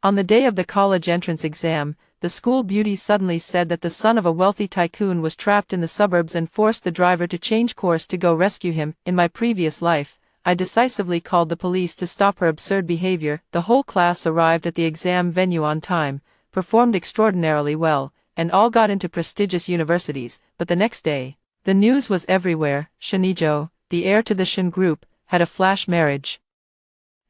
On the day of the college entrance exam, the school beauty suddenly said that the son of a wealthy tycoon was trapped in the suburbs and forced the driver to change course to go rescue him. In my previous life, I decisively called the police to stop her absurd behavior. The whole class arrived at the exam venue on time, performed extraordinarily well, and all got into prestigious universities. But the next day, the news was everywhere. Shinijo, the heir to the Shin group, had a flash marriage.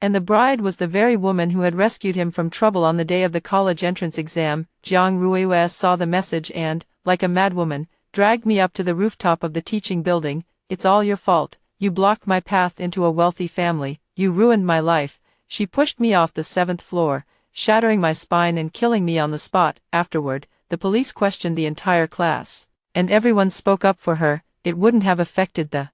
And the bride was the very woman who had rescued him from trouble on the day of the college entrance exam. Jiang Ruiwei saw the message and, like a madwoman, dragged me up to the rooftop of the teaching building. It's all your fault. You blocked my path into a wealthy family. You ruined my life. She pushed me off the 7th floor, shattering my spine and killing me on the spot. Afterward, the police questioned the entire class, and everyone spoke up for her. It wouldn't have affected the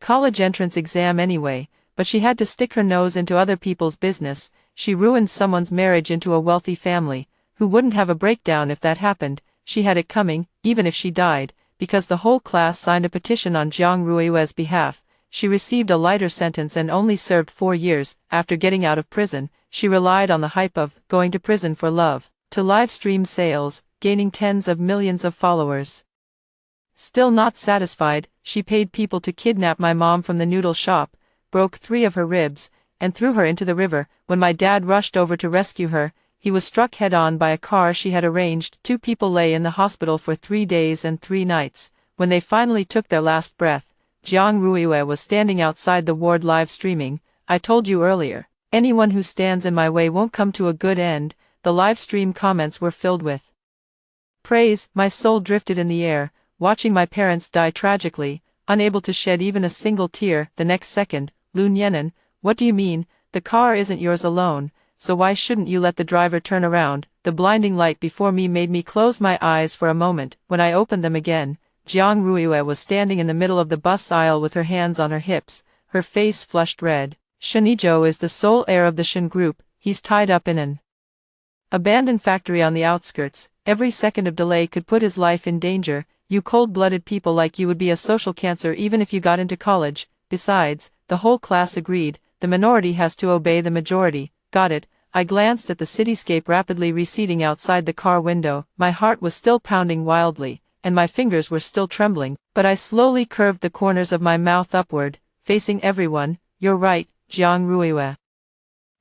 college entrance exam anyway, but she had to stick her nose into other people's business. She ruined someone's marriage into a wealthy family. Who wouldn't have a breakdown if that happened? She had it coming, even if she died, because the whole class signed a petition on Jiang Ruiwei's behalf. She received a lighter sentence and only served 4 years. After getting out of prison, she relied on the hype of going to prison for love to live stream sales, gaining tens of millions of followers. Still not satisfied, she paid people to kidnap my mom from the noodle shop, broke 3 of her ribs, and threw her into the river. When my dad rushed over to rescue her, he was struck head-on by a car she had arranged. 2 people lay in the hospital for 3 days and 3 nights. When they finally took their last breath, Jiang Ruiwei was standing outside the ward live streaming. I told you earlier, anyone who stands in my way won't come to a good end. The live stream comments were filled with praise. My soul drifted in the air, watching my parents die tragically, unable to shed even a single tear. The next second, Lun Yenan, what do you mean? The car isn't yours alone, so why shouldn't you let the driver turn around? The blinding light before me made me close my eyes for a moment. When I opened them again, Jiang Ruiwei was standing in the middle of the bus aisle with her hands on her hips, her face flushed red. Shinijo is the sole heir of the Shin group. He's tied up in an abandoned factory on the outskirts. Every second of delay could put his life in danger. You cold-blooded people like you would be a social cancer even if you got into college. Besides, the whole class agreed, the minority has to obey the majority. Got it. I glanced at the cityscape rapidly receding outside the car window. My heart was still pounding wildly, and my fingers were still trembling, but I slowly curved the corners of my mouth upward, facing everyone. You're right, Jiang Ruiwei.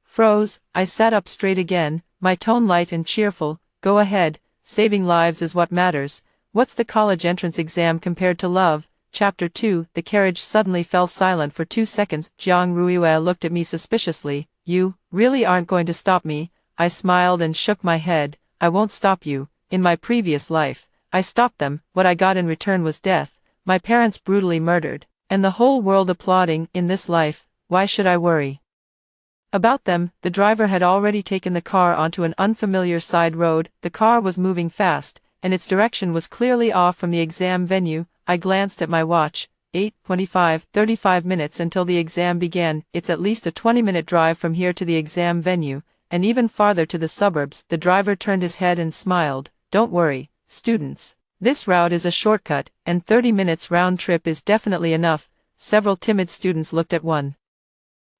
Froze. I sat up straight again, my tone light and cheerful. Go ahead, saving lives is what matters. What's the college entrance exam compared to love? Chapter 2. The carriage suddenly fell silent for 2 seconds. Jiang Ruiwei looked at me suspiciously. You really aren't going to stop me? I smiled and shook my head. I won't stop you. In my previous life, I stopped them. What I got in return was death. My parents brutally murdered, and the whole world applauding. In this life, why should I worry about them? The driver had already taken the car onto an unfamiliar side road. The car was moving fast, and its direction was clearly off from the exam venue. I glanced at my watch. 8:25, 35 minutes until the exam began. It's at least a 20-minute drive from here to the exam venue, and even farther to the suburbs. The driver turned his head and smiled. Don't worry, students. This route is a shortcut, and 30 minutes round trip is definitely enough. Several timid students looked at one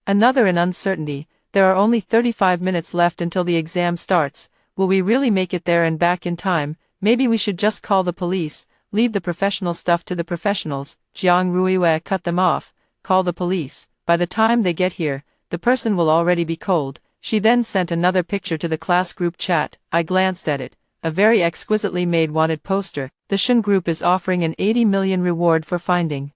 another in uncertainty. There are only 35 minutes left until the exam starts. Will we really make it there and back in time? Maybe we should just call the police. Leave the professional stuff to the professionals. Jiang Ruiwei cut them off. Call the police. By the time they get here, the person will already be cold. She then sent another picture to the class group chat. I glanced at it. A very exquisitely made wanted poster. The Shin group is offering an 80 million reward for finding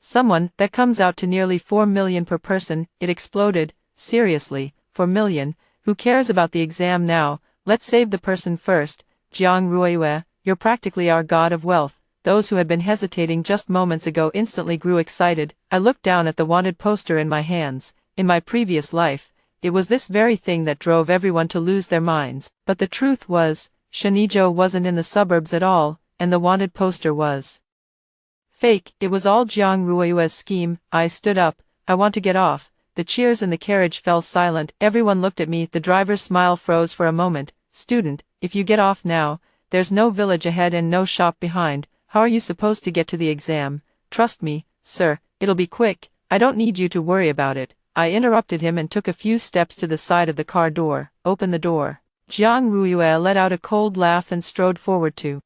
someone. That comes out to nearly 4 million per person. It exploded. Seriously, 4 million? Who cares about the exam now? Let's save the person first. Jiang Ruiwei, you're practically our god of wealth. Those who had been hesitating just moments ago instantly grew excited. I looked down at the wanted poster in my hands. In my previous life, it was this very thing that drove everyone to lose their minds. But the truth was, Shinijo wasn't in the suburbs at all, and the wanted poster was fake. It was all Jiang Ruiwei's scheme. I stood up. I want to get off. The cheers in the carriage fell silent. Everyone looked at me. The driver's smile froze for a moment. Student, if you get off now, there's no village ahead and no shop behind. How are you supposed to get to the exam? Trust me, sir, it'll be quick. I don't need you to worry about it. I interrupted him and took a few steps to the side of the car door. Open the door. Jiang Ruiyue let out a cold laugh and strode forward to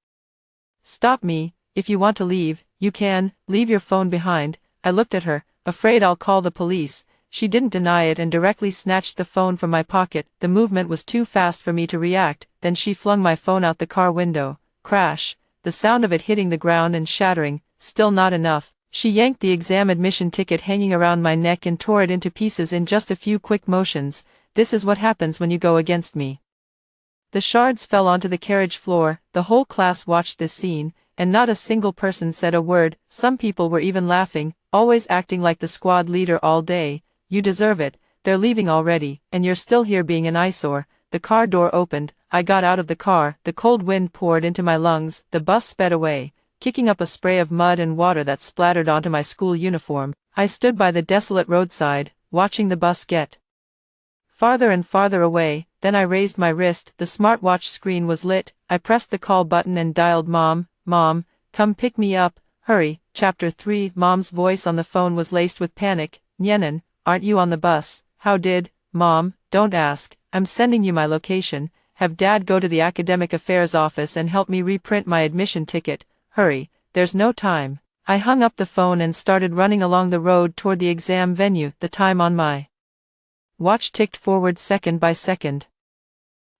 stop me. If you want to leave, you can, leave your phone behind. I looked at her, afraid I'll call the police. She didn't deny it and directly snatched the phone from my pocket. The movement was too fast for me to react, then she flung my phone out the car window. Crash. The sound of it hitting the ground and shattering. Still not enough. She yanked the exam admission ticket hanging around my neck and tore it into pieces in just a few quick motions. This is what happens when you go against me. The shards fell onto the carriage floor. The whole class watched this scene, and not a single person said a word. Some people were even laughing, always acting like the squad leader all day. You deserve it. They're leaving already, and you're still here being an eyesore. The car door opened. I got out of the car. The cold wind poured into my lungs. The bus sped away, kicking up a spray of mud and water that splattered onto my school uniform. I stood by the desolate roadside, watching the bus get farther and farther away. Then I raised my wrist. The smartwatch screen was lit. I pressed the call button and dialed Mom. Mom, come pick me up. Hurry. Chapter 3. Mom's voice on the phone was laced with panic. Nyenan, aren't you on the bus? How did? Mom, don't ask. I'm sending you my location. Have Dad go to the academic affairs office and help me reprint my admission ticket. Hurry, there's no time. I hung up the phone and started running along the road toward the exam venue. The time on my watch ticked forward second by second.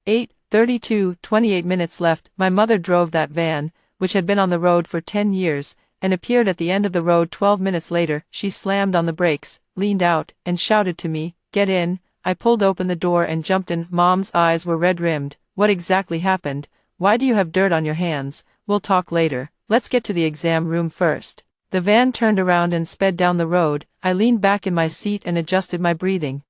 8:32, 28 minutes left. My mother drove that van, which had been on the road for 10 years, and appeared at the end of the road 12 minutes later. She slammed on the brakes, leaned out, and shouted to me, "Get in." I pulled open the door and jumped in. Mom's eyes were red-rimmed. What exactly happened? Why do you have dirt on your hands? We'll talk later. Let's get to the exam room first. The van turned around and sped down the road. I leaned back in my seat and adjusted my breathing.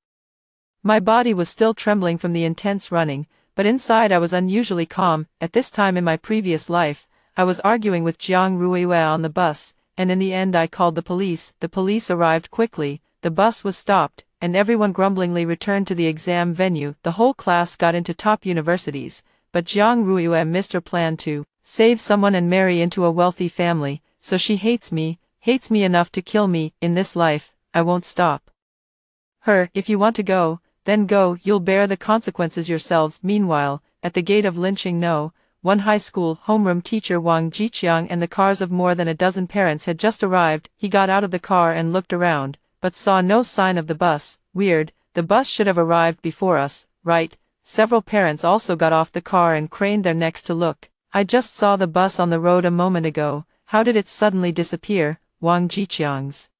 My body was still trembling from the intense running, but inside I was unusually calm. At this time in my previous life, I was arguing with Jiang Ruiyue on the bus, and in the end I called the police. The police arrived quickly, the bus was stopped, and everyone grumblingly returned to the exam venue. The whole class got into top universities, but Jiang Ruiyue missed her plan to save someone and marry into a wealthy family, so she hates me enough to kill me. In this life, I won't stop her. If you want to go, then go, you'll bear the consequences yourselves. Meanwhile, at the gate of Lynching No. 1 high school, homeroom teacher Wang Jiqiang and the cars of more than a dozen parents had just arrived. He got out of the car and looked around, but saw no sign of the bus. Weird, the bus should have arrived before us, right? Several parents also got off the car and craned their necks to look. I just saw the bus on the road a moment ago. How did it suddenly disappear? Wang Jiqiang's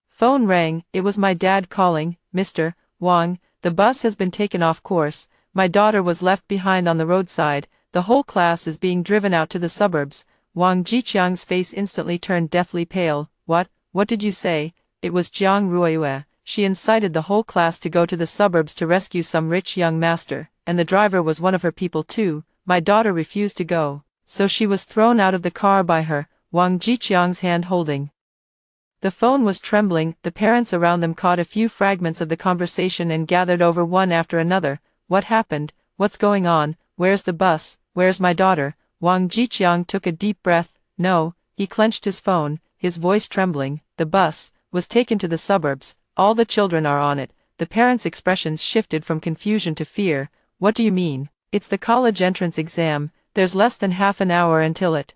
phone rang. It was my dad calling. Mr. Wang, the bus has been taken off course. My daughter was left behind on the roadside. The whole class is being driven out to the suburbs. Wang Jiqiang's face instantly turned deathly pale. What did you say? It was Jiang Ruiyue. She incited the whole class to go to the suburbs to rescue some rich young master, and the driver was one of her people too. My daughter refused to go, so she was thrown out of the car by her. Wang Jiqiang's hand holding the phone was trembling. The parents around them caught a few fragments of the conversation and gathered over one after another. What happened? What's going on? Where's the bus? Where's my daughter? Wang Jiqiang took a deep breath. No, he clenched his phone, his voice trembling. The bus was taken to the suburbs. All the children are on it. The parents' expressions shifted from confusion to fear. What do you mean? It's the college entrance exam. There's less than half an hour until it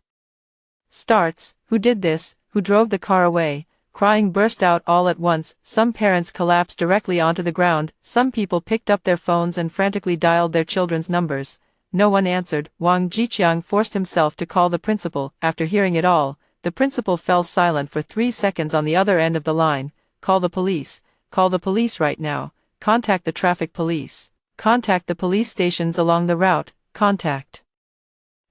starts. Who did this? Who drove the car away? Crying burst out all at once. Some parents collapsed directly onto the ground. Some people picked up their phones and frantically dialed their children's numbers. No one answered. Wang Jiqiang forced himself to call the principal. After hearing it all, the principal fell silent for 3 seconds on the other end of the line. Call the police. Call the police right now. Contact the traffic police. Contact the police stations along the route. Contact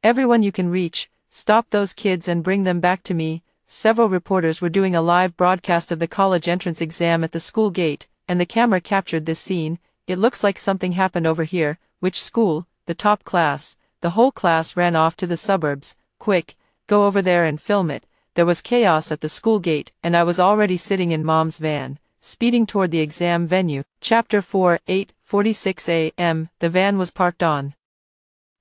everyone you can reach. Stop those kids and bring them back to me. Several reporters were doing a live broadcast of the college entrance exam at the school gate, and the camera captured this scene. It looks like something happened over here. Which school? The top class. The whole class ran off to the suburbs. Quick, go over there and film it. There was chaos at the school gate, and I was already sitting in Mom's van, speeding toward the exam venue. Chapter 4. 8:46 a.m. The van was parked on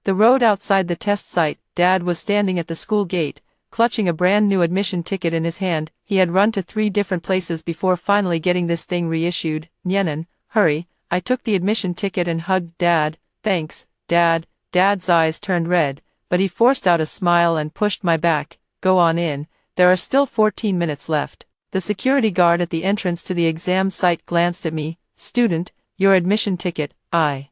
the road outside the test site. Dad was standing at the school gate, clutching a brand new admission ticket in his hand. He had run to 3 different places before finally getting this thing reissued. Nyenin, hurry. I took the admission ticket and hugged Dad. Thanks, Dad. Dad's eyes turned red, but he forced out a smile and pushed my back. Go on in, there are still 14 minutes left. The security guard at the entrance to the exam site glanced at me. Student, your admission ticket. I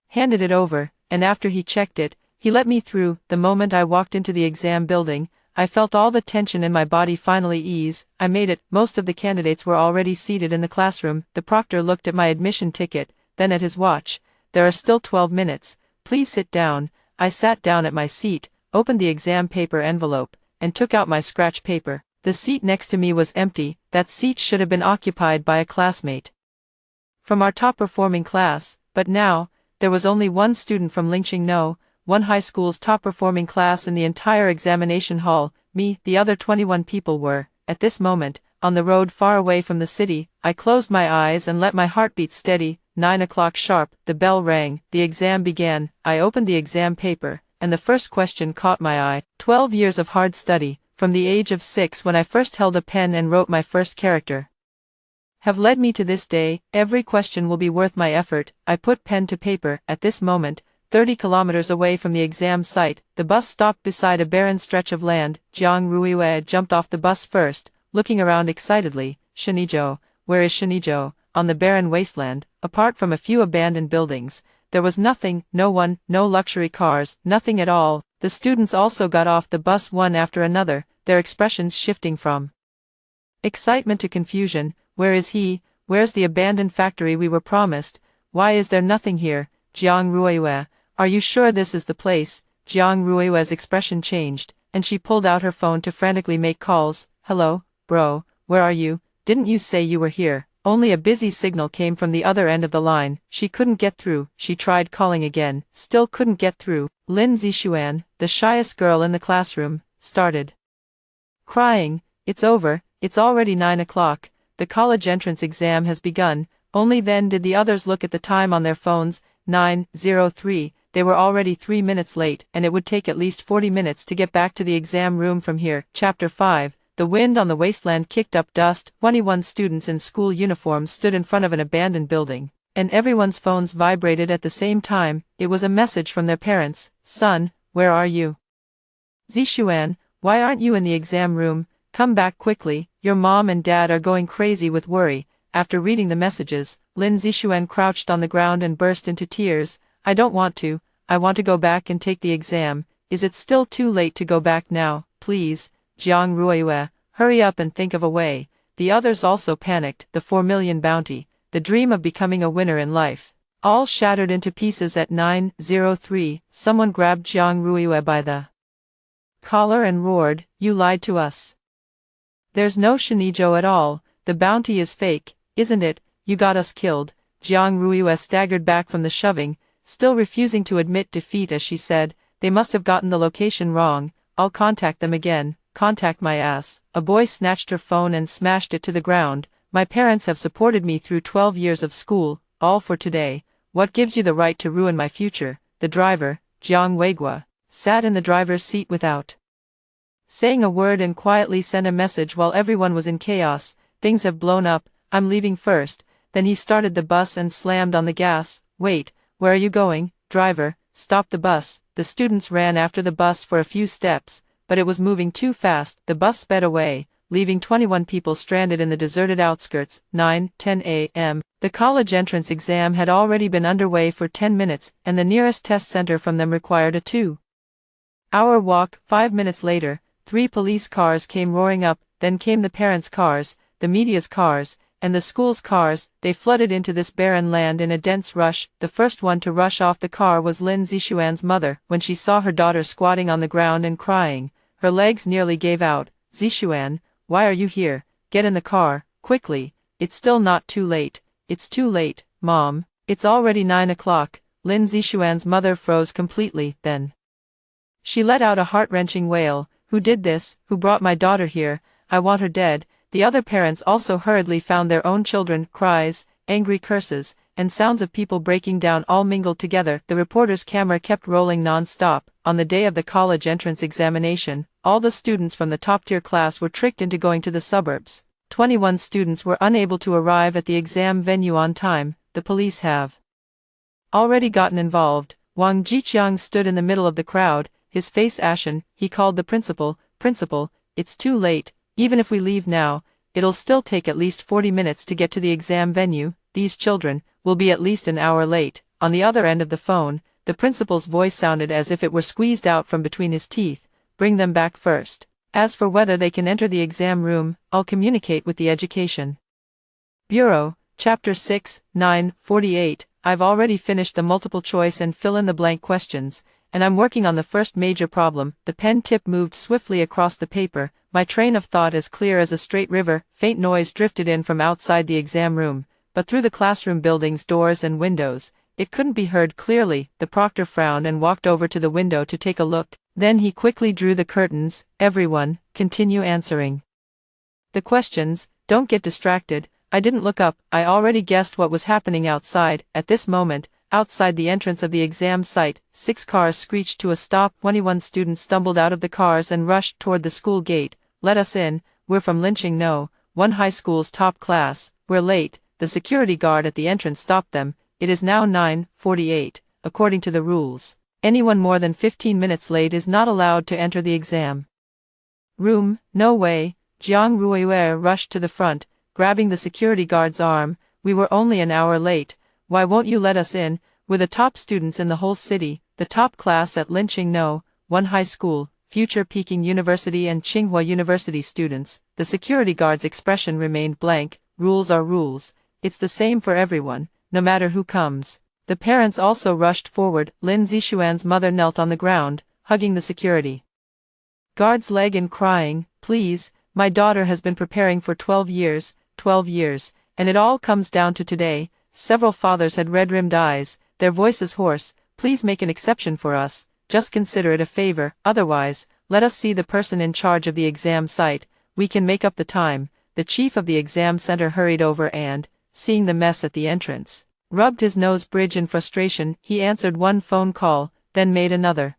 handed it over, and after he checked it, he let me through. The moment I walked into the exam building, I felt all the tension in my body finally ease. I made it. Most of the candidates were already seated in the classroom. The proctor looked at my admission ticket, then at his watch. There are still 12 minutes. Please sit down. I sat down at my seat, opened the exam paper envelope, and took out my scratch paper. The seat next to me was empty. That seat should have been occupied by a classmate from our top-performing class, but now, there was only one student from Lingqing No, one high school's top-performing class in the entire examination hall. Me. The other 21 people were, at this moment, on the road far away from the city. I closed my eyes and let my heart beat steady. 9 o'clock sharp, the bell rang, the exam began. I opened the exam paper, and the first question caught my eye. 12 years of hard study, from the age of 6 when I first held a pen and wrote my first character, have led me to this day. Every question will be worth my effort. I put pen to paper. At this moment, 30 kilometers away from the exam site, the bus stopped beside a barren stretch of land. Jiang Ruiwei jumped off the bus first, looking around excitedly. Shenzhou, where is Shenzhou? On the barren wasteland, apart from a few abandoned buildings, there was nothing, no one, no luxury cars, nothing at all. The students also got off the bus one after another, their expressions shifting from excitement to confusion. Where is he? Where's the abandoned factory we were promised? Why is there nothing here? Jiang Ruiwei, are you sure this is the place? Jiang Ruiwei's expression changed, and she pulled out her phone to frantically make calls. Hello, bro, where are you? Didn't you say you were here? Only a busy signal came from the other end of the line. She couldn't get through. She tried calling again, still couldn't get through. Lin Zixuan, the shyest girl in the classroom, started crying. It's over, it's already 9 o'clock. The college entrance exam has begun. Only then did the others look at the time on their phones. 9:03. They were already 3 minutes late, and it would take at least 40 minutes to get back to the exam room from here. Chapter 5. The wind on the wasteland kicked up dust. 21 students in school uniforms stood in front of an abandoned building, and everyone's phones vibrated at the same time. It was a message from their parents. Son, where are you? Zixuan, why aren't you in the exam room? Come back quickly, your mom and dad are going crazy with worry. After reading the messages, Lin Zixuan crouched on the ground and burst into tears. I don't want to. I want to go back and take the exam. Is it still too late to go back now? Please, Jiang Ruiwei, hurry up and think of a way. The others also panicked. The 4 million bounty, the dream of becoming a winner in life, all shattered into pieces at 9:03. Someone grabbed Jiang Ruiwei by the collar and roared, you lied to us. There's no Shenzhou at all. The bounty is fake, isn't it? You got us killed. Jiang Ruiwei staggered back from the shoving, still refusing to admit defeat as she said, they must have gotten the location wrong. I'll contact them again. Contact my ass. A boy snatched her phone and smashed it to the ground. My parents have supported me through 12 years of school, all for today. What gives you the right to ruin my future? The driver, Jiang Weigua, sat in the driver's seat without saying a word and quietly sent a message while everyone was in chaos. Things have blown up, I'm leaving first. Then he started the bus and slammed on the gas. Wait, where are you going? Driver, stop the bus. The students ran after the bus for a few steps, but it was moving too fast. The bus sped away, leaving 21 people stranded in the deserted outskirts. 9:10 a.m. The college entrance exam had already been underway for 10 minutes, and the nearest test center from them required a 2-hour walk. 5 minutes later, 3 police cars came roaring up, then came the parents' cars, the media's cars, and the school's cars. They flooded into this barren land in a dense rush. The first one to rush off the car was Lin Zixuan's mother. When she saw her daughter squatting on the ground and crying, her legs nearly gave out. Zixuan, why are you here? Get in the car, quickly. It's still not too late. It's too late, Mom. It's already 9 o'clock. Lin Zixuan's mother froze completely. Then she let out a heart-wrenching wail. Who did this? Who brought my daughter here? I want her dead. The other parents also hurriedly found their own children. Cries, angry curses, and sounds of people breaking down all mingled together. The reporter's camera kept rolling non-stop. on the day of the college entrance examination, all the students from the top-tier class were tricked into going to the suburbs. 21 students were unable to arrive at the exam venue on time. The police have already gotten involved. Wang Jiqiang stood in the middle of the crowd, his face ashen. He called the principal. Principal, it's too late. Even if we leave now, it'll still take at least 40 minutes to get to the exam venue. These children will be at least an hour late. On the other end of the phone, the principal's voice sounded as if it were squeezed out from between his teeth. Bring them back first. As for whether they can enter the exam room, I'll communicate with the Education Bureau. Chapter 6, 948. I've already finished the multiple choice and fill-in-the-blank questions, and I'm working on the first major problem. The pen tip moved swiftly across the paper, my train of thought as clear as a straight river. Faint noise drifted in from outside the exam room, but through the classroom building's doors and windows, it couldn't be heard clearly. The proctor frowned and walked over to the window to take a look. Then he quickly drew the curtains. Everyone, continue answering the questions. Don't get distracted. I didn't look up. I already guessed what was happening outside. At this moment, outside the entrance of the exam site, 6 cars screeched to a stop. 21 students stumbled out of the cars and rushed toward the school gate. Let us in. We're from Linqing No. 1 high school's top class. We're late. The security guard at the entrance stopped them. It is now 9:48. According to the rules, anyone more than 15 minutes late is not allowed to enter the exam room. No way. Jiang Ruiyue rushed to the front, grabbing the security guard's arm. We were only an hour late. Why won't you let us in? We're the top students in the whole city, the top class at Linqing No. 1 high school, future Peking University and Tsinghua University students. The security guard's expression remained blank. Rules are rules. It's the same for everyone, no matter who comes. The parents also rushed forward. Lin Zixuan's mother knelt on the ground, hugging the security guard's leg and crying, "Please, my daughter has been preparing for 12 years, and it all comes down to today." Several fathers had red-rimmed eyes, their voices hoarse. "Please make an exception for us, just consider it a favor, otherwise, let us see the person in charge of the exam site, we can make up the time." The chief of the exam center hurried over and, seeing the mess at the entrance, rubbed his nose bridge in frustration. He answered one phone call, then made another.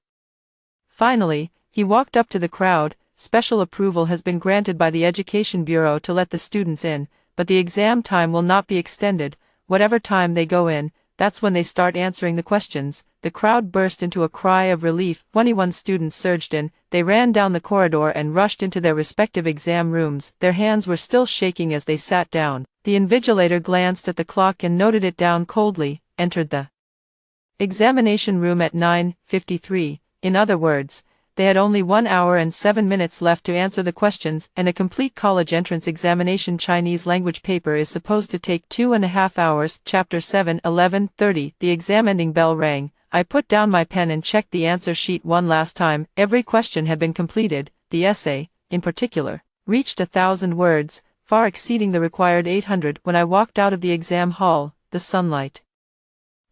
Finally, he walked up to the crowd. Special approval has been granted by the Education Bureau to let the students in, but the exam time will not be extended. Whatever time they go in, that's when they start answering the questions. The crowd burst into a cry of relief. 21 students surged in. They ran down the corridor and rushed into their respective exam rooms. Their hands were still shaking as they sat down. The invigilator glanced at the clock and noted it down coldly, entered the examination room at 9:53. In other words, they had only 1 hour and 7 minutes left to answer the questions, and a complete college entrance examination Chinese language paper is supposed to take 2.5 hours. Chapter 7, 11:30. The exam ending bell rang. I put down my pen and checked the answer sheet one last time. Every question had been completed. The essay, in particular, reached 1,000 words, far exceeding the required 800. When I walked out of the exam hall, the sunlight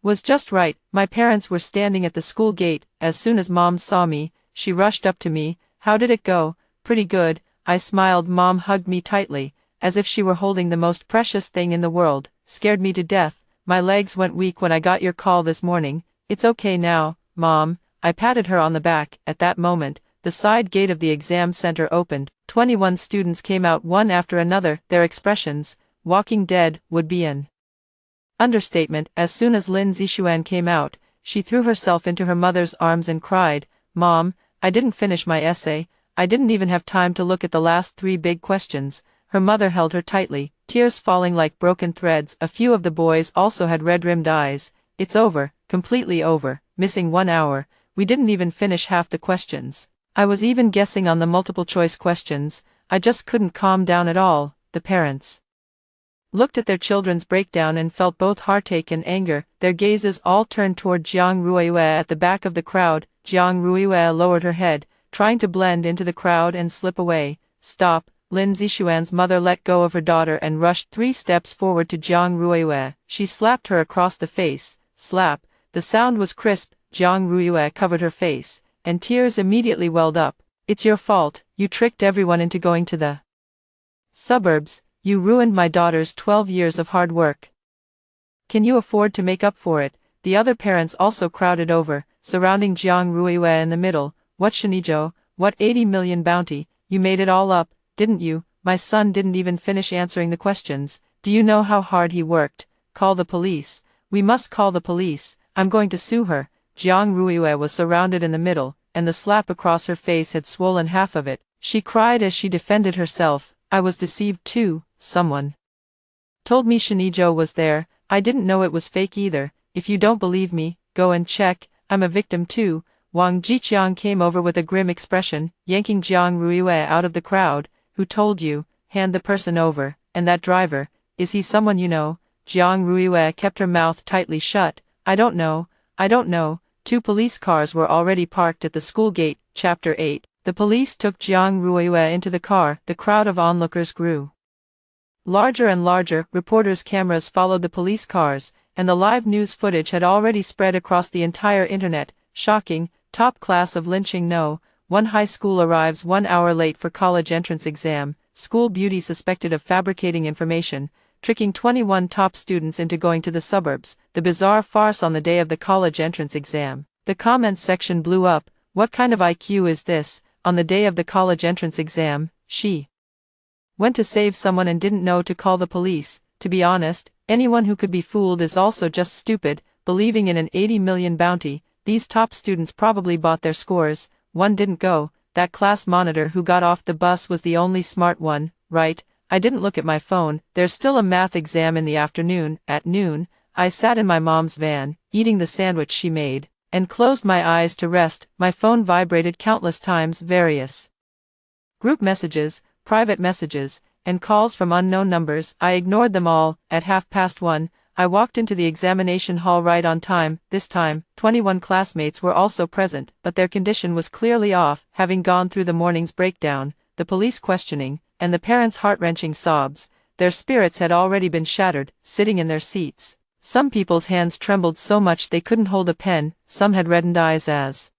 was just right. My parents were standing at the school gate. As soon as Mom saw me, she rushed up to me. "How did it go?" "Pretty good," I smiled. Mom hugged me tightly, as if she were holding the most precious thing in the world. "Scared me to death. My legs went weak when I got your call this morning." "It's okay now, Mom." I patted her on the back. At that moment, the side gate of the exam center opened. 21 students came out one after another, their expressions, walking dead, would be an understatement. As soon as Lin Zixuan came out, she threw herself into her mother's arms and cried, "Mom, I didn't finish my essay. I didn't even have time to look at the last 3 big questions." Her mother held her tightly, tears falling like broken threads. A few of the boys also had red-rimmed eyes. "It's over, completely over, missing 1 hour. We didn't even finish half the questions. I was even guessing on the multiple-choice questions. I just couldn't calm down at all." The parents looked at their children's breakdown and felt both heartache and anger. Their gazes all turned toward Jiang Ruiyue at the back of the crowd. Jiang Ruiyue lowered her head, trying to blend into the crowd and slip away. "Stop." Lin Zixuan's mother let go of her daughter and rushed 3 steps forward to Jiang Ruiyue. She slapped her across the face. Slap. The sound was crisp. Jiang Ruiyue covered her face, and tears immediately welled up. "It's your fault. You tricked everyone into going to the suburbs. You ruined my daughter's 12 years of hard work. Can you afford to make up for it?" The other parents also crowded over. surrounding Jiang Ruiwei in the middle. What Shinijo? What 80 million bounty? You made it all up, didn't you? My son didn't even finish answering the questions. Do you know how hard he worked? Call the police. We must call the police. I'm going to sue her. Jiang Ruiwei was surrounded in the middle, and the slap across her face had swollen half of it. She cried as she defended herself. I was deceived too. Someone told me Shinijo was there. I didn't know it was fake either. If you don't believe me, go and check. I'm a victim too. Wang Jiqiang came over with a grim expression, yanking Jiang Ruiwei out of the crowd. Who told you? Hand the person over. And that driver, is he someone you know? Jiang Ruiwei kept her mouth tightly shut. I don't know. I don't know. 2 police cars were already parked at the school gate. Chapter 8. The police took Jiang Ruiwei into the car. The crowd of onlookers grew larger and larger. Reporters' cameras followed the police cars, and the live news footage had already spread across the entire internet. Shocking. Top class of lynching. No. One high school arrives 1 hour late for college entrance exam. School beauty suspected of fabricating information, tricking 21 top students into going to the suburbs. The bizarre farce on the day of the college entrance exam. The comments section blew up. What kind of IQ is this? On the day of the college entrance exam, she went to save someone and didn't know to call the police. To be honest, anyone who could be fooled is also just stupid, believing in an 80 million bounty. These top students probably bought their scores. One didn't go. That class monitor who got off the bus was the only smart one, right? I didn't look at my phone. There's still a math exam in the afternoon. At noon, I sat in my mom's van, eating the sandwich she made, and closed my eyes to rest. My phone vibrated countless times. Various group messages, private messages, and calls from unknown numbers. I ignored them all. At 1:30, I walked into the examination hall right on time. This time, 21 classmates were also present, but their condition was clearly off, having gone through the morning's breakdown, the police questioning, and the parents' heart-wrenching sobs. Their spirits had already been shattered, sitting in their seats. Some people's hands trembled so much they couldn't hold a pen. Some had reddened eyes as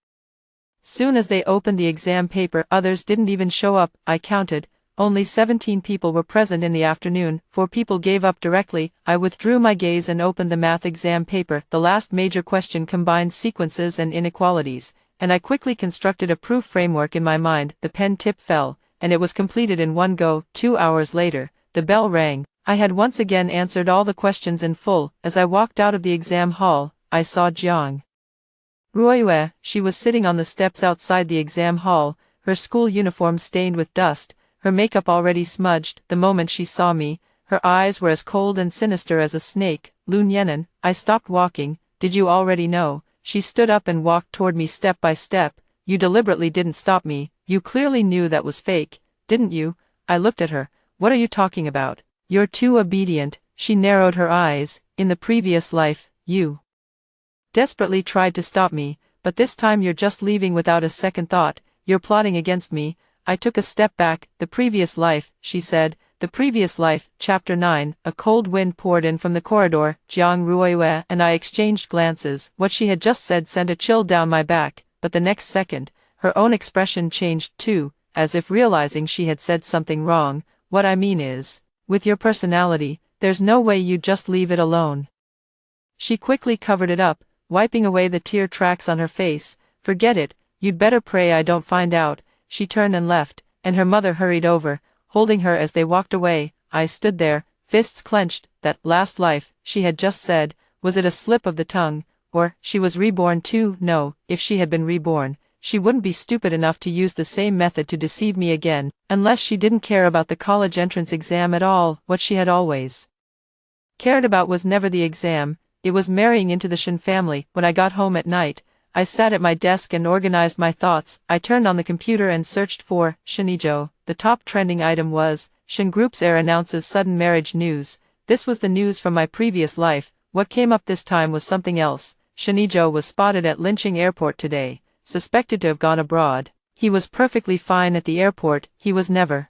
soon as they opened the exam paper. Others didn't even show up. I counted. Only 17 people were present in the afternoon. 4 people gave up directly. I withdrew my gaze and opened the math exam paper. The last major question combined sequences and inequalities, and I quickly constructed a proof framework in my mind. The pen tip fell, and it was completed in one go. 2 hours later, the bell rang. I had once again answered all the questions in full. As I walked out of the exam hall, I saw Jiang Ruiwei. She was sitting on the steps outside the exam hall, her school uniform stained with dust, her makeup already smudged. The moment she saw me, her eyes were as cold and sinister as a snake. Lun Yenan, I stopped walking. Did you already know? She stood up and walked toward me step by step. You deliberately didn't stop me. You clearly knew that was fake, didn't you? I looked at her. What are you talking about? You're too obedient. She narrowed her eyes. In the previous life, you desperately tried to stop me, but this time you're just leaving without a second thought. You're plotting against me. I took a step back. The previous life, she said. The previous life. Chapter 9. A cold wind poured in from the corridor. Jiang Ruiwei and I exchanged glances. What she had just said sent a chill down my back, but the next second, her own expression changed too, as if realizing she had said something wrong. What I mean is, with your personality, there's no way you'd just leave it alone. She quickly covered it up, wiping away the tear tracks on her face. Forget it. You'd better pray I don't find out. She turned and left, and her mother hurried over, holding her as they walked away. I stood there, fists clenched. That last life, she had just said, was it a slip of the tongue, or she was reborn too? No, if she had been reborn, she wouldn't be stupid enough to use the same method to deceive me again, unless she didn't care about the college entrance exam at all. What she had always cared about was never the exam, it was marrying into the Shin family. When I got home at night, I sat at my desk and organized my thoughts. I turned on the computer and searched for Shinijo. The top trending item was, Shin Group's heir announces sudden marriage news. This was the news from my previous life. What came up this time was something else. Shinijo was spotted at Linching Airport today, suspected to have gone abroad. He was perfectly fine at the airport. He was never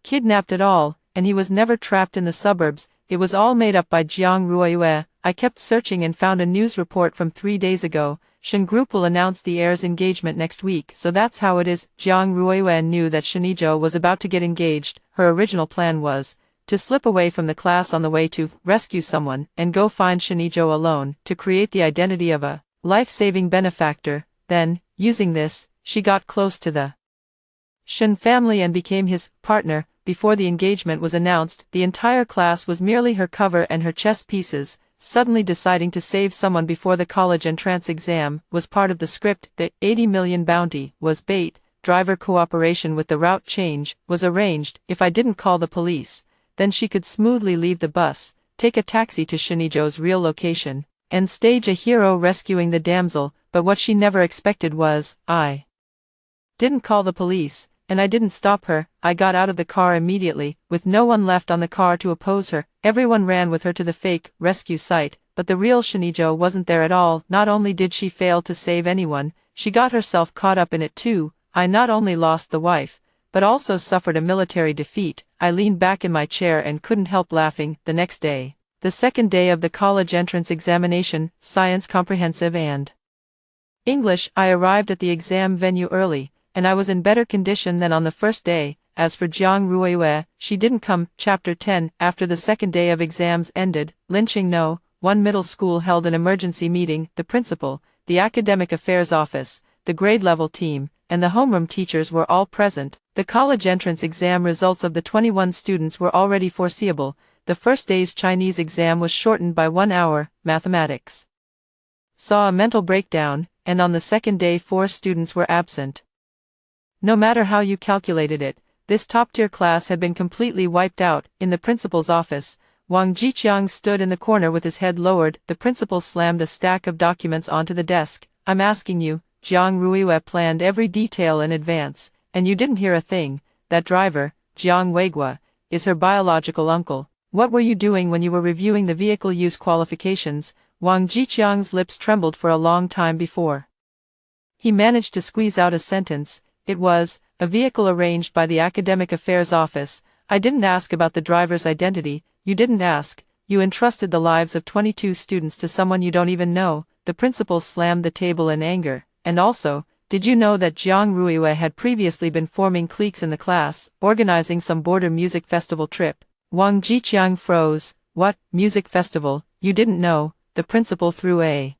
kidnapped at all, and he was never trapped in the suburbs. It was all made up by Jiang Ruiwei. I kept searching and found a news report from 3 days ago. Shin Group will announce the heir's engagement next week, so that's how it is. Jiang Ruiwei knew that Shinijo was about to get engaged. Her original plan was to slip away from the class on the way to rescue someone and go find Shinijo alone, to create the identity of a life-saving benefactor. Then, using this, she got close to the Shen family and became his partner. Before the engagement was announced, the entire class was merely her cover and her chess pieces. Suddenly deciding to save someone before the college entrance exam was part of the script. The 80 million bounty was bait. Driver cooperation with the route change was arranged. If I didn't call the police, then she could smoothly leave the bus, take a taxi to Shinijo's real location, and stage a hero rescuing the damsel. But what she never expected was, I didn't call the police, and I didn't stop her. I got out of the car immediately, with no one left on the car to oppose her. Everyone ran with her to the fake rescue site, but the real Shinijo wasn't there at all. Not only did she fail to save anyone, she got herself caught up in it too. I not only lost the wife, but also suffered a military defeat. I leaned back in my chair and couldn't help laughing. The next day, the second day of the college entrance examination, science comprehensive and English, I arrived at the exam venue early, and I was in better condition than on the first day. As for Jiang Ruiyue, she didn't come. Chapter 10. After the second day of exams ended, lynching no. One middle school held an emergency meeting. The principal, the academic affairs office, the grade level team, and the homeroom teachers were all present. The college entrance exam results of the 21 students were already foreseeable. The first day's Chinese exam was shortened by 1 hour. Mathematics saw a mental breakdown, and on the second day 4 students were absent. No matter how you calculated it, this top-tier class had been completely wiped out. In the principal's office, Wang Jiqiang stood in the corner with his head lowered. The principal slammed a stack of documents onto the desk. I'm asking you, Jiang Ruiyue planned every detail in advance, and you didn't hear a thing. That driver, Jiang Weigua, is her biological uncle. What were you doing when you were reviewing the vehicle use qualifications? Wang Jiqiang's lips trembled for a long time before he managed to squeeze out a sentence. It was a vehicle arranged by the Academic Affairs Office. I didn't ask about the driver's identity. You didn't ask. You entrusted the lives of 22 students to someone you don't even know. The principal slammed the table in anger. And also, did you know that Jiang Ruiyue had previously been forming cliques in the class, organizing some border music festival trip? Wang Jiqiang froze. What, music festival? You didn't know? The principal threw a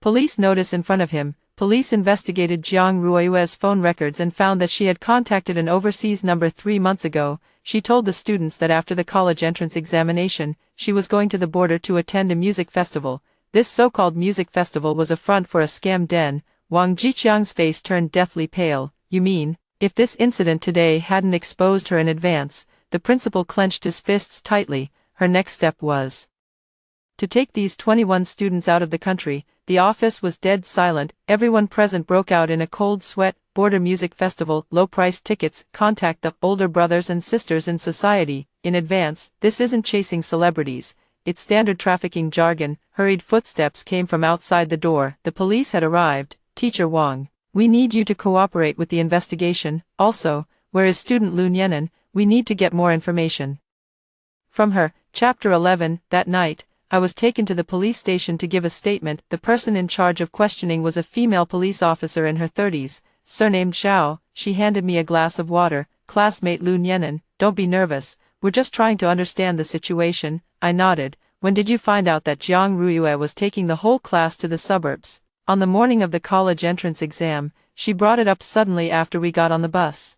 police notice in front of him. Police investigated Jiang Ruiyue's phone records and found that she had contacted an overseas number 3 months ago. She told the students that after the college entrance examination, she was going to the border to attend a music festival. This so-called music festival was a front for a scam den. Wang Jiqiang's face turned deathly pale. You mean, if this incident today hadn't exposed her in advance? The principal clenched his fists tightly. Her next step was to take these 21 students out of the country. The office was dead silent. Everyone present broke out in a cold sweat. Border music festival, low-priced tickets, contact the older brothers and sisters in society in advance. This isn't chasing celebrities. It's standard trafficking jargon. Hurried footsteps came from outside the door. The police had arrived. Teacher Wang, we need you to cooperate with the investigation. Also, where is student Lun Yenan? We need to get more information from her. Chapter 11. That night, I was taken to the police station to give a statement. The person in charge of questioning was a female police officer in her 30s, surnamed Zhao. She handed me a glass of water. Classmate Lun Yenan, don't be nervous. We're just trying to understand the situation. I nodded. When did you find out that Jiang Ruiyue was taking the whole class to the suburbs? On the morning of the college entrance exam. She brought it up suddenly after we got on the bus.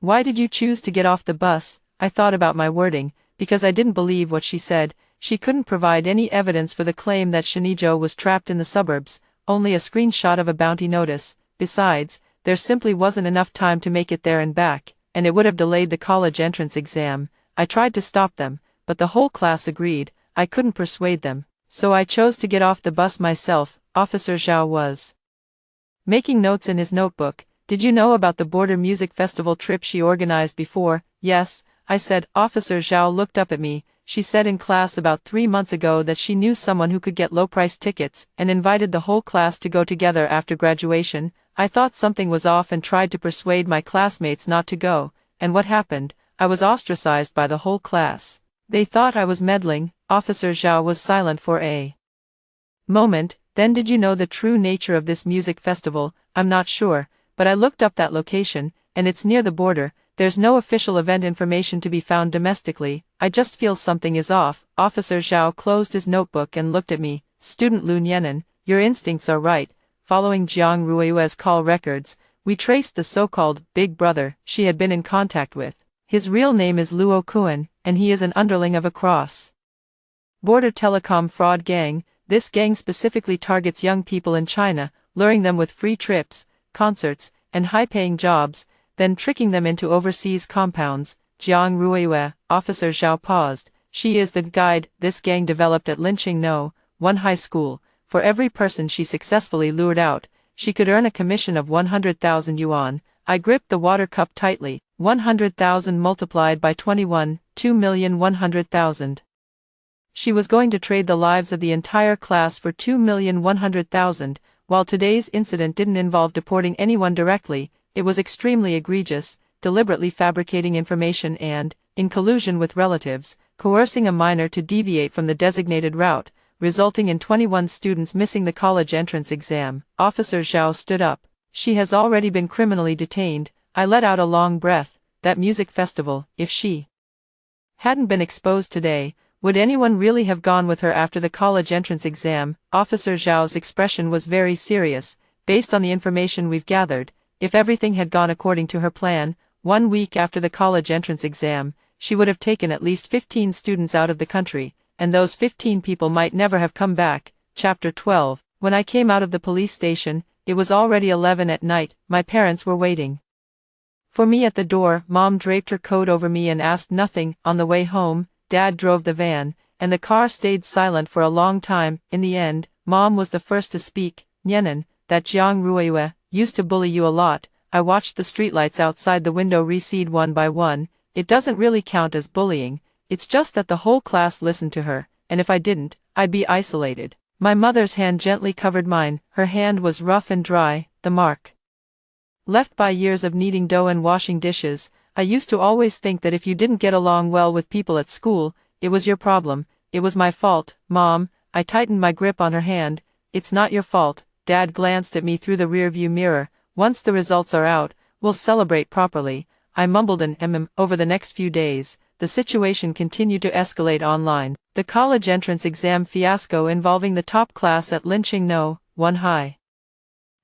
Why did you choose to get off the bus? I thought about my wording, because I didn't believe what she said. She couldn't provide any evidence for the claim that Shinijo was trapped in the suburbs, only a screenshot of a bounty notice. Besides, there simply wasn't enough time to make it there and back, and it would have delayed the college entrance exam. I tried to stop them, but the whole class agreed. I couldn't persuade them, so I chose to get off the bus myself. Officer Zhao was making notes in his notebook. Did you know about the border music festival trip she organized before? Yes, I said. Officer Zhao looked up at me. She said in class about 3 months ago that she knew someone who could get low-priced tickets and invited the whole class to go together after graduation. I thought something was off and tried to persuade my classmates not to go, and what happened? I was ostracized by the whole class. They thought I was meddling. Officer Zhao was silent for a moment. Then did you know the true nature of this music festival? I'm not sure, but I looked up that location, and it's near the border. There's no official event information to be found domestically. I just feel something is off. Officer Zhao closed his notebook and looked at me. Student Lun Yenan, Your instincts are right. Following Jiang Ruiyue's call records, we traced the so-called Big Brother she had been in contact with. His real name is Luo Kuan, and he is an underling of a cross-border telecom fraud gang. This gang specifically targets young people in China, luring them with free trips, concerts, and high-paying jobs, then tricking them into overseas compounds. Jiang Ruiyue, Officer Zhao paused. She is the guide this gang developed at Linqing No. 1 high school. For every person she successfully lured out, she could earn a commission of 100,000 yuan. I gripped the water cup tightly. 100,000 multiplied by 21, 2,100,000. She was going to trade the lives of the entire class for 2,100,000. While today's incident didn't involve deporting anyone directly, it was extremely egregious, deliberately fabricating information and, in collusion with relatives, coercing a minor to deviate from the designated route, resulting in 21 students missing the college entrance exam. Officer Zhao stood up. She has already been criminally detained. I let out a long breath. That music festival, if she hadn't been exposed today, would anyone really have gone with her after the college entrance exam? Officer Zhao's expression was very serious. Based on the information we've gathered, if everything had gone according to her plan, 1 week after the college entrance exam, she would have taken at least 15 students out of the country, and those 15 people might never have come back. Chapter 12. When I came out of the police station, it was already 11 at night. My parents were waiting for me at the door. Mom draped her coat over me and asked nothing. On the way home, Dad drove the van, and the car stayed silent for a long time. In the end, Mom was the first to speak. Nianan, that Jiang Ruiyue used to bully you a lot. I watched the streetlights outside the window recede one by one. It doesn't really count as bullying, it's just that the whole class listened to her, and if I didn't, I'd be isolated. My mother's hand gently covered mine. Her hand was rough and dry, the mark left by years of kneading dough and washing dishes. I used to always think that if you didn't get along well with people at school, it was your problem. It was my fault. Mom, I tightened my grip on her hand. It's not your fault. Dad glanced at me through the rearview mirror. Once the results are out, we'll celebrate properly. I mumbled an over the next few days. The situation continued to escalate online. The college entrance exam fiasco involving the top class at Linqing No. 1 high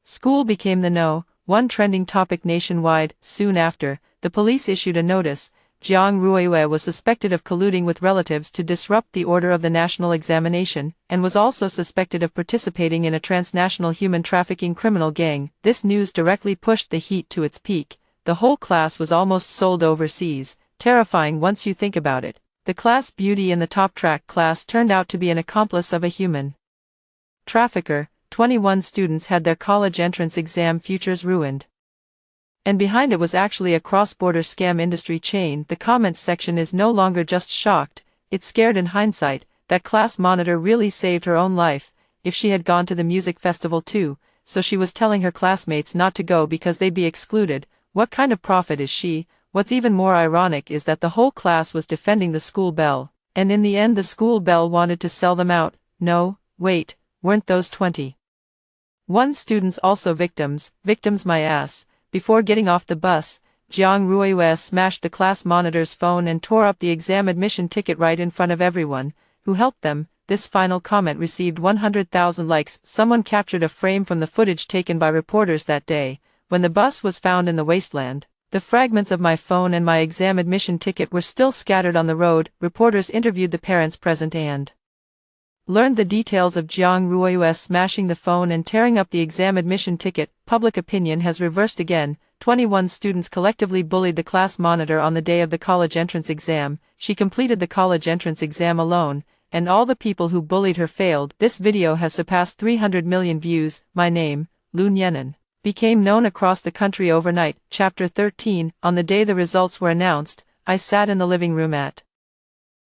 school became the No. 1 trending topic nationwide. Soon after, the police issued a notice. Jiang Ruiyue was suspected of colluding with relatives to disrupt the order of the national examination, and was also suspected of participating in a transnational human trafficking criminal gang. This news directly pushed the heat to its peak. The whole class was almost sold overseas, terrifying once you think about it. The class beauty in the top track class turned out to be an accomplice of a human trafficker. 21 students had their college entrance exam futures ruined. And behind it was actually a cross-border scam industry chain. The comments section is no longer just shocked, it's scared. In hindsight, that class monitor really saved her own life. If she had gone to the music festival too, so she was telling her classmates not to go because they'd be excluded. What kind of prophet is she? What's even more ironic is that the whole class was defending the school bell, and in the end the school bell wanted to sell them out. No, wait, weren't those 21 students also victims? Victims my ass. Before getting off the bus, Jiang Ruiyue smashed the class monitor's phone and tore up the exam admission ticket right in front of everyone who helped them. This final comment received 100,000 likes. Someone captured a frame from the footage taken by reporters that day, when the bus was found in the wasteland. The fragments of my phone and my exam admission ticket were still scattered on the road. Reporters interviewed the parents present and learned the details of Jiang Ruiyue smashing the phone and tearing up the exam admission ticket. Public opinion has reversed again. 21 students collectively bullied the class monitor on the day of the college entrance exam. She completed the college entrance exam alone, and all the people who bullied her failed. This video has surpassed 300 million views. My name, Lu Nianan, became known across the country overnight. Chapter 13. On the day the results were announced, I sat in the living room at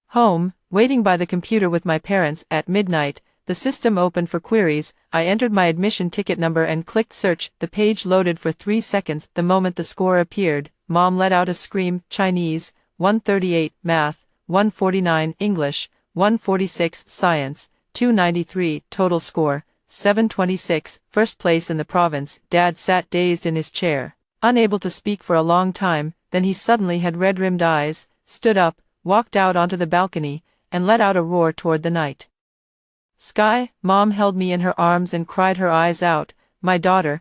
home, waiting by the computer with my parents. At midnight, the system opened for queries. I entered my admission ticket number and clicked search. The page loaded for 3 seconds. The moment the score appeared, Mom let out a scream. Chinese, 138, Math, 149, English, 146, Science, 293, total score, 726, first place in the province. Dad sat dazed in his chair, unable to speak for a long time. Then he suddenly had red-rimmed eyes, stood up, walked out onto the balcony, and let out a roar toward the night Sky, Mom held me in her arms and cried her eyes out. My daughter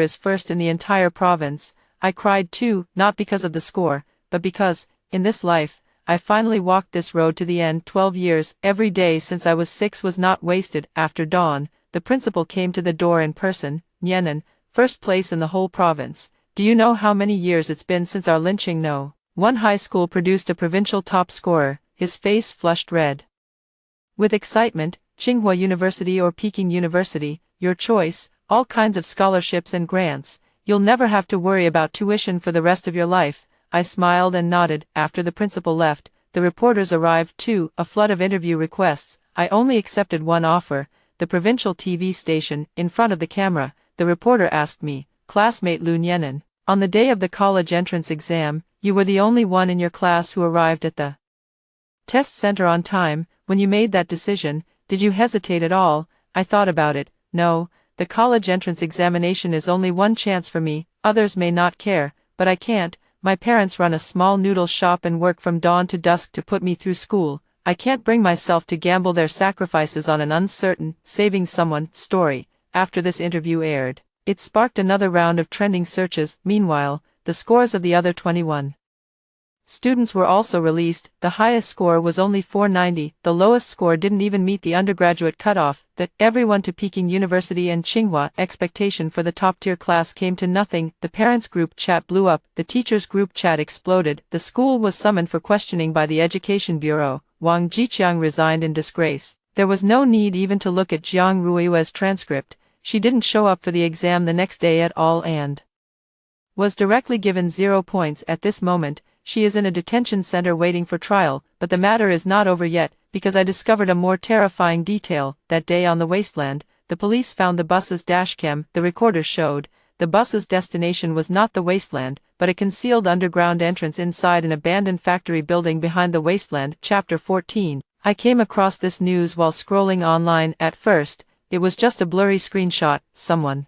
is first in the entire province. I cried too, not because of the score, but because, in this life, I finally walked this road to the end. 12 years, every day since I was 6 was not wasted. After dawn, the principal came to the door in person. Nyenan, first place in the whole province. Do you know how many years it's been since our lynching? No. One high school produced a provincial top scorer. His face flushed red with excitement. Tsinghua University or Peking University, your choice, all kinds of scholarships and grants. You'll never have to worry about tuition for the rest of your life. I smiled and nodded. After the principal left, the reporters arrived too, a flood of interview requests. I only accepted one offer, the provincial TV station. In front of the camera, the reporter asked me, classmate Lu Nyenan, on the day of the college entrance exam, you were the only one in your class who arrived at the test center on time. When you made that decision, did you hesitate at all? I thought about it. No, the college entrance examination is only one chance for me. Others may not care, but I can't. My parents run a small noodle shop and work from dawn to dusk to put me through school. I can't bring myself to gamble their sacrifices on an uncertain, saving someone story. After this interview aired, it sparked another round of trending searches. Meanwhile, the scores of the other 21 students were also released. The highest score was only 490, the lowest score didn't even meet the undergraduate cutoff. That everyone to Peking University and Tsinghua. Expectation for the top-tier class came to nothing. The parents' group chat blew up, the teachers' group chat exploded. The school was summoned for questioning by the Education Bureau. Wang Jiqiang resigned in disgrace. There was no need even to look at Jiang Ruiyue's transcript. She didn't show up for the exam the next day at all and was directly given 0 points. At this moment, she is in a detention center waiting for trial, but the matter is not over yet, because I discovered a more terrifying detail. That day on the wasteland, the police found the bus's dashcam. The recorder showed the bus's destination was not the wasteland, but a concealed underground entrance inside an abandoned factory building behind the wasteland. Chapter 14. I came across this news while scrolling online. At first, it was just a blurry screenshot. Someone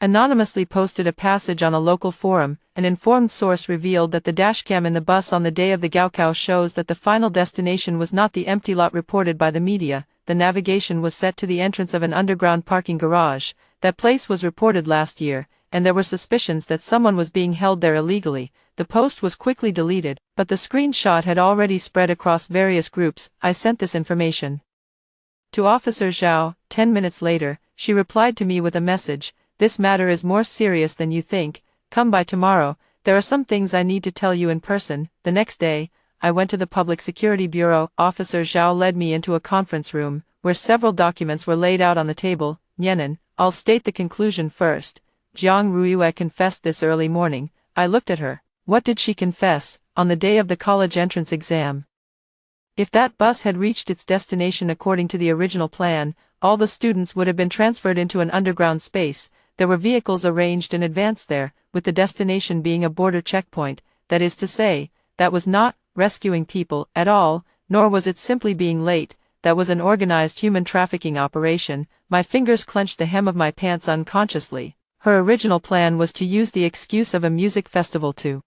anonymously posted a passage on a local forum. An informed source revealed that the dashcam in the bus on the day of the Gaokao shows that the final destination was not the empty lot reported by the media. The navigation was set to the entrance of an underground parking garage. That place was reported last year, and there were suspicions that someone was being held there illegally. The post was quickly deleted, but the screenshot had already spread across various groups. I sent this information to Officer Zhao. 10 minutes later, she replied to me with a message. This matter is more serious than you think. Come by tomorrow. There are some things I need to tell you in person. The next day, I went to the Public Security Bureau. Officer Zhao led me into a conference room, where several documents were laid out on the table. Nyenan, I'll state the conclusion first. Jiang Ruiyue confessed this early morning. I looked at her. What did she confess? On the day of the college entrance exam. If that bus had reached its destination according to the original plan, all the students would have been transferred into an underground space. There were vehicles arranged in advance there, with the destination being a border checkpoint. That is to say, that was not rescuing people at all, nor was it simply being late. That was an organized human trafficking operation. My fingers clenched the hem of my pants unconsciously. Her original plan was to use the excuse of a music festival to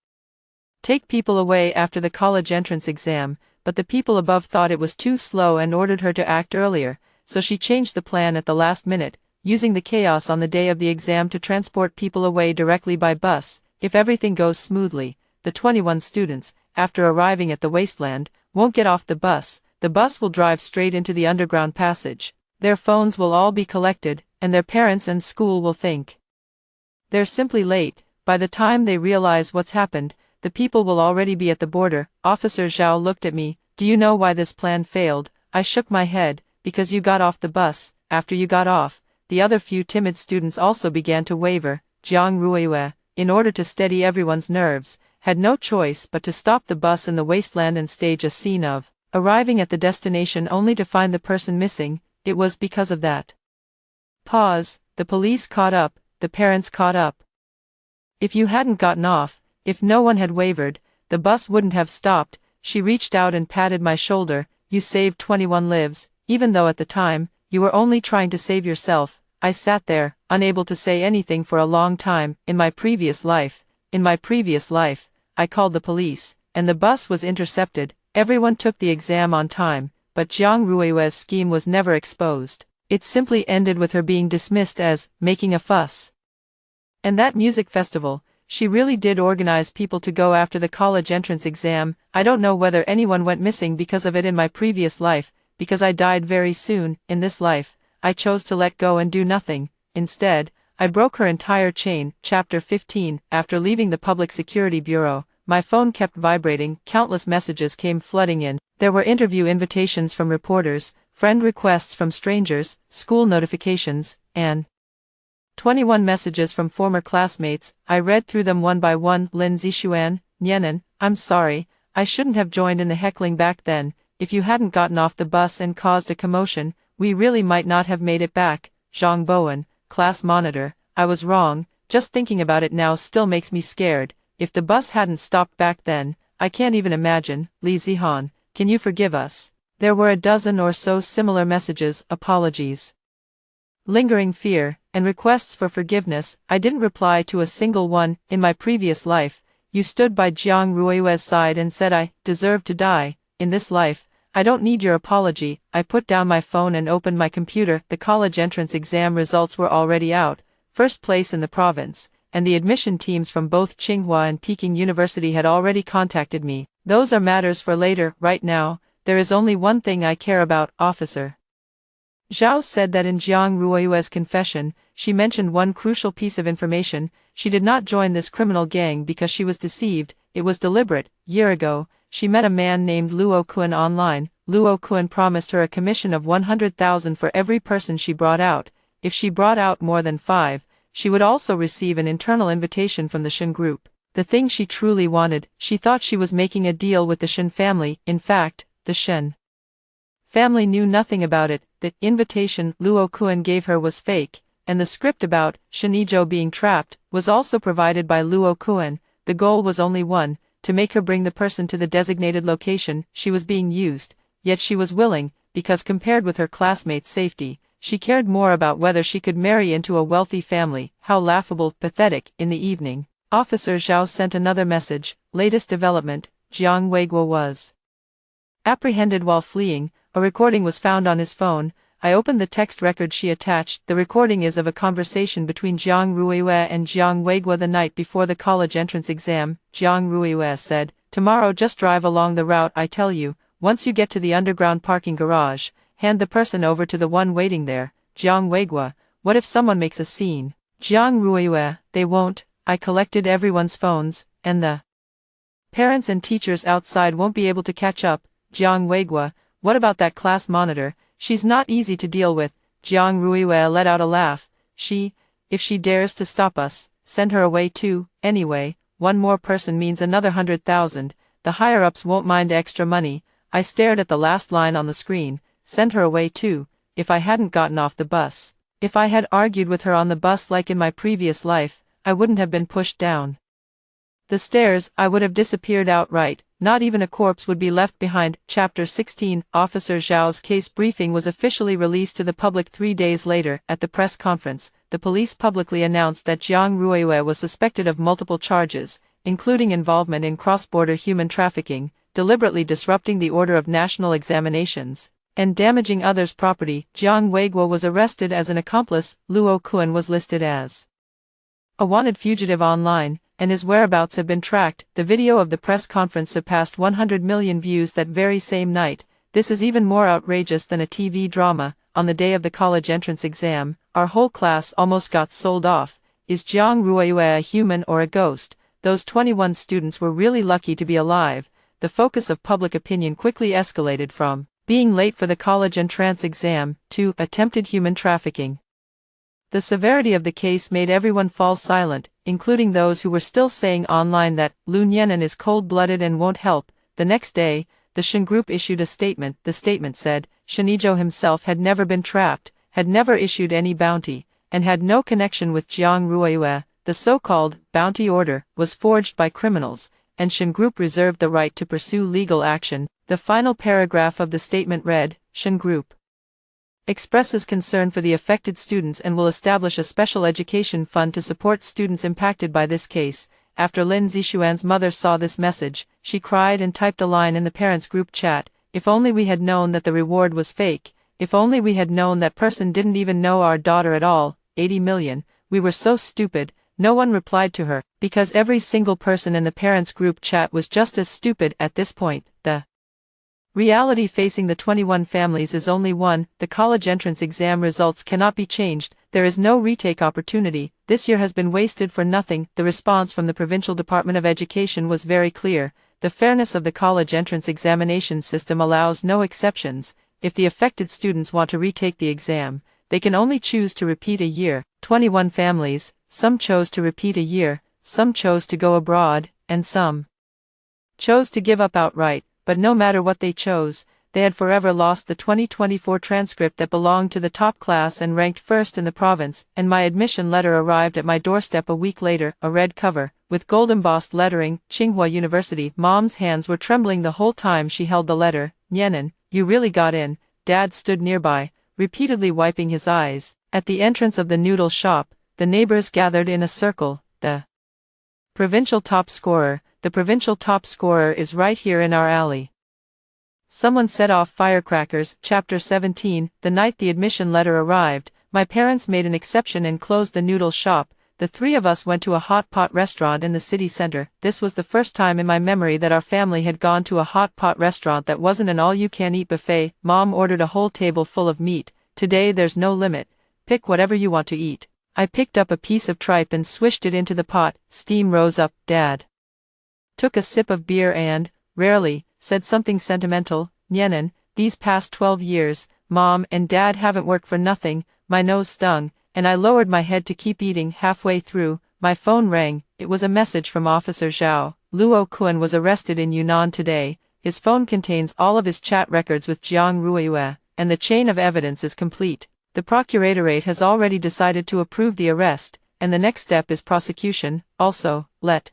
take people away after the college entrance exam, but the people above thought it was too slow and ordered her to act earlier, so she changed the plan at the last minute, using the chaos on the day of the exam to transport people away directly by bus. If everything goes smoothly, the 21 students, after arriving at the wasteland, won't get off the bus. The bus will drive straight into the underground passage. Their phones will all be collected, and their parents and school will think they're simply late. By the time they realize what's happened, the people will already be at the border. Officer Zhao looked at me. Do you know why this plan failed? I shook my head. Because you got off the bus. After you got off, the other few timid students also began to waver. Jiang Ruiyue, in order to steady everyone's nerves, had no choice but to stop the bus in the wasteland and stage a scene of arriving at the destination only to find the person missing. It was because of that pause, the police caught up, the parents caught up. If you hadn't gotten off, if no one had wavered, the bus wouldn't have stopped. She reached out and patted my shoulder. You saved 21 lives, even though at the time, you were only trying to save yourself. I sat there, unable to say anything for a long time. In my previous life, I called the police, and the bus was intercepted. Everyone took the exam on time. but Jiang Ruiwe's scheme was never exposed. It simply ended with her being dismissed as making a fuss. And that music festival, she really did organize people to go after the college entrance exam. I don't know whether anyone went missing because of it in my previous life, because I died very soon. In this life, I chose to let go and do nothing. Instead, I broke her entire chain. Chapter 15. After leaving the Public Security Bureau, my phone kept vibrating, countless messages came flooding in. There were interview invitations from reporters, friend requests from strangers, school notifications, and 21 messages from former classmates. I read through them one by one. Lin Zixuan, Nianan, I'm sorry, I shouldn't have joined in the heckling back then. If you hadn't gotten off the bus and caused a commotion, we really might not have made it back. Zhang Bowen, class monitor, I was wrong, just thinking about it now still makes me scared. If the bus hadn't stopped back then, I can't even imagine. Li Zihan, can you forgive us? There were a dozen or so similar messages, apologies, lingering fear, and requests for forgiveness. I didn't reply to a single one. In my previous life, you stood by Jiang Ruiwe's side and said I deserved to die. In this life, I don't need your apology. I put down my phone and opened my computer. The college entrance exam results were already out, first place in the province, and the admission teams from both Tsinghua and Peking University had already contacted me. Those are matters for later. Right now, there is only one thing I care about, officer. Zhao said that in Jiang Ruiwe's confession, she mentioned one crucial piece of information. She did not join this criminal gang because she was deceived. It was deliberate. Year ago, she met a man named Luo Kun online. Luo Kun promised her a commission of 100,000 for every person she brought out. If she brought out more than 5, she would also receive an internal invitation from the Shen group. The thing she truly wanted. She thought she was making a deal with the Shen family. In fact, the Shen family knew nothing about it. The invitation Luo Kun gave her was fake, and the script about Shenzhou being trapped was also provided by Luo Kun. The goal was only one, to make her bring the person to the designated location. She was being used, yet she was willing, because compared with her classmates' safety, she cared more about whether she could marry into a wealthy family. How laughable, pathetic. In the evening, Officer Zhao sent another message. Latest development, Jiang Weiguo was apprehended while fleeing. A recording was found on his phone. I opened the text record she attached. The recording is of a conversation between Jiang Ruiwe and Jiang Weiguo the night before the college entrance exam. Jiang Ruiwe said, "Tomorrow just drive along the route I tell you. Once you get to the underground parking garage, hand the person over to the one waiting there." Jiang Weiguo, what if someone makes a scene? Jiang Ruiwe, they won't. I collected everyone's phones, and the parents and teachers outside won't be able to catch up. Jiang Weiguo, what about that class monitor? She's not easy to deal with. Jiang Ruiwe let out a laugh. If she dares to stop us, send her away too. Anyway, one more person means another 100,000. The higher-ups won't mind extra money. I stared at the last line on the screen. Send her away too. If I hadn't gotten off the bus, if I had argued with her on the bus like in my previous life, I wouldn't have been pushed down the stairs. I would have disappeared outright. Not even a corpse would be left behind. Chapter 16. Officer Zhao's case briefing was officially released to the public 3 days later. At the press conference, the police publicly announced that Jiang Ruiwe was suspected of multiple charges, including involvement in cross-border human trafficking, deliberately disrupting the order of national examinations, and damaging others' property. Jiang Weiguo was arrested as an accomplice. Luo Kun was listed as a wanted fugitive online, and his whereabouts have been tracked. The video of the press conference surpassed 100 million views that very same night. This is even more outrageous than a TV drama. On the day of the college entrance exam, our whole class almost got sold off. Is Jiang Ruiwe a human or a ghost? Those 21 students were really lucky to be alive. The focus of public opinion quickly escalated from being late for the college entrance exam to attempted human trafficking. The severity of the case made everyone fall silent, including those who were still saying online that Lu Nianan is cold-blooded and won't help. The next day, the Shen group issued a statement. The statement said, Shenzhou himself had never been trapped, had never issued any bounty, and had no connection with Jiang Ruiwe. The so-called bounty order was forged by criminals, and Shen group reserved the right to pursue legal action. The final paragraph of the statement read, Shen group expresses concern for the affected students and will establish a special education fund to support students impacted by this case. After Lin Zixuan's mother saw this message, she cried and typed a line in the parents' group chat, if only we had known that the reward was fake, if only we had known that person didn't even know our daughter at all. 80 million, we were so stupid. No one replied to her, because every single person in the parents' group chat was just as stupid at this point. The reality facing the 21 families is only one: the college entrance exam results cannot be changed, there is no retake opportunity, this year has been wasted for nothing. The response from the Provincial Department of Education was very clear: the fairness of the college entrance examination system allows no exceptions. If the affected students want to retake the exam, they can only choose to repeat a year. 21 families, some chose to repeat a year, some chose to go abroad, and some chose to give up outright. But no matter what they chose, they had forever lost the 2024 transcript that belonged to the top class and ranked first in the province. And my admission letter arrived at my doorstep a week later, a red cover, with gold embossed lettering, Tsinghua University. Mom's hands were trembling the whole time she held the letter. Nyenan, you really got in. Dad stood nearby, repeatedly wiping his eyes. At the entrance of the noodle shop, the neighbors gathered in a circle. The provincial top scorer is right here in our alley. Someone set off firecrackers. Chapter 17. The night the admission letter arrived, my parents made an exception and closed the noodle shop. The three of us went to a hot pot restaurant in the city center. This was the first time in my memory that our family had gone to a hot pot restaurant that wasn't an all-you-can-eat buffet. Mom ordered a whole table full of meat. Today there's no limit. Pick whatever you want to eat. I picked up a piece of tripe and swished it into the pot. Steam rose up. Dad took a sip of beer and, rarely, said something sentimental. Nyenan, these past 12 years, Mom and Dad haven't worked for nothing. My nose stung, and I lowered my head to keep eating. Halfway through, my phone rang. It was a message from Officer Zhao. Luo Kun was arrested in Yunnan today. His phone contains all of his chat records with Jiang Ruiyue, and the chain of evidence is complete. The procuratorate has already decided to approve the arrest, and the next step is prosecution. Also, let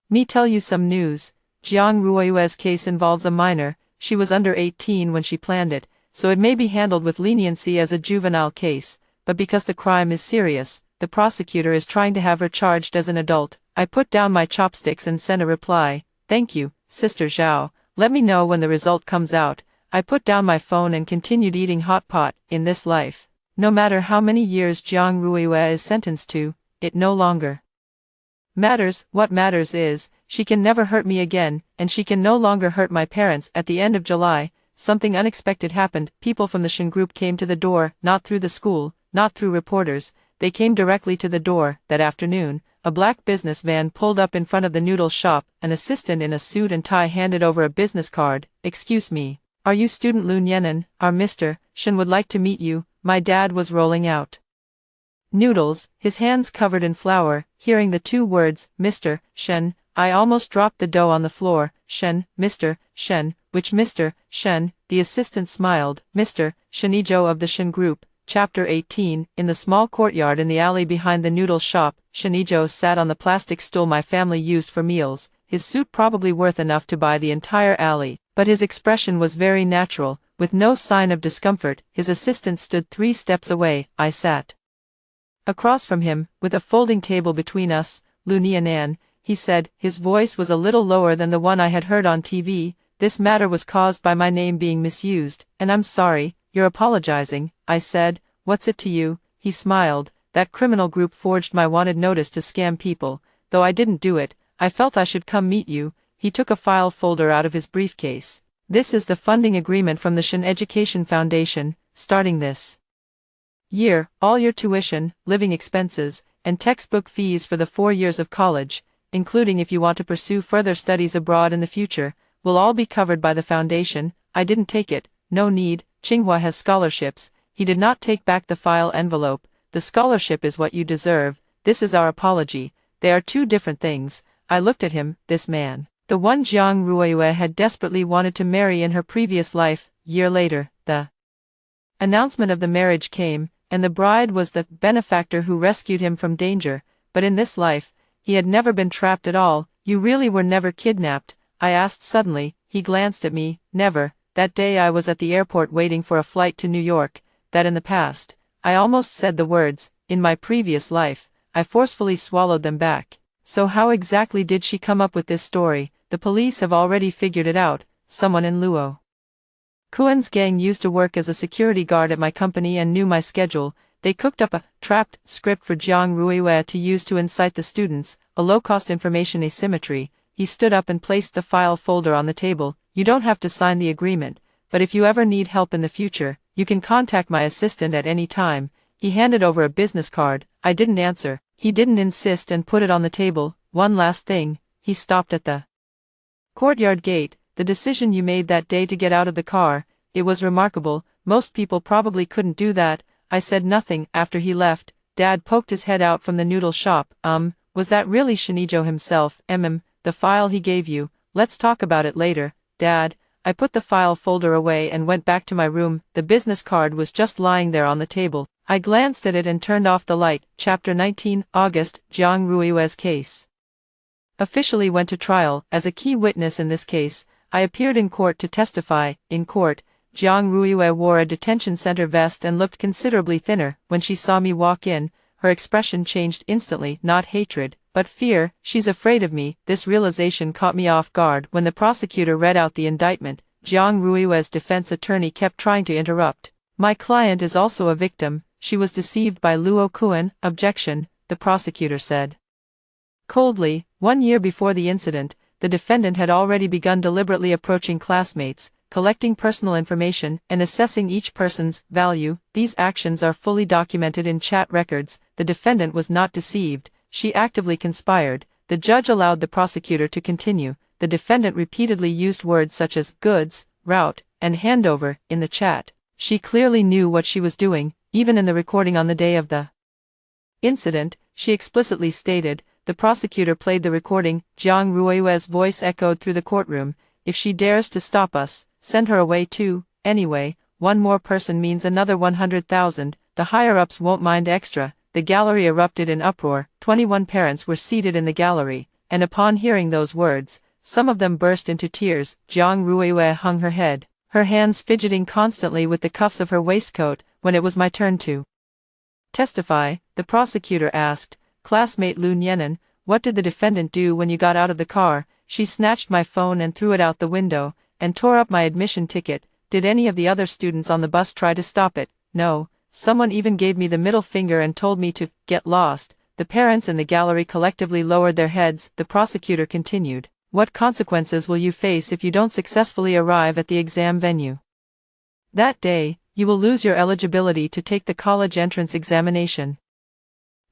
me tell you some news. Jiang Ruiyue's case involves a minor. She was under 18 when she planned it, so it may be handled with leniency as a juvenile case, but because the crime is serious, the prosecutor is trying to have her charged as an adult. I put down my chopsticks and sent a reply. Thank you, Sister Zhao. Let me know when the result comes out. I put down my phone and continued eating hot pot. In this life, no matter how many years Jiang Ruiyue is sentenced to, it no longer matters. What matters is, she can never hurt me again, and she can no longer hurt my parents. At the end of July, something unexpected happened. People from the Shen group came to the door, not through the school, not through reporters, they came directly to the door. That afternoon, a black business van pulled up in front of the noodle shop. An assistant in a suit and tie handed over a business card. Excuse me, are you student Lu Nyenan? Our Mr. Shen would like to meet you. My dad was rolling out noodles, his hands covered in flour. Hearing the two words, Mr. Shen, I almost dropped the dough on the floor. Shen, Mr. Shen, which Mr. Shen? The assistant smiled. Mr. Shenijo of the Shen group. Chapter 18. In the small courtyard in the alley behind the noodle shop, Shenijo sat on the plastic stool my family used for meals, his suit probably worth enough to buy the entire alley, but his expression was very natural, with no sign of discomfort. His assistant stood 3 steps away. I sat across from him, with a folding table between us. Lu Nyenan, he said, his voice was a little lower than the one I had heard on TV. This matter was caused by my name being misused, and I'm sorry. You're apologizing, I said. What's it to you? He smiled. That criminal group forged my wanted notice to scam people. Though I didn't do it, I felt I should come meet you. He took a file folder out of his briefcase. This is the funding agreement from the Shen Education Foundation. Starting this year, all your tuition, living expenses, and textbook fees for the 4 years of college, including if you want to pursue further studies abroad in the future, will all be covered by the foundation. I didn't take it. No need. Tsinghua has scholarships. He did not take back the file envelope. The scholarship is what you deserve. This is our apology. They are 2 different things. I looked at him. This man, the one Jiang Ruiyue had desperately wanted to marry in her previous life. Year later, the announcement of the marriage came, and the bride was the benefactor who rescued him from danger. But in this life, he had never been trapped at all. You really were never kidnapped? I asked suddenly. He glanced at me. Never. That day I was at the airport waiting for a flight to New York. That in the past, I almost said the words, in my previous life. I forcefully swallowed them back. So how exactly did she come up with this story? The police have already figured it out. Someone in Luo Kuen's gang used to work as a security guard at my company and knew my schedule. They cooked up a trapped script for Jiang Ruiwei to use to incite the students, a low-cost information asymmetry. He stood up and placed the file folder on the table. You don't have to sign the agreement, but if you ever need help in the future, you can contact my assistant at any time. He handed over a business card. I didn't answer. He didn't insist and put it on the table. One last thing. He stopped at the courtyard gate. The decision you made that day to get out of the car, it was remarkable. Most people probably couldn't do that. I said nothing. After he left, Dad poked his head out from the noodle shop. Was that really Shinijo himself? The file he gave you. Let's talk about it later, Dad. I put the file folder away and went back to my room. The business card was just lying there on the table. I glanced at it and turned off the light. Chapter 19, August. Jiang Ruiwei's case officially went to trial. As a key witness in this case, I appeared in court to testify. In court, Jiang Ruiwei wore a detention center vest and looked considerably thinner. When she saw me walk in, her expression changed instantly, not hatred, but fear. She's afraid of me. This realization caught me off guard. When the prosecutor read out the indictment, Jiang Ruiwei's defense attorney kept trying to interrupt. My client is also a victim. She was deceived by Luo Kuen. Objection, the prosecutor said coldly. 1 year before the incident, the defendant had already begun deliberately approaching classmates, collecting personal information, and assessing each person's value. These actions are fully documented in chat records. The defendant was not deceived. She actively conspired. The judge allowed the prosecutor to continue. The defendant repeatedly used words such as goods, route, and handover in the chat. She clearly knew what she was doing. Even in the recording on the day of the incident, she explicitly stated. The prosecutor played the recording. Jiang Ruiwei's voice echoed through the courtroom. If she dares to stop us, send her away too. Anyway, one more person means another 100,000. The higher-ups won't mind extra. The gallery erupted in uproar. 21 parents were seated in the gallery, and upon hearing those words, some of them burst into tears. Jiang Ruiwei hung her head, her hands fidgeting constantly with the cuffs of her waistcoat. When it was my turn to testify, the prosecutor asked, Classmate Lu Nianan, what did the defendant do when you got out of the car? She snatched my phone and threw it out the window, and tore up my admission ticket. Did any of the other students on the bus try to stop it? No. Someone even gave me the middle finger and told me to get lost. The parents in the gallery collectively lowered their heads. The prosecutor continued. What consequences will you face if you don't successfully arrive at the exam venue? That day, you will lose your eligibility to take the college entrance examination.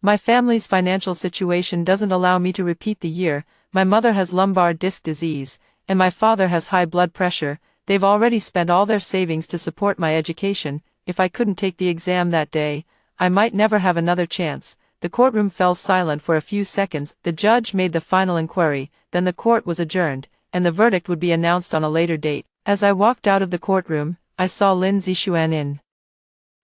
My family's financial situation doesn't allow me to repeat the year. My mother has lumbar disc disease, and my father has high blood pressure. They've already spent all their savings to support my education. If I couldn't take the exam that day, I might never have another chance. The courtroom fell silent for a few seconds. The judge made the final inquiry, then the court was adjourned, and the verdict would be announced on a later date. As I walked out of the courtroom, I saw Lin Zixuan in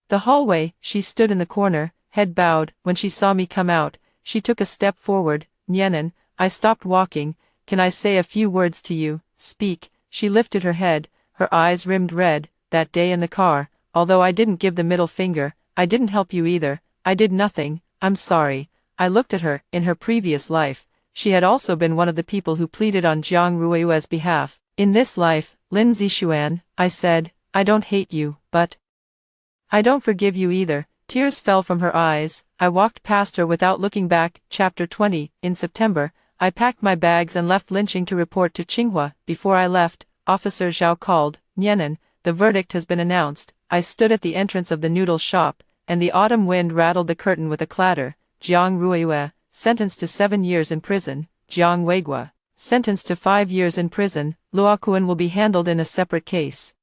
the hallway. She stood in the corner, head bowed. When she saw me come out, she took a step forward. Nianan, I stopped walking. Can I say a few words to you? Speak. She lifted her head, her eyes rimmed red. That day in the car, although I didn't give the middle finger, I didn't help you either. I did nothing. I'm sorry. I looked at her. In her previous life, she had also been one of the people who pleaded on Jiang Ruiwei's behalf. In this life, Lin Zixuan, I said, I don't hate you, but I don't forgive you either. Tears fell from her eyes. I walked past her without looking back. Chapter 20. In September, I packed my bags and left lynching to report to Tsinghua. Before I left, Officer Zhao called. Nianan, the verdict has been announced. I stood at the entrance of the noodle shop, and the autumn wind rattled the curtain with a clatter. Jiang Ruiwei, sentenced to 7 years in prison. Jiang Weiguo, sentenced to 5 years in prison. Luo Kuen will be handled in a separate case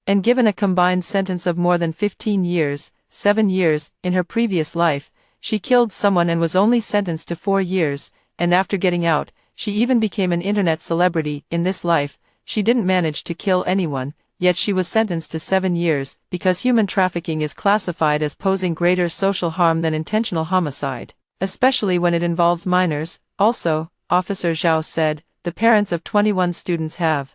and given a combined sentence of more than 15 years. 7 years. In her previous life, she killed someone and was only sentenced to 4 years, and after getting out, she even became an internet celebrity. In this life, she didn't manage to kill anyone, yet she was sentenced to 7 years, because human trafficking is classified as posing greater social harm than intentional homicide, especially when it involves minors. Also, Officer Zhao said, the parents of 21 students have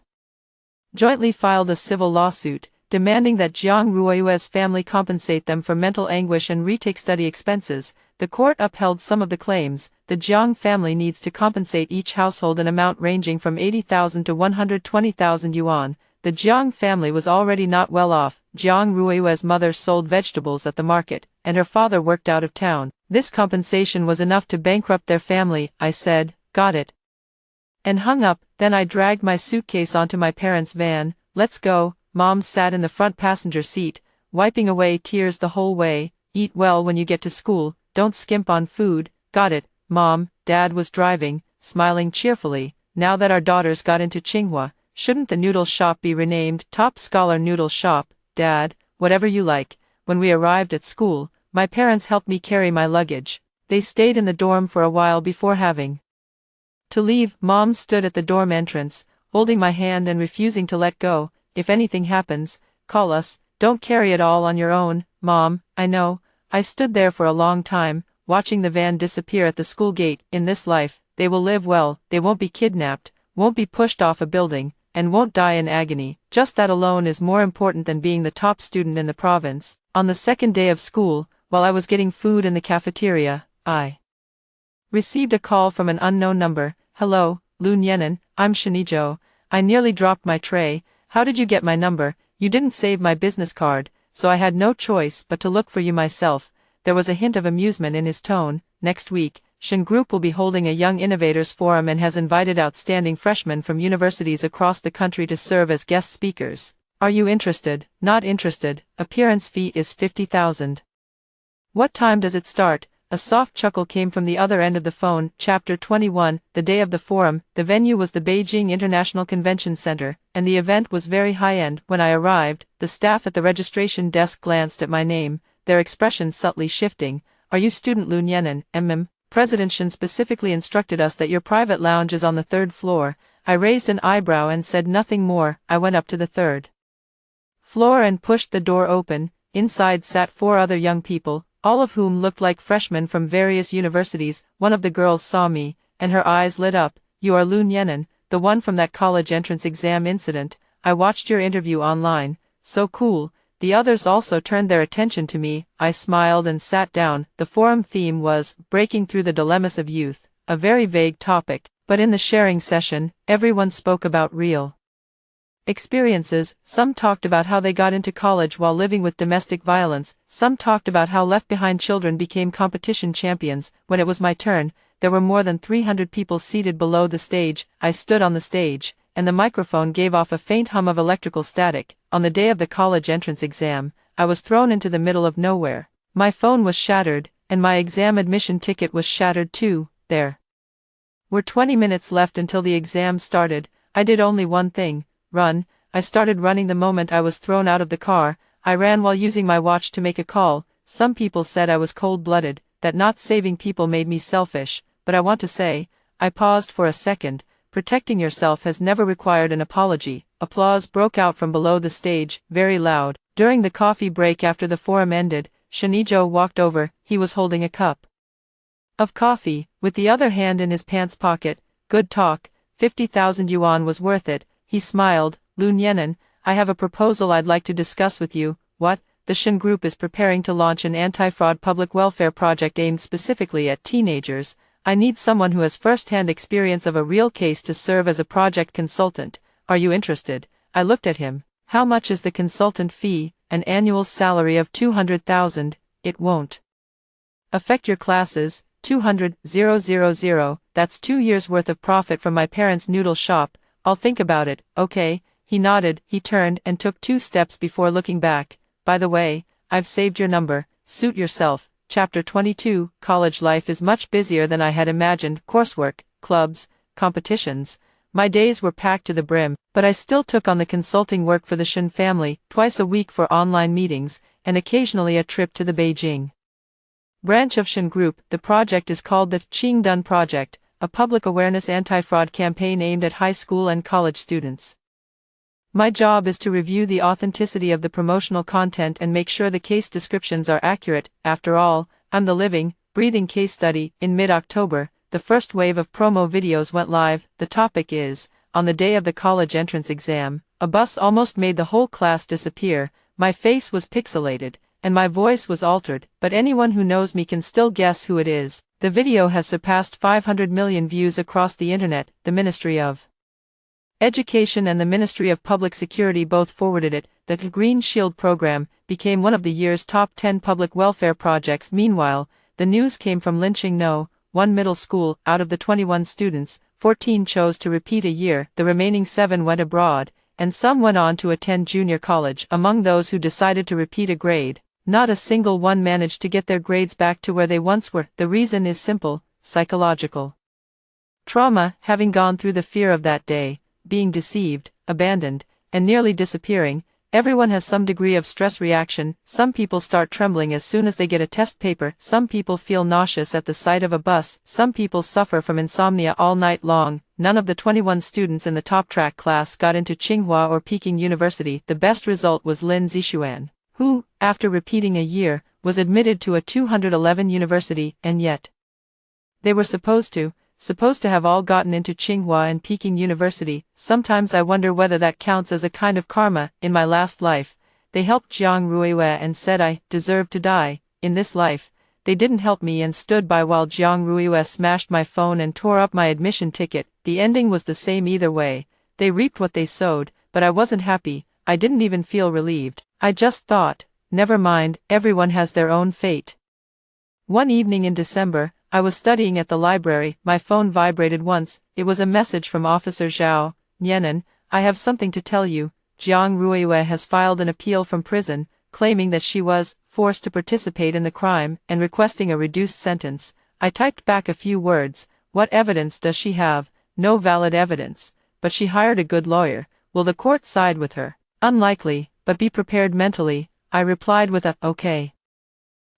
jointly filed a civil lawsuit, demanding that Jiang Ruiwei's family compensate them for mental anguish and retake study expenses. The court upheld some of the claims. The Jiang family needs to compensate each household an amount ranging from 80,000 to 120,000 yuan. the Jiang family was already not well off. Jiang Ruiyue's mother sold vegetables at the market, and her father worked out of town. This compensation was enough to bankrupt their family. I said, got it. And hung up. Then I dragged my suitcase onto my parents' van. Let's go. Mom sat in the front passenger seat, wiping away tears the whole way. Eat well when you get to school, don't skimp on food. Got it, Mom. Dad was driving, smiling cheerfully. Now that our daughters got into Tsinghua, shouldn't the noodle shop be renamed Top Scholar Noodle Shop? Dad, whatever you like. When we arrived at school, my parents helped me carry my luggage. They stayed in the dorm for a while before having to leave. Mom stood at the dorm entrance, holding my hand and refusing to let go. If anything happens, call us. Don't carry it all on your own, Mom. I know. I stood there for a long time, watching the van disappear at the school gate. In this life, they will live well, they won't be kidnapped, won't be pushed off a building, and won't die in agony. Just that alone is more important than being the top student in the province. On the second day of school, while I was getting food in the cafeteria, I received a call from an unknown number. Hello, Lun Yenan, I'm Shinijo. I nearly dropped my tray. How did you get my number? You didn't save my business card, so I had no choice but to look for you myself. There was a hint of amusement in his tone. Next week, Shin Group will be holding a Young Innovators Forum and has invited outstanding freshmen from universities across the country to serve as guest speakers. Are you interested? Not interested. Appearance fee is 50,000. What time does it start? A soft chuckle came from the other end of the phone. Chapter 21, the day of the forum. The venue was the Beijing International Convention Center, and the event was very high-end. When I arrived, the staff at the registration desk glanced at my name, their expressions subtly shifting. Are you student Lun Yenan? President Shin specifically instructed us that your private lounge is on the third floor. I raised an eyebrow and said nothing more. I went up to the third floor and pushed the door open. Inside sat 4 other young people, all of whom looked like freshmen from various universities. One of the girls saw me, and her eyes lit up. You are Lun Yenan, the one from that college entrance exam incident. I watched your interview online. So cool. The others also turned their attention to me. I smiled and sat down. The forum theme was breaking through the dilemmas of youth, a very vague topic, but in the sharing session, everyone spoke about real experiences. Some talked about how they got into college while living with domestic violence. Some talked about how left-behind children became competition champions. When it was my turn, there were more than 300 people seated below the stage. I stood on the stage, and the microphone gave off a faint hum of electrical static. On the day of the college entrance exam, I was thrown into the middle of nowhere. My phone was shattered, and my exam admission ticket was shattered too. There were 20 minutes left until the exam started. I did only one thing. Run. I started running the moment I was thrown out of the car. I ran while using my watch to make a call. Some people said I was cold-blooded, that not saving people made me selfish, but I want to say, I paused for a second. Protecting yourself has never required an apology. Applause broke out from below the stage, very loud. During the coffee break after the forum ended, Shinijo walked over. He was holding a cup of coffee, with the other hand in his pants pocket. Good talk. 50,000 yuan was worth it. He smiled. Lun Yenan, I have a proposal I'd like to discuss with you. What? The Shin Group is preparing to launch an anti-fraud public welfare project aimed specifically at teenagers. I need someone who has first-hand experience of a real case to serve as a project consultant. Are you interested? I looked at him. How much is the consultant fee? An annual salary of 200,000. It won't affect your classes. 200,000. That's 2 years worth of profit from my parents' noodle shop. I'll think about it. Okay. He nodded. He turned and took 2 steps before looking back. By the way, I've saved your number. Suit yourself. Chapter 22. College life is much busier than I had imagined. Coursework, clubs, competitions. My days were packed to the brim, but I still took on the consulting work for the Shin family, twice a week for online meetings, and occasionally a trip to the Beijing branch of Shin Group. The project is called the Qingdun Project, a public awareness anti-fraud campaign aimed at high school and college students. My job is to review the authenticity of the promotional content and make sure the case descriptions are accurate. After all, I'm the living, breathing case study. In mid-October, the first wave of promo videos went live. The topic is, on the day of the college entrance exam, a bus almost made the whole class disappear. My face was pixelated, and my voice was altered, but anyone who knows me can still guess who it is. The video has surpassed 500 million views across the internet. The Ministry of Education and the Ministry of Public Security both forwarded it. The Green Shield program became one of the year's top 10 public welfare projects. Meanwhile, the news came from Linqing No. 1 middle school. Out of the 21 students, 14 chose to repeat a year, the remaining 7 went abroad, and some went on to attend junior college. Among those who decided to repeat a grade, not a single one managed to get their grades back to where they once were. The reason is simple: psychological trauma. Having gone through the fear of that day, being deceived, abandoned, and nearly disappearing, everyone has some degree of stress reaction. Some people start trembling as soon as they get a test paper. Some people feel nauseous at the sight of a bus. Some people suffer from insomnia all night long. None of the 21 students in the top track class got into Tsinghua or Peking University. The best result was Lin Zixuan, who, after repeating a year, was admitted to a 211 university, and yet they were supposed to have all gotten into Tsinghua and Peking University. Sometimes I wonder whether that counts as a kind of karma. In my last life, they helped Jiang Ruiwei and said I deserved to die. In this life, they didn't help me and stood by while Jiang Ruiwei smashed my phone and tore up my admission ticket. The ending was the same either way. They reaped what they sowed, but I wasn't happy. I didn't even feel relieved. I just thought, never mind, everyone has their own fate. One evening in December, I was studying at the library. My phone vibrated once. It was a message from Officer Zhao. Nianan, I have something to tell you. Jiang Ruiwei has filed an appeal from prison, claiming that she was forced to participate in the crime and requesting a reduced sentence. I typed back a few words. What evidence does she have? No valid evidence. But she hired a good lawyer. Will the court side with her? Unlikely, but be prepared mentally. I replied with a okay.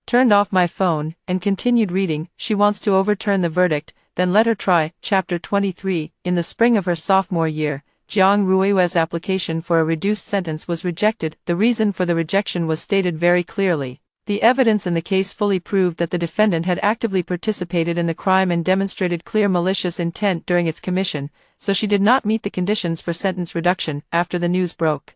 Turned off my phone, and continued reading. She wants to overturn the verdict, then let her try. Chapter 23. In the spring of her sophomore year, Jiang Ruiwei's application for a reduced sentence was rejected. The reason for the rejection was stated very clearly. The evidence in the case fully proved that the defendant had actively participated in the crime and demonstrated clear malicious intent during its commission, so she did not meet the conditions for sentence reduction. After the news broke,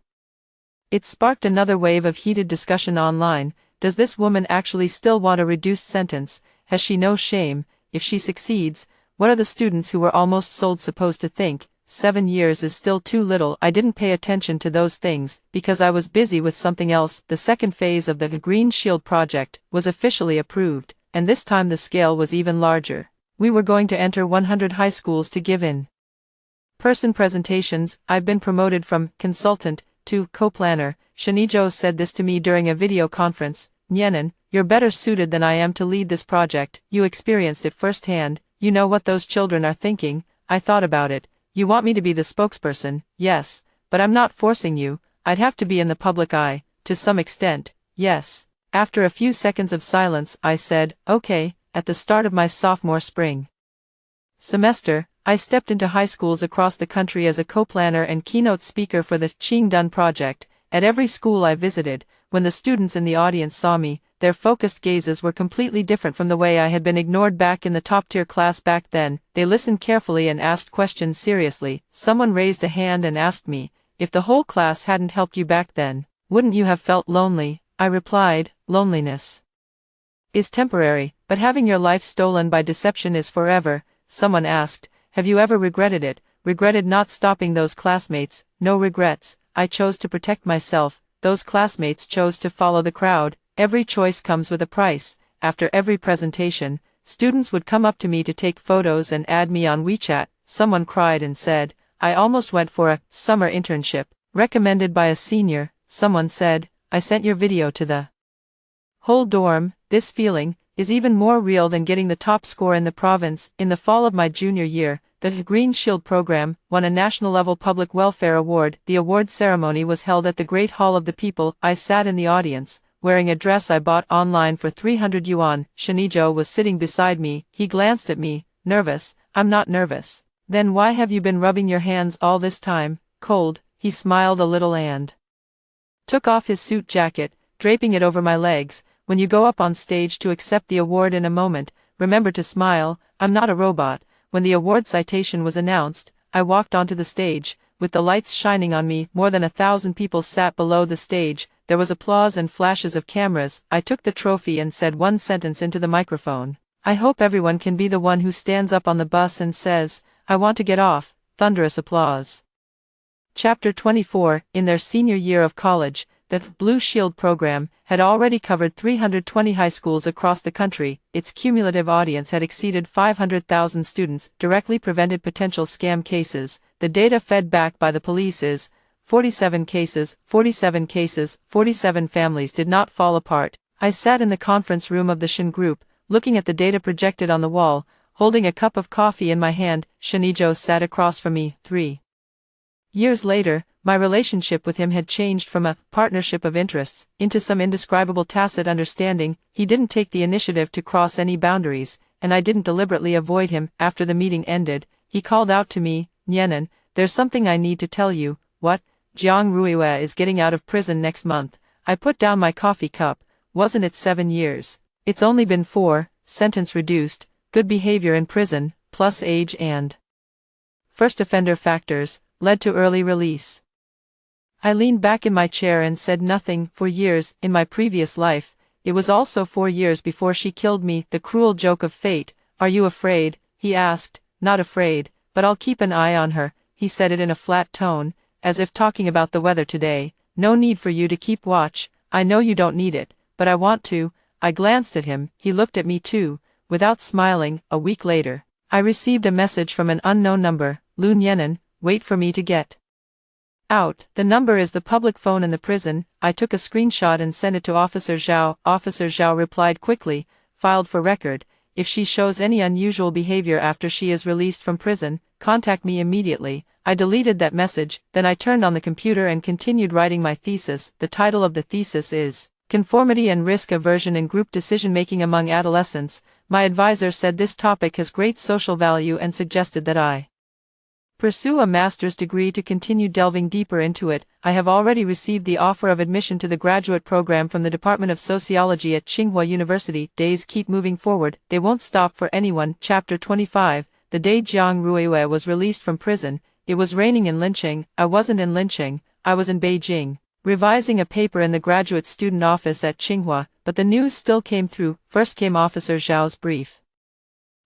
it sparked another wave of heated discussion online. Does this woman actually still want a reduced sentence? Has she no shame? If she succeeds, what are the students who were almost sold supposed to think? 7 years is still too little. I didn't pay attention to those things, because I was busy with something else. The second phase of the Green Shield project was officially approved, and this time the scale was even larger. We were going to enter 100 high schools to give in-person presentations. I've been promoted from consultant to co-planner. Shinijo said this to me during a video conference. Nianan, you're better suited than I am to lead this project. You experienced it firsthand. You know what those children are thinking. I thought about it. You want me to be the spokesperson? Yes, but I'm not forcing you. I'd have to be in the public eye, to some extent. Yes. After a few seconds of silence, I said, okay. At the start of my sophomore spring semester, I stepped into high schools across the country as a co-planner and keynote speaker for the Qingdun project. At every school I visited, when the students in the audience saw me, their focused gazes were completely different from the way I had been ignored back in the top-tier class back then. They listened carefully and asked questions seriously. Someone raised a hand and asked me, if the whole class hadn't helped you back then, wouldn't you have felt lonely? I replied, loneliness is temporary, but having your life stolen by deception is forever. Someone asked, have you ever regretted it? Regretted not stopping those classmates? No regrets. I chose to protect myself. Those classmates chose to follow the crowd. Every choice comes with a price. After every presentation, students would come up to me to take photos and add me on WeChat. Someone cried and said, I almost went for a summer internship, recommended by a senior. Someone said, I sent your video to the whole dorm. This feeling is even more real than getting the top score in the province. In the fall of my junior year, the Green Shield program won a national-level public welfare award. The award ceremony was held at the Great Hall of the People. I sat in the audience, wearing a dress I bought online for 300 yuan. Shinijo was sitting beside me. He glanced at me. Nervous? I'm not nervous. Then why have you been rubbing your hands all this time? Cold. He smiled a little and took off his suit jacket, draping it over my legs. When you go up on stage to accept the award in a moment, remember to smile. I'm not a robot. When the award citation was announced, I walked onto the stage, with the lights shining on me. More than 1,000 people sat below the stage. There was applause and flashes of cameras. I took the trophy and said one sentence into the microphone. I hope everyone can be the one who stands up on the bus and says, I want to get off. Thunderous applause. Chapter 24. In their senior year of college, the Blue Shield program had already covered 320 high schools across the country. Its cumulative audience had exceeded 500,000 students, directly prevented potential scam cases. The data fed back by the police is 47 cases, 47 cases, 47 families did not fall apart. I sat in the conference room of the Shin group, looking at the data projected on the wall, holding a cup of coffee in my hand. Shinijo sat across from me. 3 years later, my relationship with him had changed from a partnership of interests into some indescribable tacit understanding. He didn't take the initiative to cross any boundaries, and I didn't deliberately avoid him. After the meeting ended, he called out to me, "Nyenan, there's something I need to tell you." "What?" "Jiang Ruiwe is getting out of prison next month." I put down my coffee cup. "Wasn't it 7 years? It's only been 4, sentence reduced, good behavior in prison, plus age and first offender factors, led to early release." I leaned back in my chair and said nothing. "For years, in my previous life, it was also 4 years before she killed me." The cruel joke of fate. "Are you afraid?" he asked. "Not afraid, but I'll keep an eye on her." He said it in a flat tone, as if talking about the weather today. "No need for you to keep watch. I know you don't need it, but I want to." I glanced at him. He looked at me too, without smiling. A week later, I received a message from an unknown number. "Lu Nyenan, wait for me to get out." The number is the public phone in the prison. I took a screenshot and sent it to Officer Zhao. Officer Zhao replied quickly, "Filed for record. If she shows any unusual behavior after she is released from prison, contact me immediately." I deleted that message, then I turned on the computer and continued writing my thesis. The title of the thesis is Conformity and Risk Aversion in Group Decision-Making Among Adolescents. My advisor said this topic has great social value and suggested that I pursue a master's degree to continue delving deeper into it. I have already received the offer of admission to the graduate program from the Department of Sociology at Tsinghua University. Days keep moving forward, they won't stop for anyone. Chapter 25. The day Jiang Ruiwe was released from prison, it was raining in Linqing. I wasn't in Linqing, I was in Beijing, revising a paper in the graduate student office at Tsinghua, but the news still came through. First came Officer Zhao's brief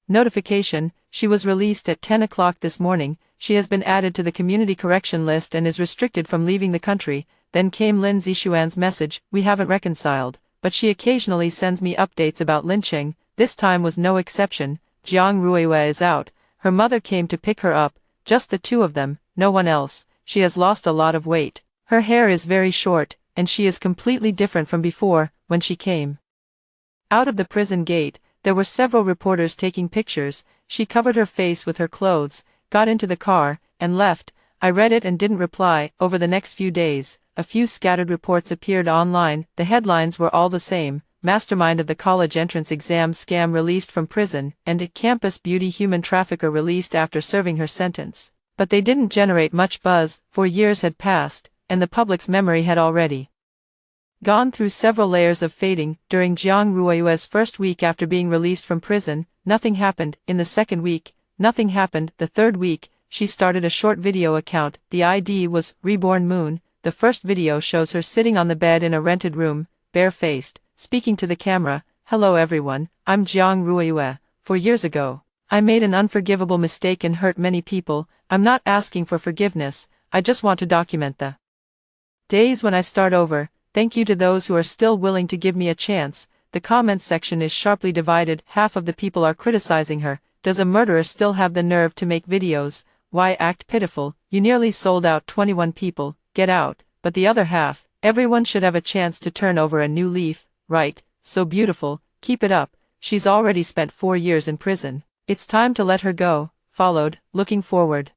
notification: she was released at 10 o'clock this morning. She has been added to the community correction list and is restricted from leaving the country. Then came Lin Zishuan's message: "We haven't reconciled, but she occasionally sends me updates about Linqing." This time was no exception. Jiang Ruiwe is out. Her mother came to pick her up, just the two of them, no one else. She has lost a lot of weight. Her hair is very short, and she is completely different from before. When she came out of the prison gate, there were several reporters taking pictures. She covered her face with her clothes, got into the car, and left. I read it and didn't reply. Over the next few days, a few scattered reports appeared online. The headlines were all the same: Mastermind of the college entrance exam scam released from prison, and a campus beauty human trafficker released after serving her sentence. But they didn't generate much buzz. 4 years had passed, and the public's memory had already gone through several layers of fading. During Jiang Ruiwe's first week after being released from prison, nothing happened. In the second week, nothing happened. The third week, she started a short video account. The ID was Reborn Moon. The first video shows her sitting on the bed in a rented room, barefaced, speaking to the camera. "Hello everyone, I'm Jiang Ruiwe. 4 years ago, I made an unforgivable mistake and hurt many people. I'm not asking for forgiveness, I just want to document the days when I start over. Thank you to those who are still willing to give me a chance." The comments section is sharply divided. Half of the people are criticizing her. "Does a murderer still have the nerve to make videos? Why act pitiful? You nearly sold out 21 people, get out." But the other half: "Everyone should have a chance to turn over a new leaf, right? So beautiful, keep it up. She's already spent 4 years in prison. It's time to let her go." Followed: "Looking forward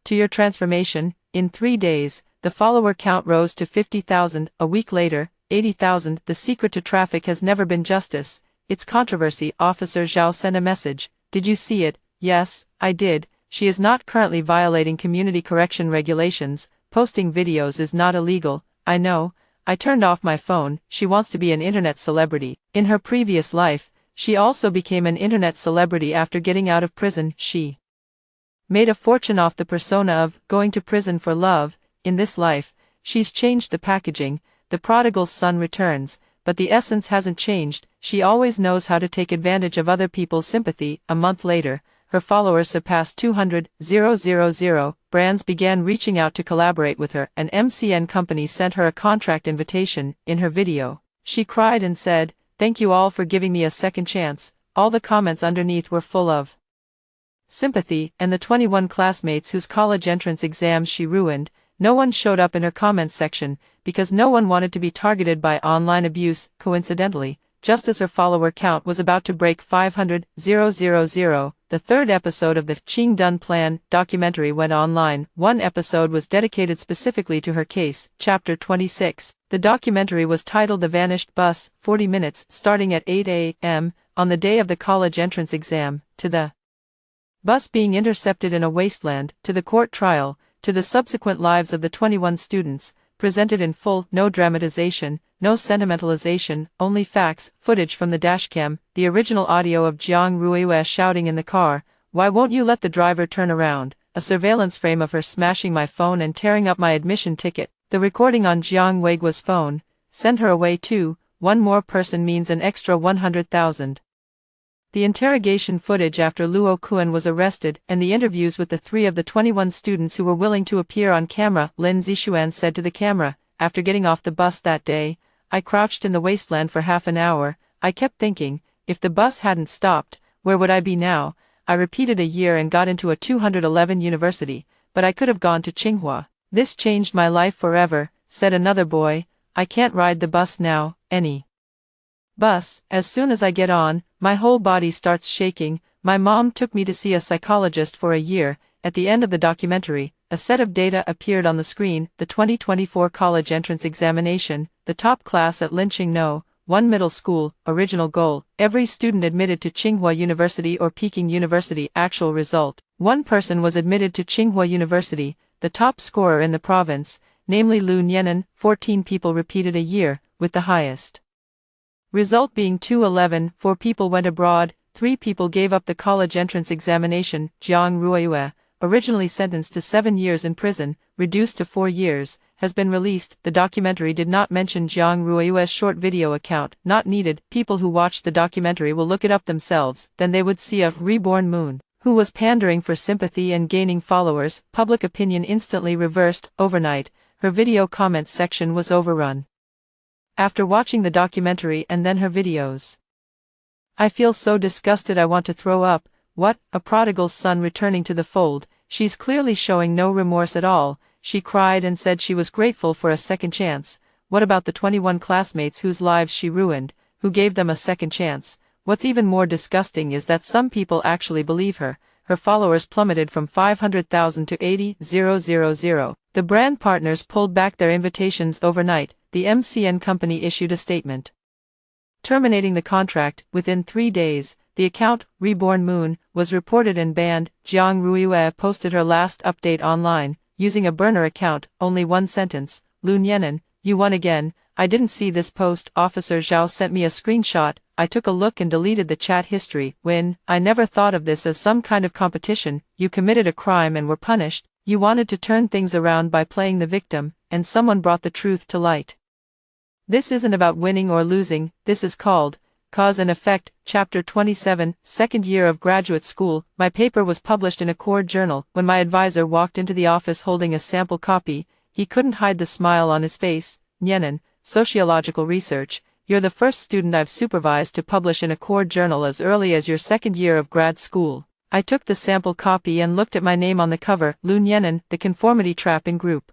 to your transformation." In 3 days, the follower count rose to 50,000. A week later, 80,000. The secret to traffic has never been justice, it's controversy. Officer Zhao sent a message: "Did you see it?" "Yes, I did. She is not currently violating community correction regulations. Posting videos is not illegal." "I know. I turned off my phone." She wants to be an internet celebrity. In her previous life, she also became an internet celebrity after getting out of prison. She made a fortune off the persona of going to prison for love. In this life, she's changed the packaging. The prodigal son returns, but the essence hasn't changed. She always knows how to take advantage of other people's sympathy. A month later, her followers surpassed 200,000. brands began reaching out to collaborate with her. An MCN company sent her a contract invitation. In her video, she cried and said, "Thank you all for giving me a second chance." All the comments underneath were full of sympathy, and the 21 classmates whose college entrance exams she ruined. No one showed up in her comments section, because no one wanted to be targeted by online abuse. Coincidentally, just as her follower count was about to break 500,000, the third episode of the Qing Dun Plan documentary went online. One episode was dedicated specifically to her case, Chapter 26. The documentary was titled The Vanished Bus, 40 minutes, starting at 8 a.m., on the day of the college entrance exam, to the bus being intercepted in a wasteland, to the court trial, to the subsequent lives of the 21 students, presented in full, no dramatization, no sentimentalization, only facts, footage from the dashcam, the original audio of Jiang Ruiyue shouting in the car, "Why won't you let the driver turn around?" A surveillance frame of her smashing my phone and tearing up my admission ticket, the recording on Jiang Weiguo's phone. Send her away too, one more person means an extra 100,000. The interrogation footage after Luo Kuan was arrested, and the interviews with the 3 of the 21 students who were willing to appear on camera. Lin Zixuan said to the camera, "After getting off the bus that day, I crouched in the wasteland for half an hour. I kept thinking, if the bus hadn't stopped, where would I be now? I repeated a year and got into a 211 university, but I could have gone to Tsinghua. This changed my life forever," said another boy. "I can't ride the bus now, any bus. As soon as I get on, my whole body starts shaking. My mom took me to see a psychologist for a year." At the end of the documentary, a set of data appeared on the screen: the 2024 college entrance examination, the top class at Linqing No. 1 middle school, original goal, every student admitted to Tsinghua University or Peking University. Actual result: one person was admitted to Tsinghua University, the top scorer in the province, namely Lu Nianan. 14 people repeated a year, with the highest result being 211. 4 people went abroad, 3 people gave up the college entrance examination. Jiang Ruiyue, originally sentenced to 7 years in prison, reduced to 4 years, has been released. The documentary did not mention Jiang Ruiyue's short video account. Not needed. People who watched the documentary will look it up themselves. Then they would see a reborn moon, who was pandering for sympathy and gaining followers. Public opinion instantly reversed. Overnight, her video comments section was overrun. After watching the documentary and then her videos, "I feel so disgusted I want to throw up. What, a prodigal's son returning to the fold? She's clearly showing no remorse at all." She cried and said she was grateful for a second chance. What about the 21 classmates whose lives she ruined, who gave them a second chance? What's even more disgusting is that some people actually believe her. Her followers plummeted from 500,000 to 80,000. The brand partners pulled back their invitations overnight. The MCN company issued a statement terminating the contract. Within 3 days, the account, Reborn Moon, was reported and banned. Jiang Ruiyue posted her last update online, using a burner account. Only one sentence: "Lu Nianan, you won again. I didn't see this post. Officer Zhao sent me a screenshot. I took a look and deleted the chat history. Win. I never thought of this as some kind of competition. You committed a crime and were punished. You wanted to turn things around by playing the victim, and someone brought the truth to light. This isn't about winning or losing. This is called Cause and Effect." Chapter 27, Second Year of Graduate School. My paper was published in a Accord journal. When my advisor walked into the office holding a sample copy, he couldn't hide the smile on his face. "Nianan, sociological research. You're the first student I've supervised to publish in a Accord journal as early as your second year of grad school." I took the sample copy and looked at my name on the cover. Lu Nianan, the conformity trap in group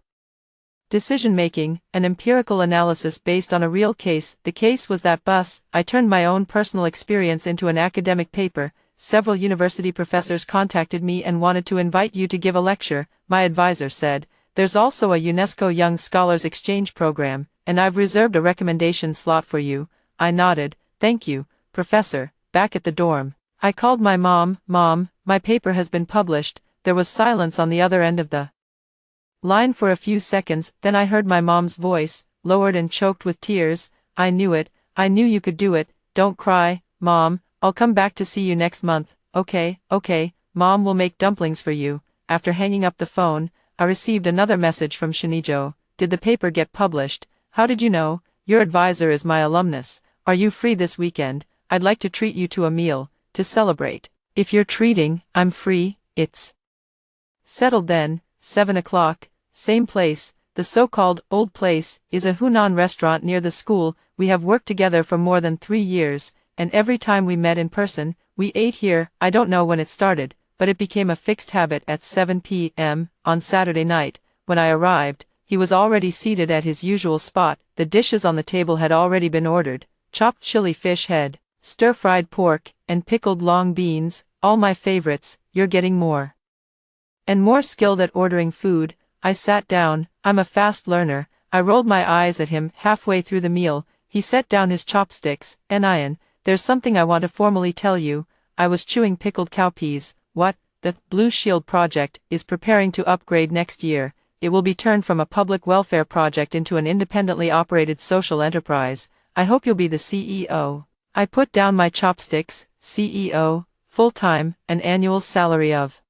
decision-making, an empirical analysis based on a real case. The case was that bus. I turned my own personal experience into an academic paper. Several university professors contacted me and wanted to invite you to give a lecture. My advisor said, "There's also a UNESCO Young Scholars Exchange program, and I've reserved a recommendation slot for you." I nodded. "Thank you, Professor." Back at the dorm, I called my mom. "Mom, my paper has been published." There was silence on the other end of the line for a few seconds, then I heard my mom's voice, lowered and choked with tears. "I knew it. I knew you could do it. Don't cry, Mom. I'll come back to see you next month." Okay, Mom will make dumplings for you." After hanging up the phone, I received another message from Shinijo. "Did the paper get published? How did you know? Your advisor is my alumnus. Are you free this weekend? I'd like to treat you to a meal, to celebrate." "If you're treating, I'm free." "It's settled then." 7 o'clock, same place. The so-called old place is a Hunan restaurant near the school. We have worked together for more than 3 years, and every time we met in person, we ate here. I don't know when it started, but it became a fixed habit at 7 p.m. on Saturday night. When I arrived, he was already seated at his usual spot. The dishes on the table had already been ordered: chopped chili fish head, stir-fried pork, and pickled long beans, all my favorites. You're getting more and more skilled at ordering food. I sat down. I'm a fast learner. I rolled my eyes at him. Halfway through the meal, he set down his chopsticks. Ian, there's something I want to formally tell you. I was chewing pickled cowpeas. What? The Blue Shield project is preparing to upgrade next year. It will be turned from a public welfare project into an independently operated social enterprise. I hope you'll be the CEO. I put down my chopsticks. CEO, full-time, an annual salary of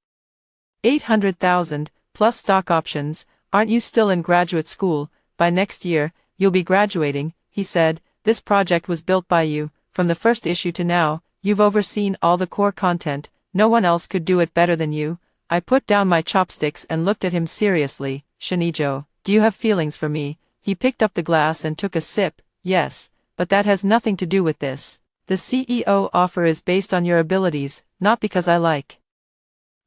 800,000, plus stock options. Aren't you still in graduate school? By next year, you'll be graduating, he said. This project was built by you. From the first issue to now, you've overseen all the core content. No one else could do it better than you. I put down my chopsticks and looked at him seriously. Shinijo, do you have feelings for me? He picked up the glass and took a sip. Yes, but that has nothing to do with this. The CEO offer is based on your abilities, not because I like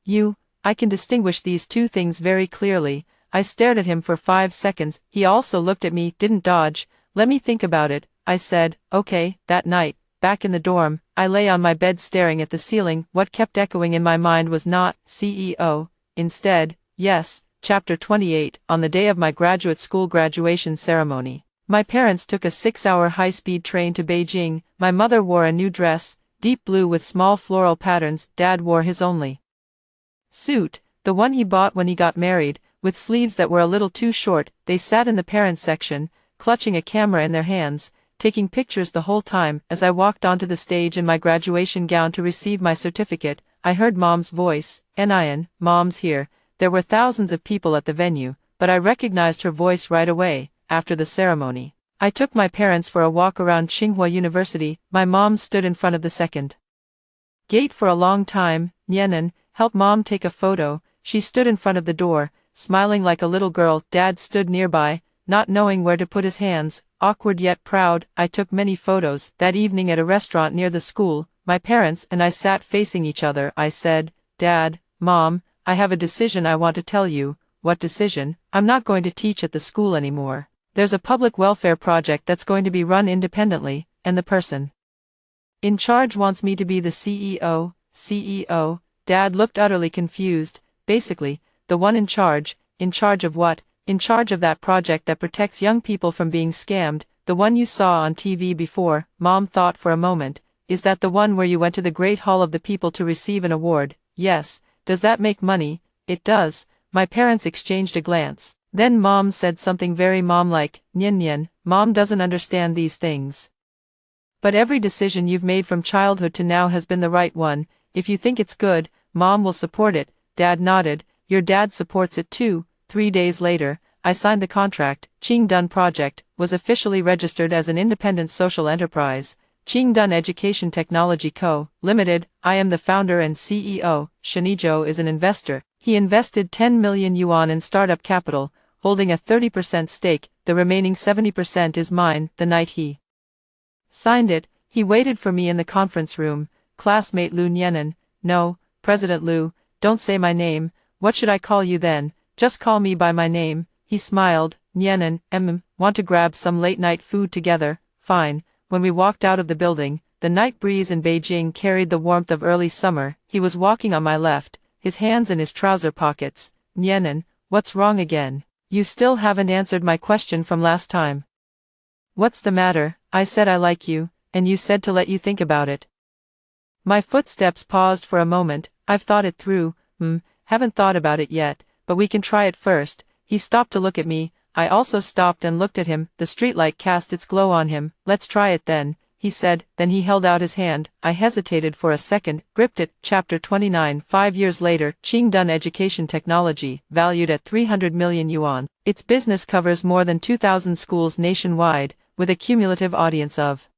you. I can distinguish these two things very clearly. I stared at him for 5 seconds. He also looked at me, didn't dodge. Let me think about it, I said. Okay. That night, back in the dorm, I lay on my bed staring at the ceiling. What kept echoing in my mind was not CEO. Instead, yes. Chapter 28. On the day of my graduate school graduation ceremony, my parents took a 6-hour high-speed train to Beijing. My mother wore a new dress, deep blue with small floral patterns. Dad wore his only suit, the one he bought when he got married, with sleeves that were a little too short. They sat in the parents section, clutching a camera in their hands, taking pictures the whole time. As I walked onto the stage in my graduation gown to receive my certificate, I heard Mom's voice. Ian, Mom's here. There were thousands of people at the venue, but I recognized her voice right away. After the ceremony, I took my parents for a walk around Tsinghua University. My mom stood in front of the second gate for a long time. Nianan, help Mom take a photo. She stood in front of the door, smiling like a little girl. Dad stood nearby, not knowing where to put his hands, awkward yet proud. I took many photos. That evening at a restaurant near the school, my parents and I sat facing each other. I said, Dad, Mom, I have a decision I want to tell you. What decision? I'm not going to teach at the school anymore. There's a public welfare project that's going to be run independently, and the person in charge wants me to be the CEO. CEO? Dad looked utterly confused. Basically, the one in charge. In charge of what? In charge of that project that protects young people from being scammed, the one you saw on TV before. Mom thought for a moment. Is that the one where you went to the Great Hall of the People to receive an award? Yes. Does that make money? It does. My parents exchanged a glance. Then Mom said something very mom-like. Nian, Mom doesn't understand these things. But every decision you've made from childhood to now has been the right one. If you think it's good, Mom will support it. Dad nodded. Your dad supports it too. 3 days later, I signed the contract. Qingdun Project was officially registered as an independent social enterprise. Qingdun Education Technology Co., Limited. I am the founder and CEO. Shinijo is an investor. He invested 10 million yuan in startup capital, holding a 30% stake. The remaining 70% is mine. The night he signed it, he waited for me in the conference room. Classmate Lu Nianan. No, President Lu, don't say my name. What should I call you then? Just call me by my name. He smiled. Nianan, want to grab some late-night food together? Fine. When we walked out of the building, the night breeze in Beijing carried the warmth of early summer. He was walking on my left, his hands in his trouser pockets. Nianan, what's wrong again? You still haven't answered my question from last time. What's the matter? I said I like you, and you said to let you think about it. My footsteps paused for a moment. I've thought it through. Haven't thought about it yet, but we can try it first. He stopped to look at me. I also stopped and looked at him. The streetlight cast its glow on him. Let's try it then, he said. Then he held out his hand. I hesitated for a second, gripped it. Chapter 29. 5 years later, Qingdun Education Technology, valued at 300 million yuan. Its business covers more than 2,000 schools nationwide, with a cumulative audience of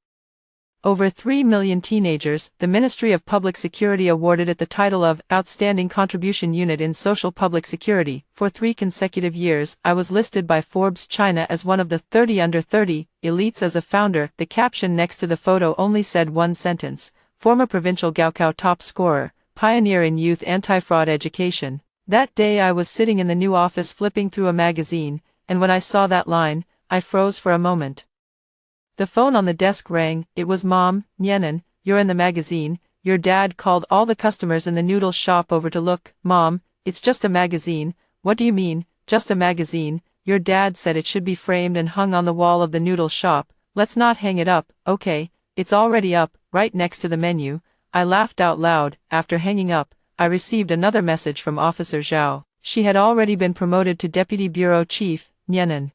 Over 3 million teenagers, the Ministry of Public Security awarded it the title of Outstanding Contribution Unit in Social Public Security. For 3 consecutive years, I was listed by Forbes China as one of the 30 under 30 elites as a founder. The caption next to the photo only said one sentence: former provincial Gaokao top scorer, pioneer in youth anti-fraud education. That day I was sitting in the new office flipping through a magazine, and when I saw that line, I froze for a moment. The phone on the desk rang. It was Mom. Nyenan, you're in the magazine. Your dad called all the customers in the noodle shop over to look. Mom, it's just a magazine. What do you mean, just a magazine? Your dad said it should be framed and hung on the wall of the noodle shop. Let's not hang it up. Okay, it's already up, right next to the menu. I laughed out loud. After hanging up, I received another message from Officer Zhao. She had already been promoted to Deputy Bureau Chief. Nyenan,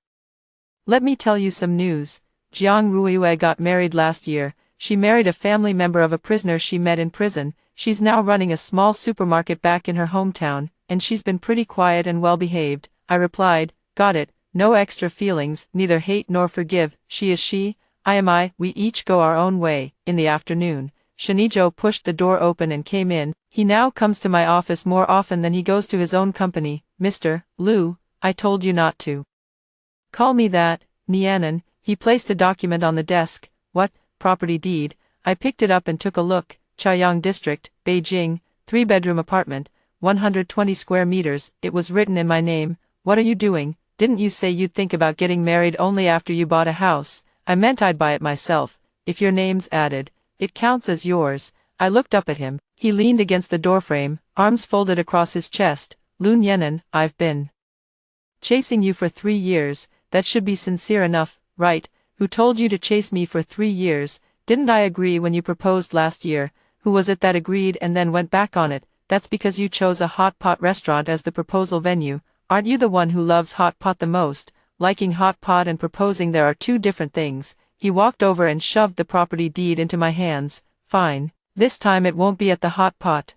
let me tell you some news. Jiang Ruiyue got married last year. She married a family member of a prisoner she met in prison. She's now running a small supermarket back in her hometown, and she's been pretty quiet and well behaved. I replied, got it, no extra feelings, neither hate nor forgive. She is she, I am I, we each go our own way. In the afternoon, Shinijo pushed the door open and came in. He now comes to my office more often than he goes to his own company. Mr. Liu, I told you not to call me that. Nyenan. He placed a document on the desk. What? Property deed. I picked it up and took a look. Chaoyang District, Beijing, 3-bedroom apartment, 120 square meters. It was written in my name. What are you doing? Didn't you say you'd think about getting married only after you bought a house? I meant I'd buy it myself. If your name's added, it counts as yours. I looked up at him. He leaned against the doorframe, arms folded across his chest. Lu Nyenan, I've been chasing you for 3 years. That should be sincere enough. Right, who told you to chase me for 3 years? Didn't I agree when you proposed last year? Who was it that agreed and then went back on it? That's because you chose a hot pot restaurant as the proposal venue. Aren't you the one who loves hot pot the most? Liking hot pot and proposing are 2 different things. He walked over and shoved the property deed into my hands. Fine. This time it won't be at the hot pot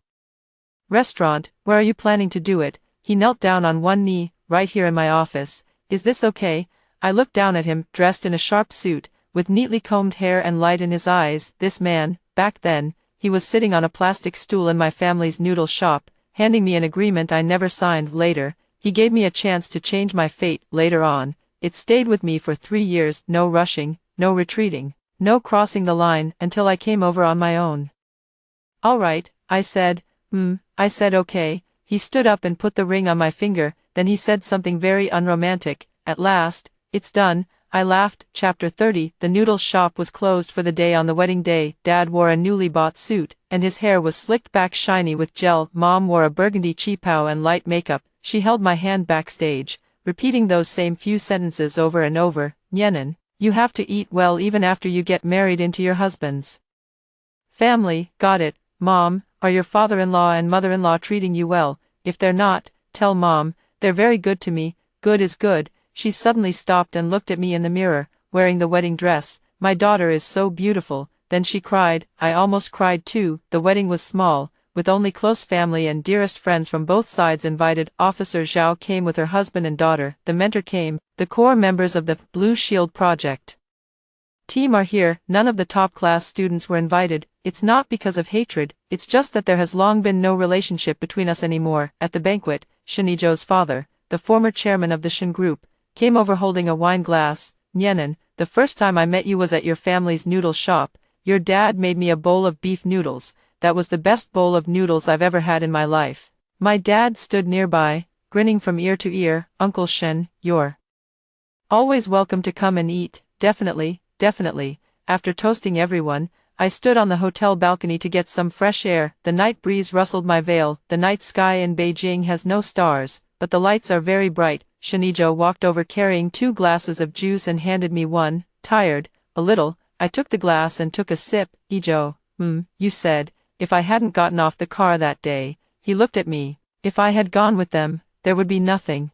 restaurant. Where are you planning to do it? He knelt down on one knee. Right here in my office. Is this okay? I looked down at him, dressed in a sharp suit, with neatly combed hair and light in his eyes. This man, back then, he was sitting on a plastic stool in my family's noodle shop, handing me an agreement I never signed. Later, he gave me a chance to change my fate. Later on, it stayed with me for 3 years. No rushing, no retreating, no crossing the line, until I came over on my own. All right, I said. I said okay. He stood up and put the ring on my finger. Then he said something very unromantic. At last, it's done. I laughed. Chapter 30. The noodle shop was closed for the day. On the wedding day, Dad wore a newly bought suit, and his hair was slicked back shiny with gel. Mom wore a burgundy cheapao and light makeup. She held my hand backstage, repeating those same few sentences over and over. Nyenan, you have to eat well even after you get married into your husband's family. Got it, Mom. Are your father-in-law and mother-in-law treating you well? If they're not, tell Mom. They're very good to me. Good is good. She suddenly stopped and looked at me in the mirror, wearing the wedding dress. My daughter is so beautiful. Then she cried. I almost cried too. The wedding was small, with only close family and dearest friends from both sides invited. Officer Zhao came with her husband and daughter. The mentor came. The core members of the Blue Shield Project team are here. None of the top-class students were invited. It's not because of hatred, it's just that there has long been no relationship between us anymore. At the banquet, Shinijo's father, the former chairman of the Shin Group, came over holding a wine glass. Nyenan, the first time I met you was at your family's noodle shop. Your dad made me a bowl of beef noodles. That was the best bowl of noodles I've ever had in my life. My dad stood nearby, grinning from ear to ear. Uncle Shen, you're always welcome to come and eat. Definitely, definitely. After toasting everyone, I stood on the hotel balcony to get some fresh air. The night breeze rustled my veil. The night sky in Beijing has no stars, but the lights are very bright. Shinijo walked over carrying 2 glasses of juice and handed me one. Tired, a little, I took the glass and took a sip. Ijo, you said, if I hadn't gotten off the car that day. He looked at me. If I had gone with them, there would be nothing.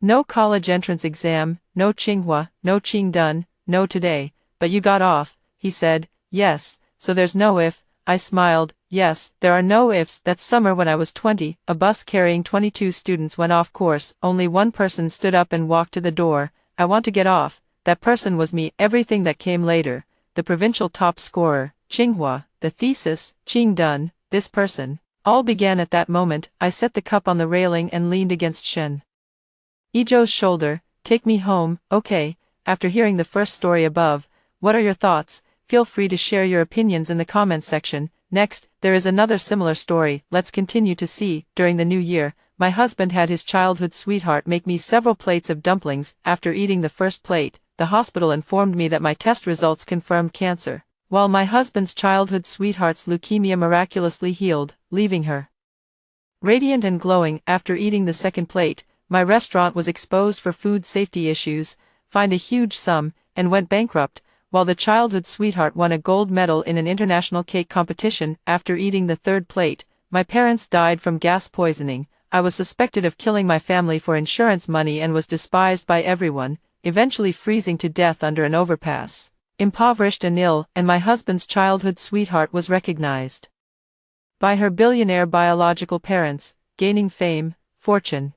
No college entrance exam, no Tsinghua, no Qingdun, no today. But you got off, he said. Yes, so there's no if. I smiled. Yes, there are no ifs. That summer when I was 20, a bus carrying 22 students went off course. Only one person stood up and walked to the door. I want to get off. That person was me. Everything that came later, the provincial top scorer, Tsinghua, the thesis, Qing Dun, this person. All began at that moment. I set the cup on the railing and leaned against Shen Yizhou's shoulder. Take me home, okay? After hearing the first story above, what are your thoughts? Feel free to share your opinions in the comments section. Next, there is another similar story. Let's continue to see. During the new year, my husband had his childhood sweetheart make me several plates of dumplings. After eating the first plate, the hospital informed me that my test results confirmed cancer, while my husband's childhood sweetheart's leukemia miraculously healed, leaving her radiant and glowing. After eating the second plate, my restaurant was exposed for food safety issues, fined a huge sum, and went bankrupt, while the childhood sweetheart won a gold medal in an international cake competition. After eating the third plate, my parents died from gas poisoning. I was suspected of killing my family for insurance money and was despised by everyone, eventually freezing to death under an overpass. Impoverished and ill, and my husband's childhood sweetheart was recognized by her billionaire biological parents, gaining fame, fortune,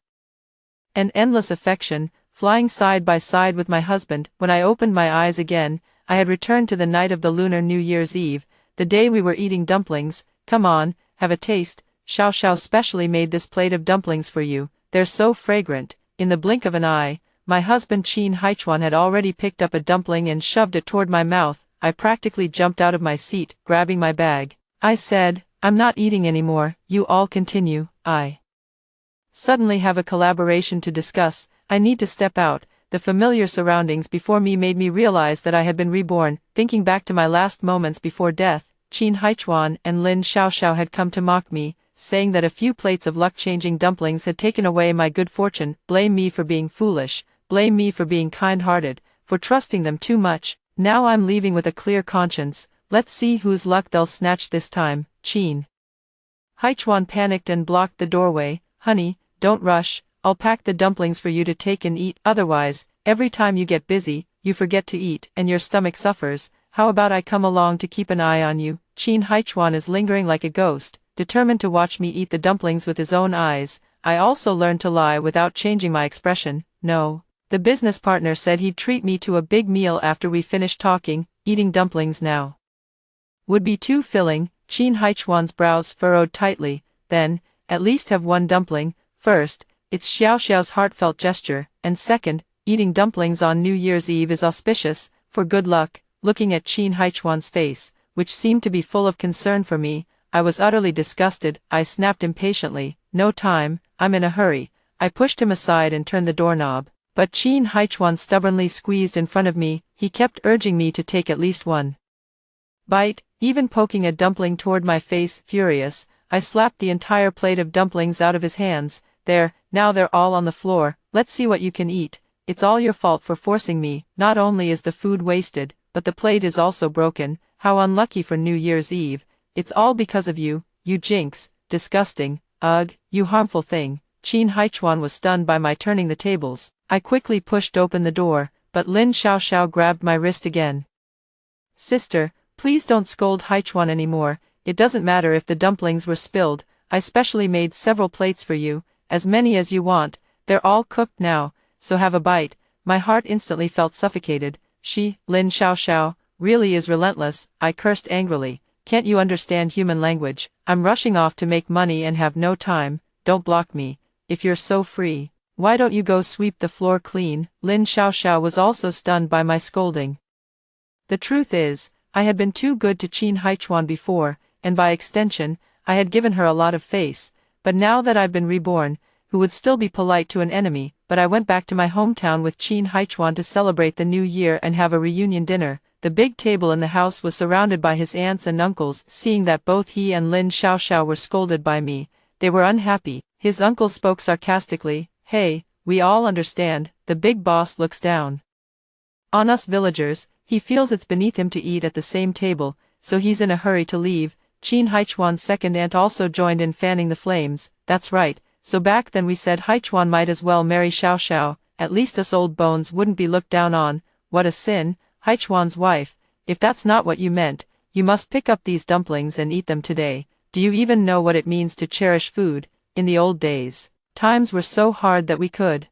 and endless affection, flying side by side with my husband. When I opened my eyes again, I had returned to the night of the Lunar New Year's Eve, the day we were eating dumplings. Come on, have a taste. Xiao Xiao specially made this plate of dumplings for you. They're so fragrant. In the blink of an eye, my husband Qin Haichuan had already picked up a dumpling and shoved it toward my mouth. I practically jumped out of my seat, grabbing my bag. I said, I'm not eating anymore. You all continue. I suddenly have a collaboration to discuss. I need to step out. The familiar surroundings before me made me realize that I had been reborn. Thinking back to my last moments before death, Qin Haichuan and Lin Xiaoxiao had come to mock me, saying that a few plates of luck-changing dumplings had taken away my good fortune. Blame me for being foolish, blame me for being kind-hearted, for trusting them too much. Now I'm leaving with a clear conscience. Let's see whose luck they'll snatch this time. Qin Haichuan panicked and blocked the doorway. Honey, don't rush. I'll pack the dumplings for you to take and eat. Otherwise, every time you get busy, you forget to eat and your stomach suffers. How about I come along to keep an eye on you? Qin Haichuan is lingering like a ghost, determined to watch me eat the dumplings with his own eyes. I also learned to lie without changing my expression. No. The business partner said he'd treat me to a big meal after we finished talking. Eating dumplings now would be too filling. Qin Haichuan's brows furrowed tightly. Then, at least have one dumpling. First, it's Xiao Xiao's heartfelt gesture, and second, eating dumplings on New Year's Eve is auspicious, for good luck. Looking at Qin Haichuan's face, which seemed to be full of concern for me, I was utterly disgusted. I snapped impatiently, no time, I'm in a hurry. I pushed him aside and turned the doorknob, but Qin Haichuan stubbornly squeezed in front of me. He kept urging me to take at least one bite, even poking a dumpling toward my face. Furious, I slapped the entire plate of dumplings out of his hands. There, now they're all on the floor. Let's see what you can eat. It's all your fault for forcing me. Not only is the food wasted, but the plate is also broken. How unlucky for New Year's Eve. It's all because of you, you jinx. Disgusting. Ugh, you harmful thing. Qin Haichuan was stunned by my turning the tables. I quickly pushed open the door, but Lin Xiaoxiao grabbed my wrist again. Sister, please don't scold Haichuan anymore. It doesn't matter if the dumplings were spilled. I specially made several plates for you. As many as you want. They're all cooked now, so have a bite. My heart instantly felt suffocated. She, Lin Xiaoxiao, really is relentless. I cursed angrily. Can't you understand human language? I'm rushing off to make money and have no time. Don't block me. If you're so free, why don't you go sweep the floor clean? Lin Xiaoxiao was also stunned by my scolding. The truth is, I had been too good to Qin Haichuan before, and by extension, I had given her a lot of face. But now that I've been reborn, who would still be polite to an enemy? But I went back to my hometown with Qin Haichuan to celebrate the new year and have a reunion dinner. The big table in the house was surrounded by his aunts and uncles. Seeing that both he and Lin Xiaoxiao were scolded by me, they were unhappy. His uncle spoke sarcastically. Hey, we all understand. The big boss looks down on us villagers. He feels it's beneath him to eat at the same table, so he's in a hurry to leave. Qin Haichuan's second aunt also joined in fanning the flames. That's right, so back then we said Haichuan might as well marry Xiao Xiao, at least us old bones wouldn't be looked down on. What a sin, Haichuan's wife. If that's not what you meant, you must pick up these dumplings and eat them today. Do you even know what it means to cherish food? In the old days, times were so hard that we could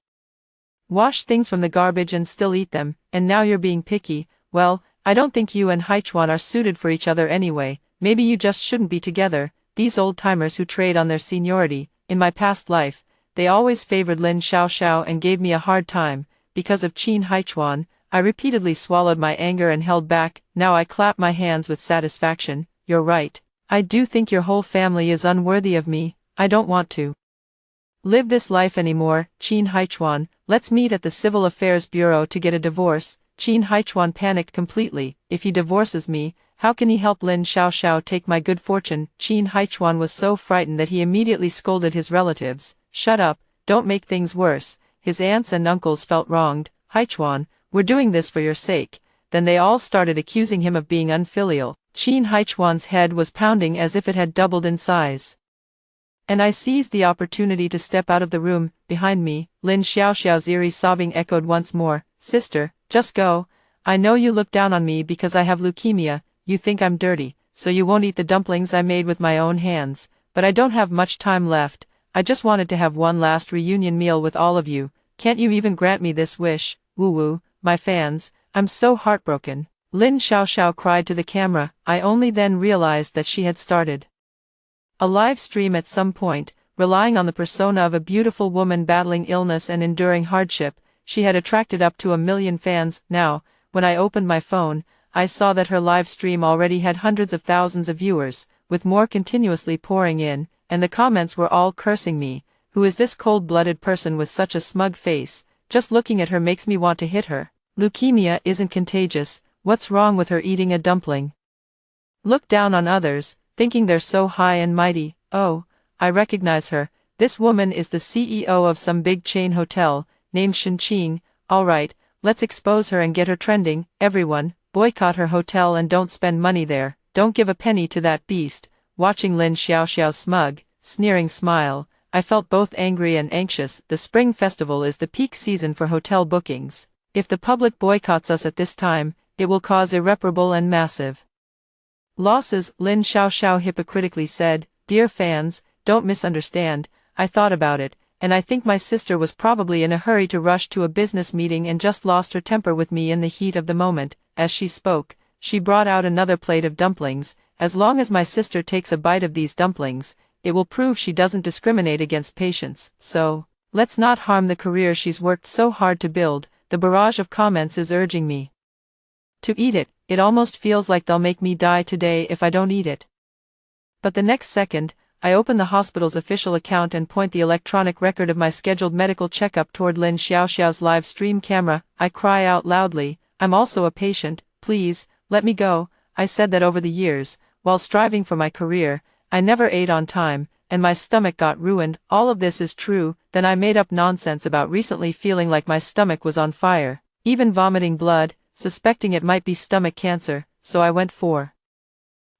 wash things from the garbage and still eat them, and now you're being picky. Well, I don't think you and Haichuan are suited for each other anyway, maybe you just shouldn't be together. These old-timers who trade on their seniority, in my past life, they always favored Lin Xiaoxiao and gave me a hard time, because of Qin Haichuan. I repeatedly swallowed my anger and held back. Now I clap my hands with satisfaction. You're right. I do think your whole family is unworthy of me. I don't want to live this life anymore. Qin Haichuan, let's meet at the Civil Affairs Bureau to get a divorce. Qin Haichuan panicked completely. If he divorces me, how can he help Lin Xiaoxiao take my good fortune? Qin Haichuan was so frightened that he immediately scolded his relatives. Shut up, don't make things worse. His aunts and uncles felt wronged. Haichuan, we're doing this for your sake. Then they all started accusing him of being unfilial. Qin Haichuan's head was pounding as if it had doubled in size. And I seized the opportunity to step out of the room. Behind me, Lin Xiaoxiao's eerie sobbing echoed once more. Sister, just go. I know you look down on me because I have leukemia. You think I'm dirty, so you won't eat the dumplings I made with my own hands. But I don't have much time left. I just wanted to have one last reunion meal with all of you. Can't you even grant me this wish? Woo-woo, my fans, I'm so heartbroken. Lin Xiaoxiao cried to the camera. I only then realized that she had started a live stream at some point, relying on the persona of a beautiful woman battling illness and enduring hardship. She had attracted up to 1 million fans. Now, when I opened my phone, I saw that her live stream already had hundreds of thousands of viewers, with more continuously pouring in, and the comments were all cursing me. Who is this cold-blooded person with such a smug face? Just looking at her makes me want to hit her. Leukemia isn't contagious. What's wrong with her eating a dumpling? Look down on others, thinking they're so high and mighty. Oh, I recognize her. This woman is the CEO of some big chain hotel, named Shenqing. Alright, let's expose her and get her trending. Everyone, boycott her hotel and don't spend money there. Don't give a penny to that beast. Watching Lin Xiaoxiao's smug, sneering smile, I felt both angry and anxious. The Spring Festival is the peak season for hotel bookings. If the public boycotts us at this time, it will cause irreparable and massive losses. Lin Xiaoxiao hypocritically said, Dear fans, don't misunderstand, I thought about it, and I think my sister was probably in a hurry to rush to a business meeting and just lost her temper with me in the heat of the moment. As she spoke, she brought out another plate of dumplings. As long as my sister takes a bite of these dumplings, it will prove she doesn't discriminate against patients. So, let's not harm the career she's worked so hard to build. The barrage of comments is urging me to eat it. It almost feels like they'll make me die today if I don't eat it. But the next second, I open the hospital's official account and point the electronic record of my scheduled medical checkup toward Lin Xiaoxiao's live stream camera. I cry out loudly, I'm also a patient, please, let me go. I said that over the years, while striving for my career, I never ate on time, and my stomach got ruined. All of this is true. Then I made up nonsense about recently feeling like my stomach was on fire, even vomiting blood, suspecting it might be stomach cancer, so I went for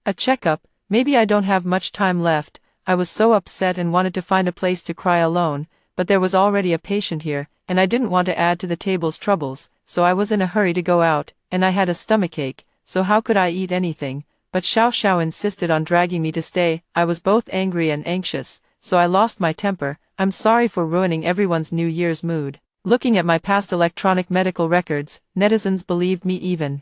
a checkup. Maybe I don't have much time left. I was so upset and wanted to find a place to cry alone, but there was already a patient here, and I didn't want to add to the table's troubles, so I was in a hurry to go out, and I had a stomachache, so how could I eat anything? But Xiaoxiao insisted on dragging me to stay. I was both angry and anxious, so I lost my temper. I'm sorry for ruining everyone's New Year's mood. Looking at my past electronic medical records, netizens believed me even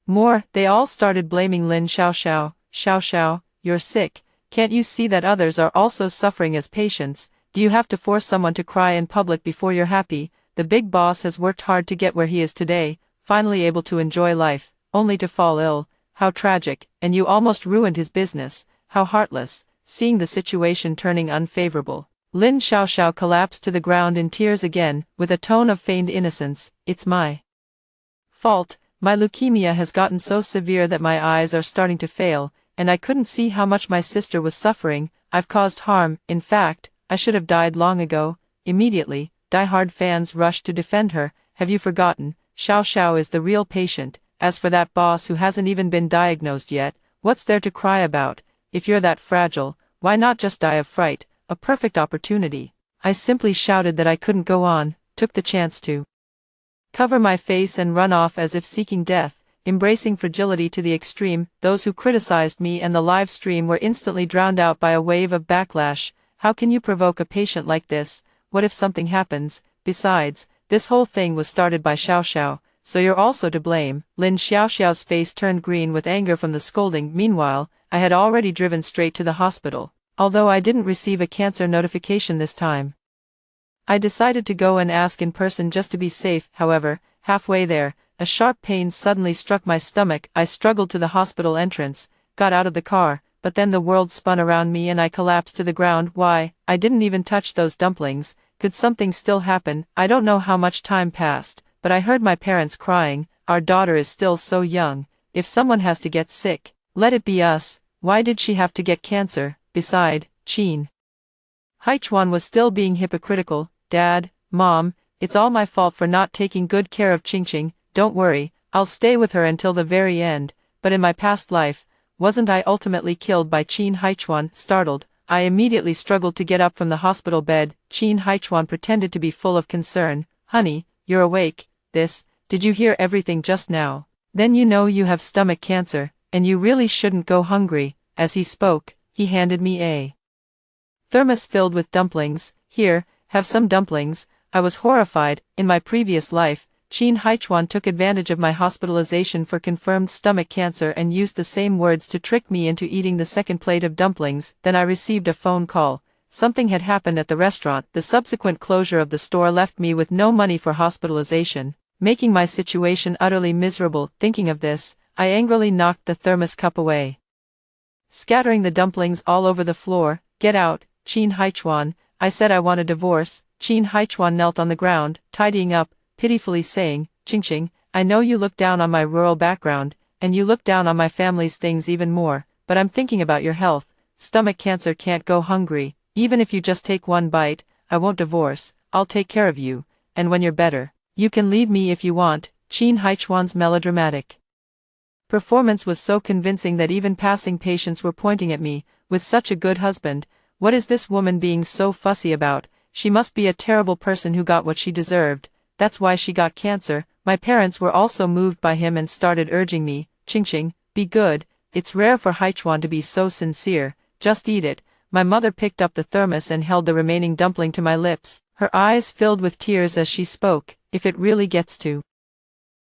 more. They all started blaming Lin Xiaoxiao. Xiaoxiao, you're sick. Can't you see that others are also suffering as patients? Do you have to force someone to cry in public before you're happy? The big boss has worked hard to get where he is today, finally able to enjoy life, only to fall ill. How tragic, and you almost ruined his business. How heartless, seeing the situation turning unfavorable. Lin Xiaoxiao collapsed to the ground in tears again, with a tone of feigned innocence. It's my fault. My leukemia has gotten so severe that my eyes are starting to fail, and I couldn't see how much my sister was suffering. I've caused harm. In fact, I should have died long ago. Immediately, die-hard fans rushed to defend her. Have you forgotten? Xiaoxiao is the real patient. As for that boss who hasn't even been diagnosed yet, what's there to cry about? If you're that fragile, why not just die of fright? A perfect opportunity. I simply shouted that I couldn't go on, took the chance to cover my face and run off as if seeking death, embracing fragility to the extreme. Those who criticized me and the live stream were instantly drowned out by a wave of backlash. How can you provoke a patient like this? What if something happens? Besides, this whole thing was started by Xiaoxiao, so you're also to blame. Lin Xiaoxiao's face turned green with anger from the scolding. Meanwhile, I had already driven straight to the hospital. Although I didn't receive a cancer notification this time, I decided to go and ask in person just to be safe. However, halfway there, a sharp pain suddenly struck my stomach. I struggled to the hospital entrance, got out of the car, but then the world spun around me and I collapsed to the ground. Why, I didn't even touch those dumplings. Could something still happen? I don't know how much time passed, but I heard my parents crying. Our daughter is still so young. If someone has to get sick, let it be us. Why did she have to get cancer? Beside, Qin Haichuan was still being hypocritical. Dad, Mom, it's all my fault for not taking good care of Qingqing. Don't worry, I'll stay with her until the very end. But in my past life, wasn't I ultimately killed by Qin Haichuan? Startled, I immediately struggled to get up from the hospital bed. Qin Haichuan pretended to be full of concern. Honey, you're awake. Did you hear everything just now? Then you know you have stomach cancer, and you really shouldn't go hungry. As he spoke, he handed me a thermos filled with dumplings. Here, have some dumplings. I was horrified. In my previous life, Qin Haichuan took advantage of my hospitalization for confirmed stomach cancer and used the same words to trick me into eating the second plate of dumplings. Then I received a phone call. Something had happened at the restaurant. The subsequent closure of the store left me with no money for hospitalization, making my situation utterly miserable. Thinking of this, I angrily knocked the thermos cup away, scattering the dumplings all over the floor. Get out, Qin Haichuan. I said I want a divorce. Qin Haichuan knelt on the ground, tidying up, pitifully saying, Qingqing, I know you look down on my rural background, and you look down on my family's things even more, but I'm thinking about your health. Stomach cancer can't go hungry. Even if you just take one bite, I won't divorce. I'll take care of you, and when you're better, you can leave me if you want. Qin Haichuan's melodramatic performance was so convincing that even passing patients were pointing at me. With such a good husband, what is this woman being so fussy about? She must be a terrible person who got what she deserved. That's why she got cancer. My parents were also moved by him and started urging me, Qingqing, be good. It's rare for Haichuan to be so sincere. Just eat it. My mother picked up the thermos and held the remaining dumpling to my lips. Her eyes filled with tears as she spoke. If it really gets to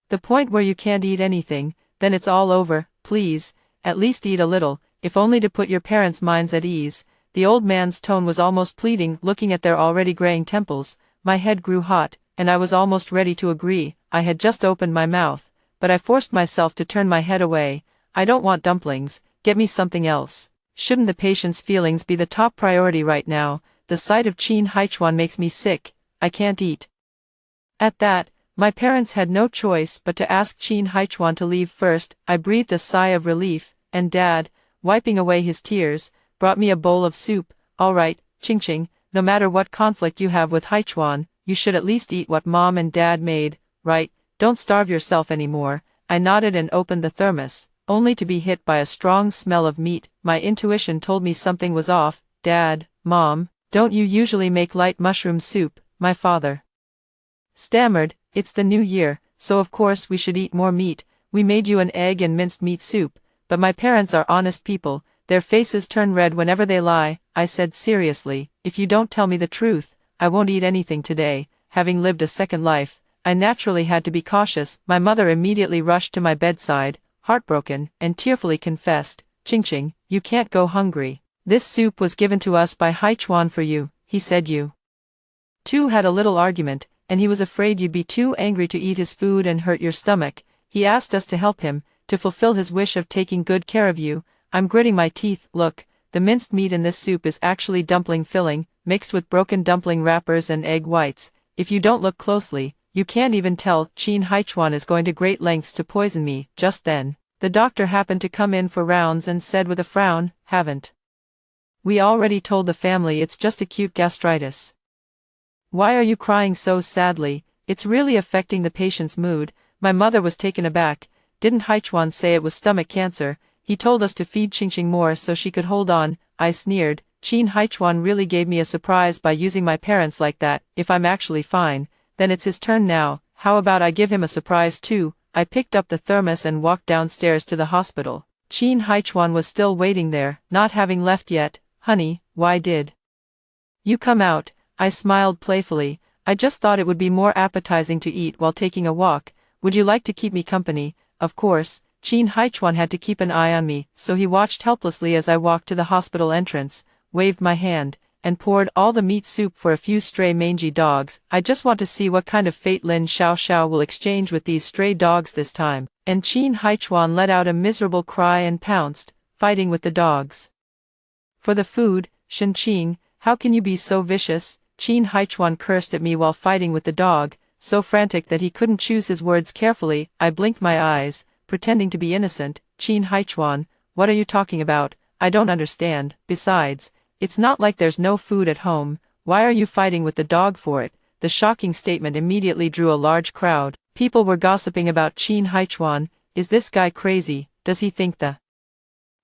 the point where you can't eat anything, then it's all over. Please, at least eat a little, if only to put your parents' minds at ease. The old man's tone was almost pleading. Looking at their already graying temples, my head grew hot, and I was almost ready to agree. I had just opened my mouth, but I forced myself to turn my head away. I don't want dumplings, get me something else. Shouldn't the patient's feelings be the top priority right now? The sight of Qin Haichuan makes me sick. I can't eat. At that, my parents had no choice but to ask Qin Haichuan to leave first. I breathed a sigh of relief, and Dad, wiping away his tears, brought me a bowl of soup. All right, Qingqing, no matter what conflict you have with Haichuan, you should at least eat what Mom and Dad made, right? Don't starve yourself anymore. I nodded and opened the thermos, only to be hit by a strong smell of meat. My intuition told me something was off. Dad, Mom, don't you usually make light mushroom soup? My father stammered. It's the new year, so of course we should eat more meat. We made you an egg and minced meat soup, but my parents are honest people. Their faces turn red whenever they lie. I said seriously, if you don't tell me the truth, I won't eat anything today. Having lived a second life, I naturally had to be cautious. My mother immediately rushed to my bedside, heartbroken, and tearfully confessed, Qingqing, you can't go hungry. This soup was given to us by Haichuan for you. He said you two had a little argument, and he was afraid you'd be too angry to eat his food and hurt your stomach. He asked us to help him, to fulfill his wish of taking good care of you. I'm gritting my teeth. Look, the minced meat in this soup is actually dumpling filling, mixed with broken dumpling wrappers and egg whites. If you don't look closely, you can't even tell. Qin Haichuan is going to great lengths to poison me. Just then, the doctor happened to come in for rounds and said with a frown, haven't we already told the family it's just acute gastritis? Why are you crying so sadly? It's really affecting the patient's mood. My mother was taken aback. Didn't Haichuan say it was stomach cancer? He told us to feed Qingqing more so she could hold on. I sneered. Qin Haichuan really gave me a surprise by using my parents like that. If I'm actually fine, then it's his turn now. How about I give him a surprise too? I picked up the thermos and walked downstairs to the hospital. Qin Haichuan was still waiting there, not having left yet. Honey, why did you come out? I smiled playfully. I just thought it would be more appetizing to eat while taking a walk. Would you like to keep me company? Of course, Qin Haichuan had to keep an eye on me, so he watched helplessly as I walked to the hospital entrance, waved my hand, and poured all the meat soup for a few stray mangy dogs. I just want to see what kind of fate Lin Xiaoxiao will exchange with these stray dogs this time. And Qin Haichuan let out a miserable cry and pounced, fighting with the dogs. For the food, Shen Qing, how can you be so vicious? Qin Haichuan cursed at me while fighting with the dog, so frantic that he couldn't choose his words carefully. I blinked my eyes, pretending to be innocent. Qin Haichuan, what are you talking about? I don't understand. Besides, it's not like there's no food at home. Why are you fighting with the dog for it? The shocking statement immediately drew a large crowd. People were gossiping about Qin Haichuan. Is this guy crazy? Does he think the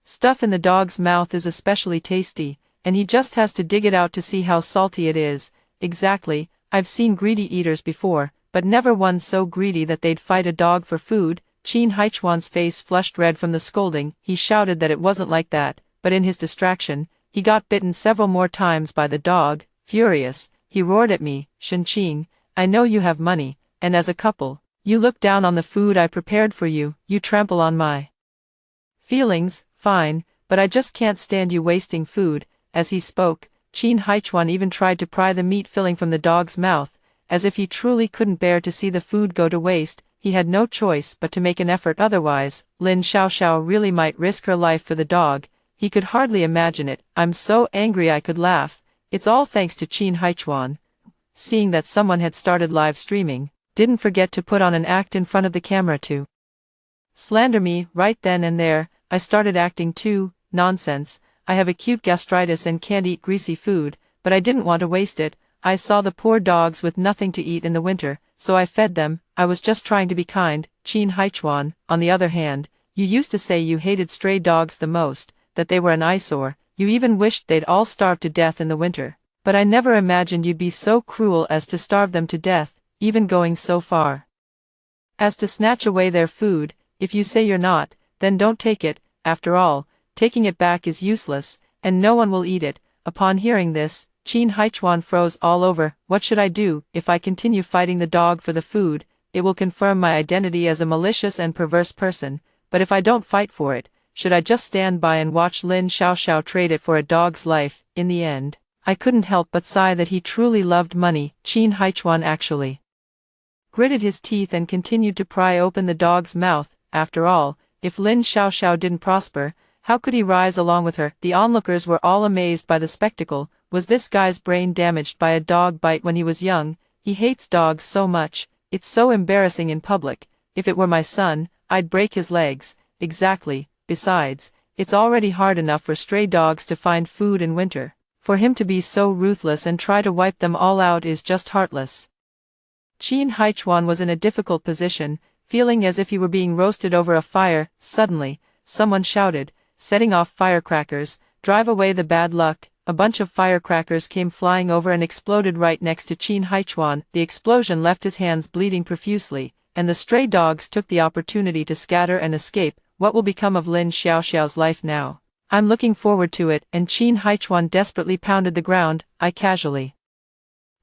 stuff in the dog's mouth is especially tasty, and he just has to dig it out to see how salty it is? Exactly, I've seen greedy eaters before, but never one so greedy that they'd fight a dog for food. Qin Haichuan's face flushed red from the scolding. He shouted that it wasn't like that, but in his distraction, he got bitten several more times by the dog. Furious, he roared at me, Shen Qing, I know you have money, and as a couple, you look down on the food I prepared for you, you trample on my feelings. Fine, but I just can't stand you wasting food. As he spoke, Qin Haichuan even tried to pry the meat filling from the dog's mouth, as if he truly couldn't bear to see the food go to waste. He had no choice but to make an effort, otherwise, Lin Xiaoxiao really might risk her life for the dog. He could hardly imagine it. I'm so angry I could laugh. It's all thanks to Qin Haichuan. Seeing that someone had started live streaming, didn't forget to put on an act in front of the camera to slander me. Right then and there, I started acting too. Nonsense, I have acute gastritis and can't eat greasy food, but I didn't want to waste it. I saw the poor dogs with nothing to eat in the winter, so I fed them. I was just trying to be kind. Qin Haichuan, on the other hand, you used to say you hated stray dogs the most, that they were an eyesore. You even wished they'd all starve to death in the winter. But I never imagined you'd be so cruel as to starve them to death, even going so far as to snatch away their food. If you say you're not, then don't take it. After all, taking it back is useless, and no one will eat it. Upon hearing this, Qin Haichuan froze all over. What should I do? If I continue fighting the dog for the food, it will confirm my identity as a malicious and perverse person. But if I don't fight for it, should I just stand by and watch Lin Xiaoxiao trade it for a dog's life? In the end, I couldn't help but sigh that he truly loved money. Qin Haichuan actually gritted his teeth and continued to pry open the dog's mouth. After all, if Lin Xiaoxiao didn't prosper, how could he rise along with her? The onlookers were all amazed by the spectacle. Was this guy's brain damaged by a dog bite when he was young? He hates dogs so much. It's so embarrassing in public. If it were my son, I'd break his legs. Exactly. Besides, it's already hard enough for stray dogs to find food in winter. For him to be so ruthless and try to wipe them all out is just heartless. Qin Haichuan was in a difficult position, feeling as if he were being roasted over a fire. Suddenly, someone shouted, setting off firecrackers, drive away the bad luck. A bunch of firecrackers came flying over and exploded right next to Qin Haichuan. The explosion left his hands bleeding profusely, and the stray dogs took the opportunity to scatter and escape. What will become of Lin Xiaoxiao's life now? I'm looking forward to it. And Qin Haichuan desperately pounded the ground. I casually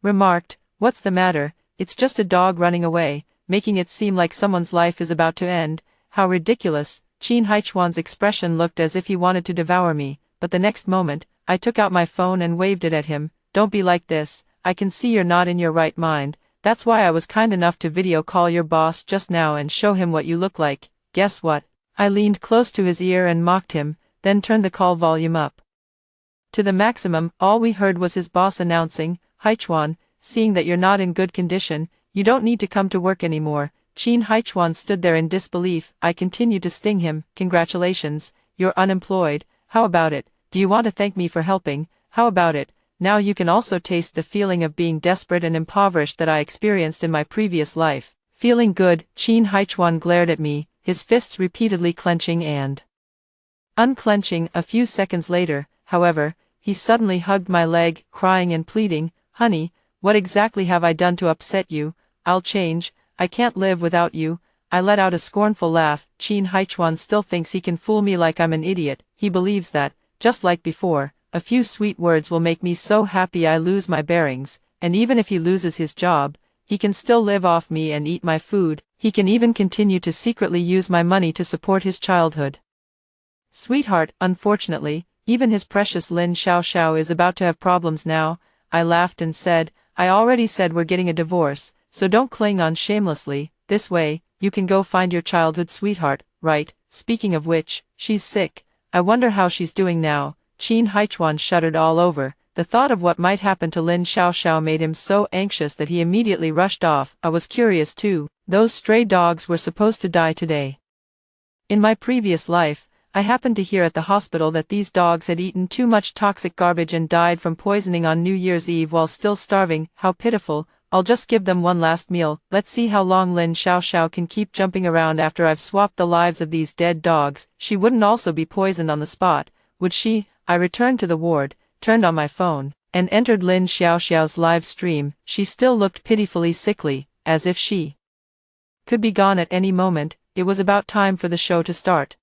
remarked, what's the matter? It's just a dog running away, making it seem like someone's life is about to end. How ridiculous. Qin Haichuan's expression looked as if he wanted to devour me, but the next moment, I took out my phone and waved it at him. Don't be like this. I can see you're not in your right mind. That's why I was kind enough to video call your boss just now and show him what you look like. Guess what? I leaned close to his ear and mocked him, then turned the call volume up to the maximum. All we heard was his boss announcing, Haichuan, seeing that you're not in good condition, you don't need to come to work anymore. Qin Haichuan stood there in disbelief. I continued to sting him. Congratulations, you're unemployed. How about it? Do you want to thank me for helping? How about it? Now you can also taste the feeling of being desperate and impoverished that I experienced in my previous life. Feeling good? Qin Haichuan glared at me, his fists repeatedly clenching and unclenching. A few seconds later, however, he suddenly hugged my leg, crying and pleading, honey, what exactly have I done to upset you? I'll change. I can't live without you. I let out a scornful laugh. Qin Haichuan still thinks he can fool me like I'm an idiot. He believes that, just like before, a few sweet words will make me so happy I lose my bearings, and even if he loses his job, he can still live off me and eat my food, he can even continue to secretly use my money to support his childhood. Sweetheart, unfortunately, even his precious Lin Xiaoxiao is about to have problems now. I laughed and said, I already said we're getting a divorce, so don't cling on shamelessly. This way, you can go find your childhood sweetheart, right? Speaking of which, she's sick. I wonder how she's doing now. Qin Haichuan shuddered all over. The thought of what might happen to Lin Xiaoxiao made him so anxious that he immediately rushed off. I was curious too. Those stray dogs were supposed to die today. In my previous life, I happened to hear at the hospital that these dogs had eaten too much toxic garbage and died from poisoning on New Year's Eve while still starving. How pitiful. I'll just give them one last meal. Let's see how long Lin Xiaoxiao can keep jumping around after I've swapped the lives of these dead dogs. She wouldn't also be poisoned on the spot, would she? I returned to the ward, turned on my phone, and entered Lin Xiaoxiao's live stream. She still looked pitifully sickly, as if she could be gone at any moment. It was about time for the show to start.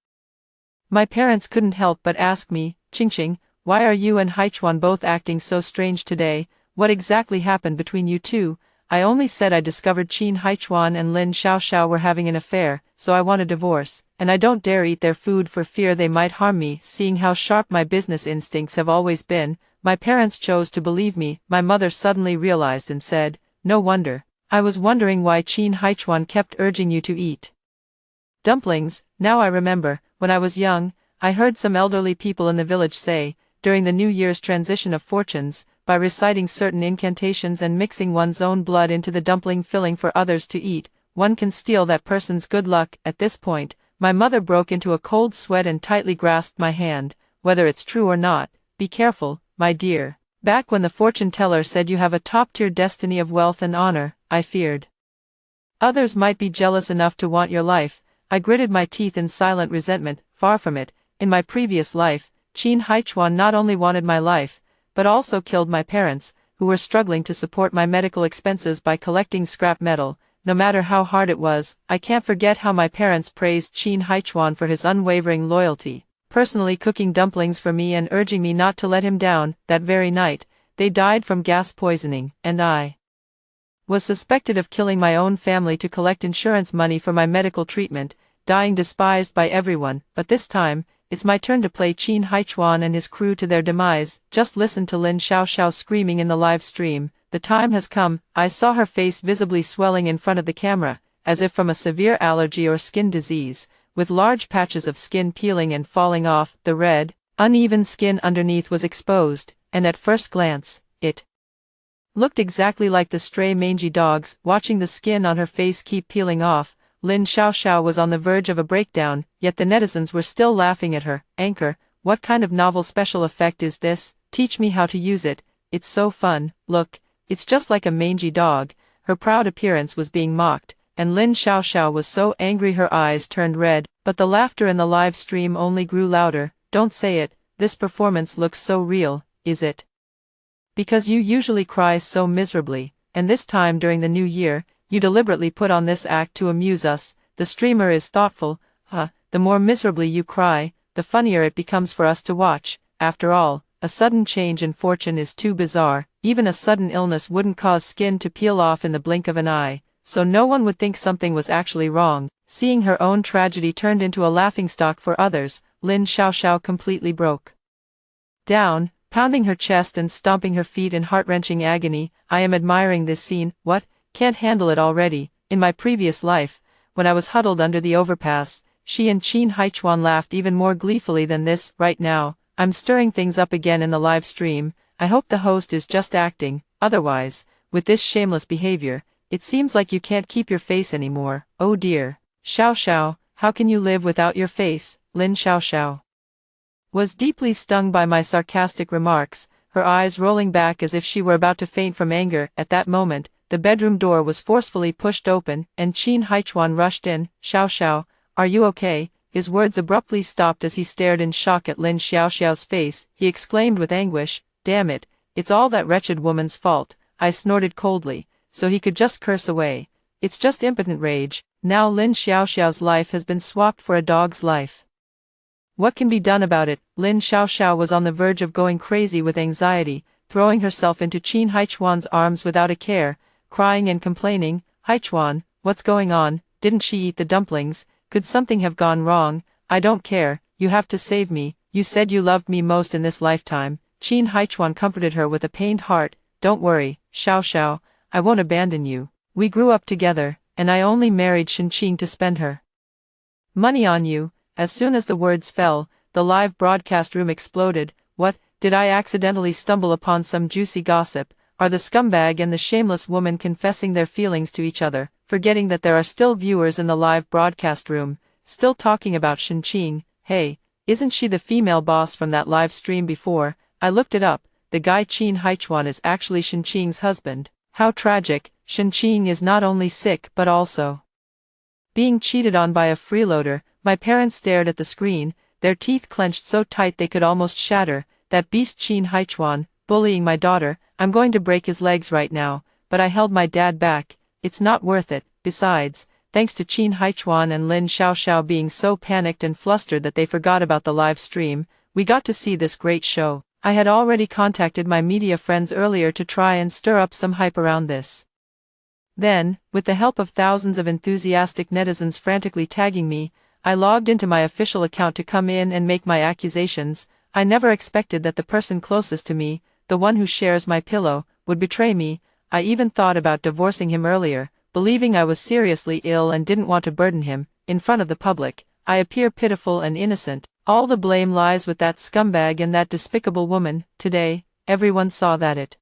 My parents couldn't help but ask me, Qingqing, why are you and Haichuan both acting so strange today? What exactly happened between you two? I only said I discovered Qin Haichuan and Lin Xiaoxiao were having an affair, so I want a divorce, and I don't dare eat their food for fear they might harm me. Seeing how sharp my business instincts have always been, my parents chose to believe me. My mother suddenly realized and said, no wonder. I was wondering why Qin Haichuan kept urging you to eat dumplings. Now I remember, when I was young, I heard some elderly people in the village say, during the New Year's transition of fortunes, by reciting certain incantations and mixing one's own blood into the dumpling filling for others to eat, one can steal that person's good luck. At this point, my mother broke into a cold sweat and tightly grasped my hand. Whether it's true or not, be careful, my dear. Back when the fortune teller said you have a top-tier destiny of wealth and honor, I feared others might be jealous enough to want your life. I gritted my teeth in silent resentment. Far from it. In my previous life, Qin Haichuan not only wanted my life, but also killed my parents, who were struggling to support my medical expenses by collecting scrap metal. No matter how hard it was, I can't forget how my parents praised Qin Haichuan for his unwavering loyalty, personally cooking dumplings for me and urging me not to let him down. That very night, they died from gas poisoning, and I was suspected of killing my own family to collect insurance money for my medical treatment, dying despised by everyone. But this time, it's my turn to play Qin Haichuan and his crew to their demise. Just listen to Lin Xiaoxiao screaming in the live stream. The time has come. I saw her face visibly swelling in front of the camera, as if from a severe allergy or skin disease, with large patches of skin peeling and falling off. The red, uneven skin underneath was exposed, and at first glance, it looked exactly like the stray mangy dogs. Watching the skin on her face keep peeling off, Lin Xiaoxiao was on the verge of a breakdown, yet the netizens were still laughing at her. Anchor, what kind of novel special effect is this? Teach me how to use it. It's so fun. Look, it's just like a mangy dog. Her proud appearance was being mocked, and Lin Xiaoxiao was so angry her eyes turned red, but the laughter in the live stream only grew louder. Don't say it, this performance looks so real, is it? Because you usually cry so miserably, and this time during the new year, you deliberately put on this act to amuse us. The streamer is thoughtful. The more miserably you cry, the funnier it becomes for us to watch. After all, a sudden change in fortune is too bizarre. Even a sudden illness wouldn't cause skin to peel off in the blink of an eye, so no one would think something was actually wrong. Seeing her own tragedy turned into a laughingstock for others, Lin Xiaoxiao completely broke down, pounding her chest and stomping her feet in heart-wrenching agony. I am admiring this scene. What? Can't handle it already. In my previous life, when I was huddled under the overpass, she and Qin Haichuan laughed even more gleefully than this. Right now, I'm stirring things up again in the live stream. I hope the host is just acting. Otherwise, with this shameless behavior, it seems like you can't keep your face anymore. Oh dear. Xiaoxiao, how can you live without your face? Lin Xiaoxiao was deeply stung by my sarcastic remarks, her eyes rolling back as if she were about to faint from anger. At that moment, the bedroom door was forcefully pushed open, and Qin Haichuan rushed in. Xiaoxiao, are you okay? His words abruptly stopped as he stared in shock at Lin Xiaoxiao's face. He exclaimed with anguish, damn it, it's all that wretched woman's fault. I snorted coldly, so he could just curse away. It's just impotent rage. Now Lin Xiaoxiao's life has been swapped for a dog's life. What can be done about it? Lin Xiaoxiao was on the verge of going crazy with anxiety, throwing herself into Qin Haichuan's arms without a care. crying and complaining. Haichuan, what's going on? Didn't she eat the dumplings? Could something have gone wrong? I don't care, you have to save me. You said you loved me most in this lifetime. Qin Haichuan comforted her with a pained heart. Don't worry, Xiao Xiao, I won't abandon you. We grew up together, and I only married Shenqing to spend her money on you. As soon as the words fell, the live broadcast room exploded. What, did I accidentally stumble upon some juicy gossip? Are the scumbag and the shameless woman confessing their feelings to each other, forgetting that there are still viewers in the live broadcast room, still talking about Shenqing? Hey, isn't she the female boss from that live stream before? I looked it up, the guy Qin Haichuan is actually Shenqing's husband. How tragic, Shenqing is not only sick but also being cheated on by a freeloader. My parents stared at the screen, their teeth clenched so tight they could almost shatter. That beast Qin Haichuan, bullying my daughter. I'm going to break his legs right now, but I held my dad back. It's not worth it. Besides, thanks to Qin Haichuan and Lin Xiaoxiao being so panicked and flustered that they forgot about the live stream, we got to see this great show. I had already contacted my media friends earlier to try and stir up some hype around this. Then, with the help of thousands of enthusiastic netizens frantically tagging me, I logged into my official account to come in and make my accusations. I never expected that the person closest to me, the one who shares my pillow, would betray me. I even thought about divorcing him earlier, believing I was seriously ill and didn't want to burden him. In front of the public, I appear pitiful and innocent. All the blame lies with that scumbag and that despicable woman. Today, everyone saw that it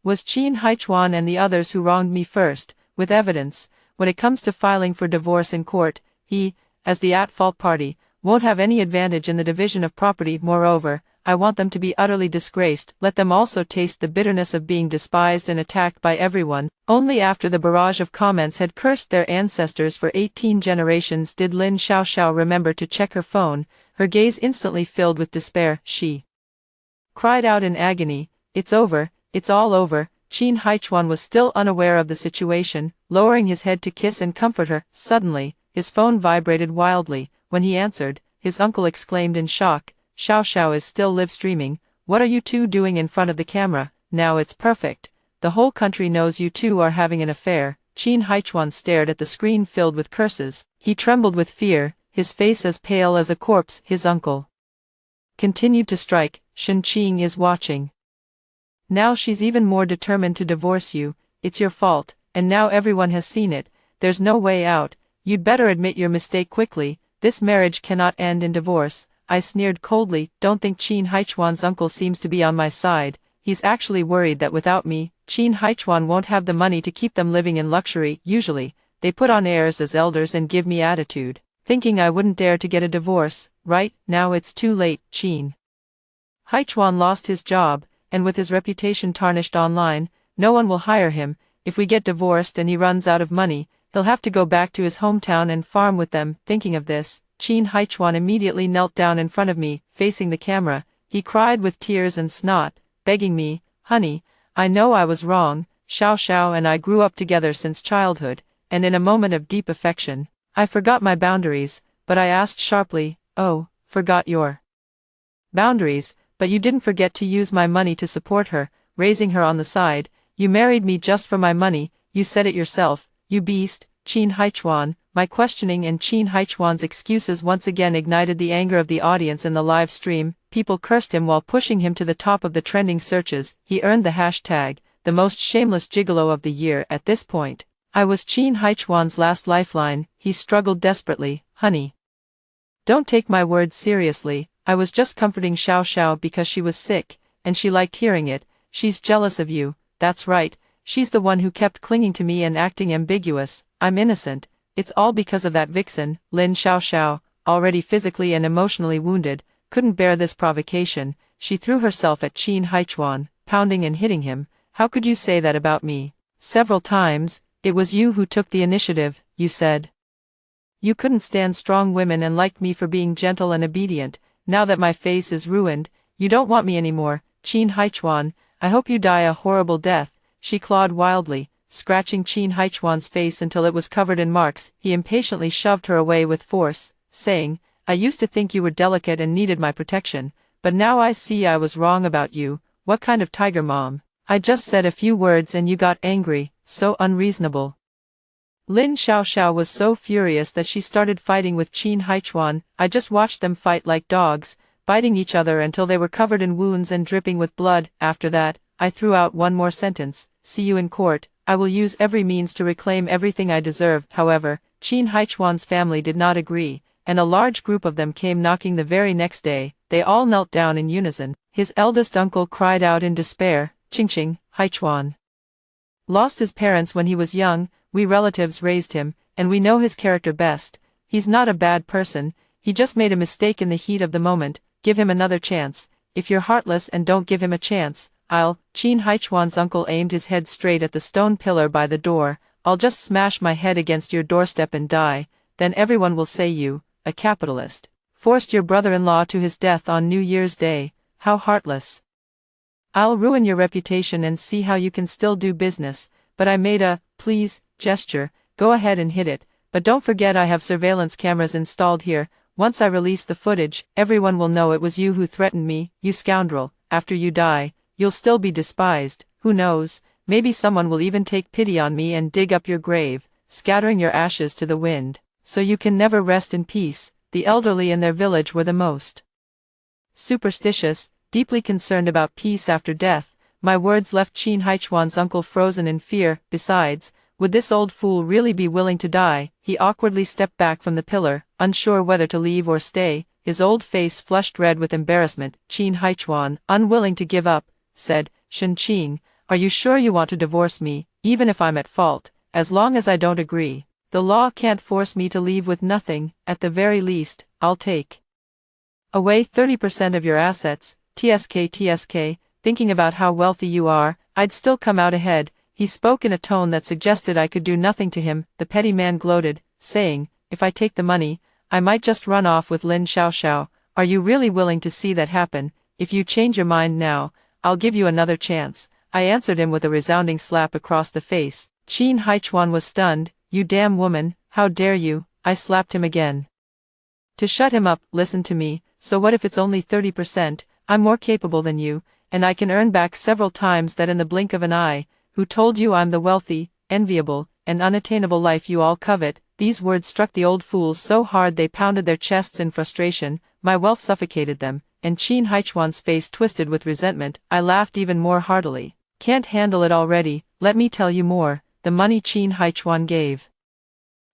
was Qin Haichuan and the others who wronged me first, with evidence. When it comes to filing for divorce in court, he, as the at-fault party, won't have any advantage in the division of property. Moreover, I want them to be utterly disgraced. Let them also taste the bitterness of being despised and attacked by everyone. Only after the barrage of comments had cursed their ancestors for 18 generations did Lin Xiaoxiao remember to check her phone, her gaze instantly filled with despair. She cried out in agony, "It's over, it's all over." Qin Haichuan was still unaware of the situation, lowering his head to kiss and comfort her. Suddenly, his phone vibrated wildly. When he answered, his uncle exclaimed in shock, "Xiao Xiao is still live streaming. What are you two doing in front of the camera? Now it's perfect. The whole country knows you two are having an affair." Qin Haichuan stared at the screen filled with curses. He trembled with fear, his face as pale as a corpse. His uncle continued to strike. "Shenqing is watching. Now she's even more determined to divorce you. It's your fault, and now everyone has seen it. There's no way out. You'd better admit your mistake quickly. This marriage cannot end in divorce." I sneered coldly. Don't think Qin Haichuan's uncle seems to be on my side. He's actually worried that without me, Qin Haichuan won't have the money to keep them living in luxury. Usually, they put on airs as elders and give me attitude, thinking I wouldn't dare to get a divorce. Right now it's too late. Qin Haichuan lost his job, and with his reputation tarnished online, no one will hire him. If we get divorced and he runs out of money, he'll have to go back to his hometown and farm with them. Thinking of this, Qin Haichuan immediately knelt down in front of me, facing the camera. He cried with tears and snot, begging me, "Honey, I know I was wrong. Xiao Xiao and I grew up together since childhood, and in a moment of deep affection, I forgot my boundaries." But I asked sharply, "Oh, forgot your boundaries? But you didn't forget to use my money to support her, raising her on the side. You married me just for my money, you said it yourself, you beast." Qin Haichuan. My questioning and Qin Haichuan's excuses once again ignited the anger of the audience in the live stream. People cursed him while pushing him to the top of the trending searches. He earned the hashtag, the most shameless gigolo of the year. At this point, I was Qin Haichuan's last lifeline. He struggled desperately. "Honey, don't take my words seriously. I was just comforting Xiao Xiao because she was sick, and she liked hearing it. She's jealous of you." "That's right, she's the one who kept clinging to me and acting ambiguous. I'm innocent. It's all because of that vixen." Lin Xiaoxiao, already physically and emotionally wounded, couldn't bear this provocation. She threw herself at Qin Haichuan, pounding and hitting him. "How could you say that about me?" "Several times. It was you who took the initiative. You said you couldn't stand strong women and liked me for being gentle and obedient. Now that my face is ruined, you don't want me anymore." "Qin Haichuan, I hope you die a horrible death." She clawed wildly, scratching Qin Haichuan's face until it was covered in marks. He impatiently shoved her away with force, saying, "I used to think you were delicate and needed my protection, but now I see I was wrong about you. What kind of tiger mom I just said a few words and you got angry, so unreasonable. Lin Xiaoxiao was so furious that she started fighting with Qin Haichuan. I just watched them fight like dogs, biting each other until they were covered in wounds and dripping with blood. After that, I threw out one more sentence, see you in court. I will use every means to reclaim everything I deserve. However, Qin Haichuan's family did not agree, and a large group of them came knocking the very next day. They all knelt down in unison. His eldest uncle cried out in despair, Qingqing, Haichuan lost his parents when he was young. We relatives raised him, and we know his character best. He's not a bad person, he just made a mistake in the heat of the moment. Give him another chance. If you're heartless and don't give him a chance, Qin Haichuan's uncle aimed his head straight at the stone pillar by the door. I'll just smash my head against your doorstep and die, then everyone will say you, a capitalist, forced your brother-in-law to his death on New Year's Day. How heartless. I'll ruin your reputation and see how you can still do business. But I made a, please, gesture. Go ahead and hit it, but don't forget I have surveillance cameras installed here. Once I release the footage, everyone will know it was you who threatened me, you scoundrel. After you die, you'll still be despised. Who knows, maybe someone will even take pity on me and dig up your grave, scattering your ashes to the wind, so you can never rest in peace. The elderly in their village were the most superstitious, deeply concerned about peace after death. My words left Qin Haichuan's uncle frozen in fear. Besides, would this old fool really be willing to die? He awkwardly stepped back from the pillar, unsure whether to leave or stay, his old face flushed red with embarrassment. Qin Haichuan, unwilling to give up, said, Shen Qing, are you sure you want to divorce me, even if I'm at fault? As long as I don't agree, the law can't force me to leave with nothing. At the very least, I'll take away 30% of your assets. TSK, thinking about how wealthy you are, I'd still come out ahead. He spoke in a tone that suggested I could do nothing to him. The petty man gloated, saying, if I take the money, I might just run off with Lin Xiaoxiao. Are you really willing to see that happen? If you change your mind now, I'll give you another chance. I answered him with a resounding slap across the face. Qin Haichuan was stunned. You damn woman, how dare you? I slapped him again. To shut him up. Listen to me, so what if it's only 30%? I'm more capable than you, and I can earn back several times that in the blink of an eye. Who told you I'm the wealthy, enviable, and unattainable life you all covet? These words struck the old fools so hard they pounded their chests in frustration. My wealth suffocated them, and Qin Haichuan's face twisted with resentment. I laughed even more heartily. Can't handle it already? Let me tell you more. The money Qin Haichuan gave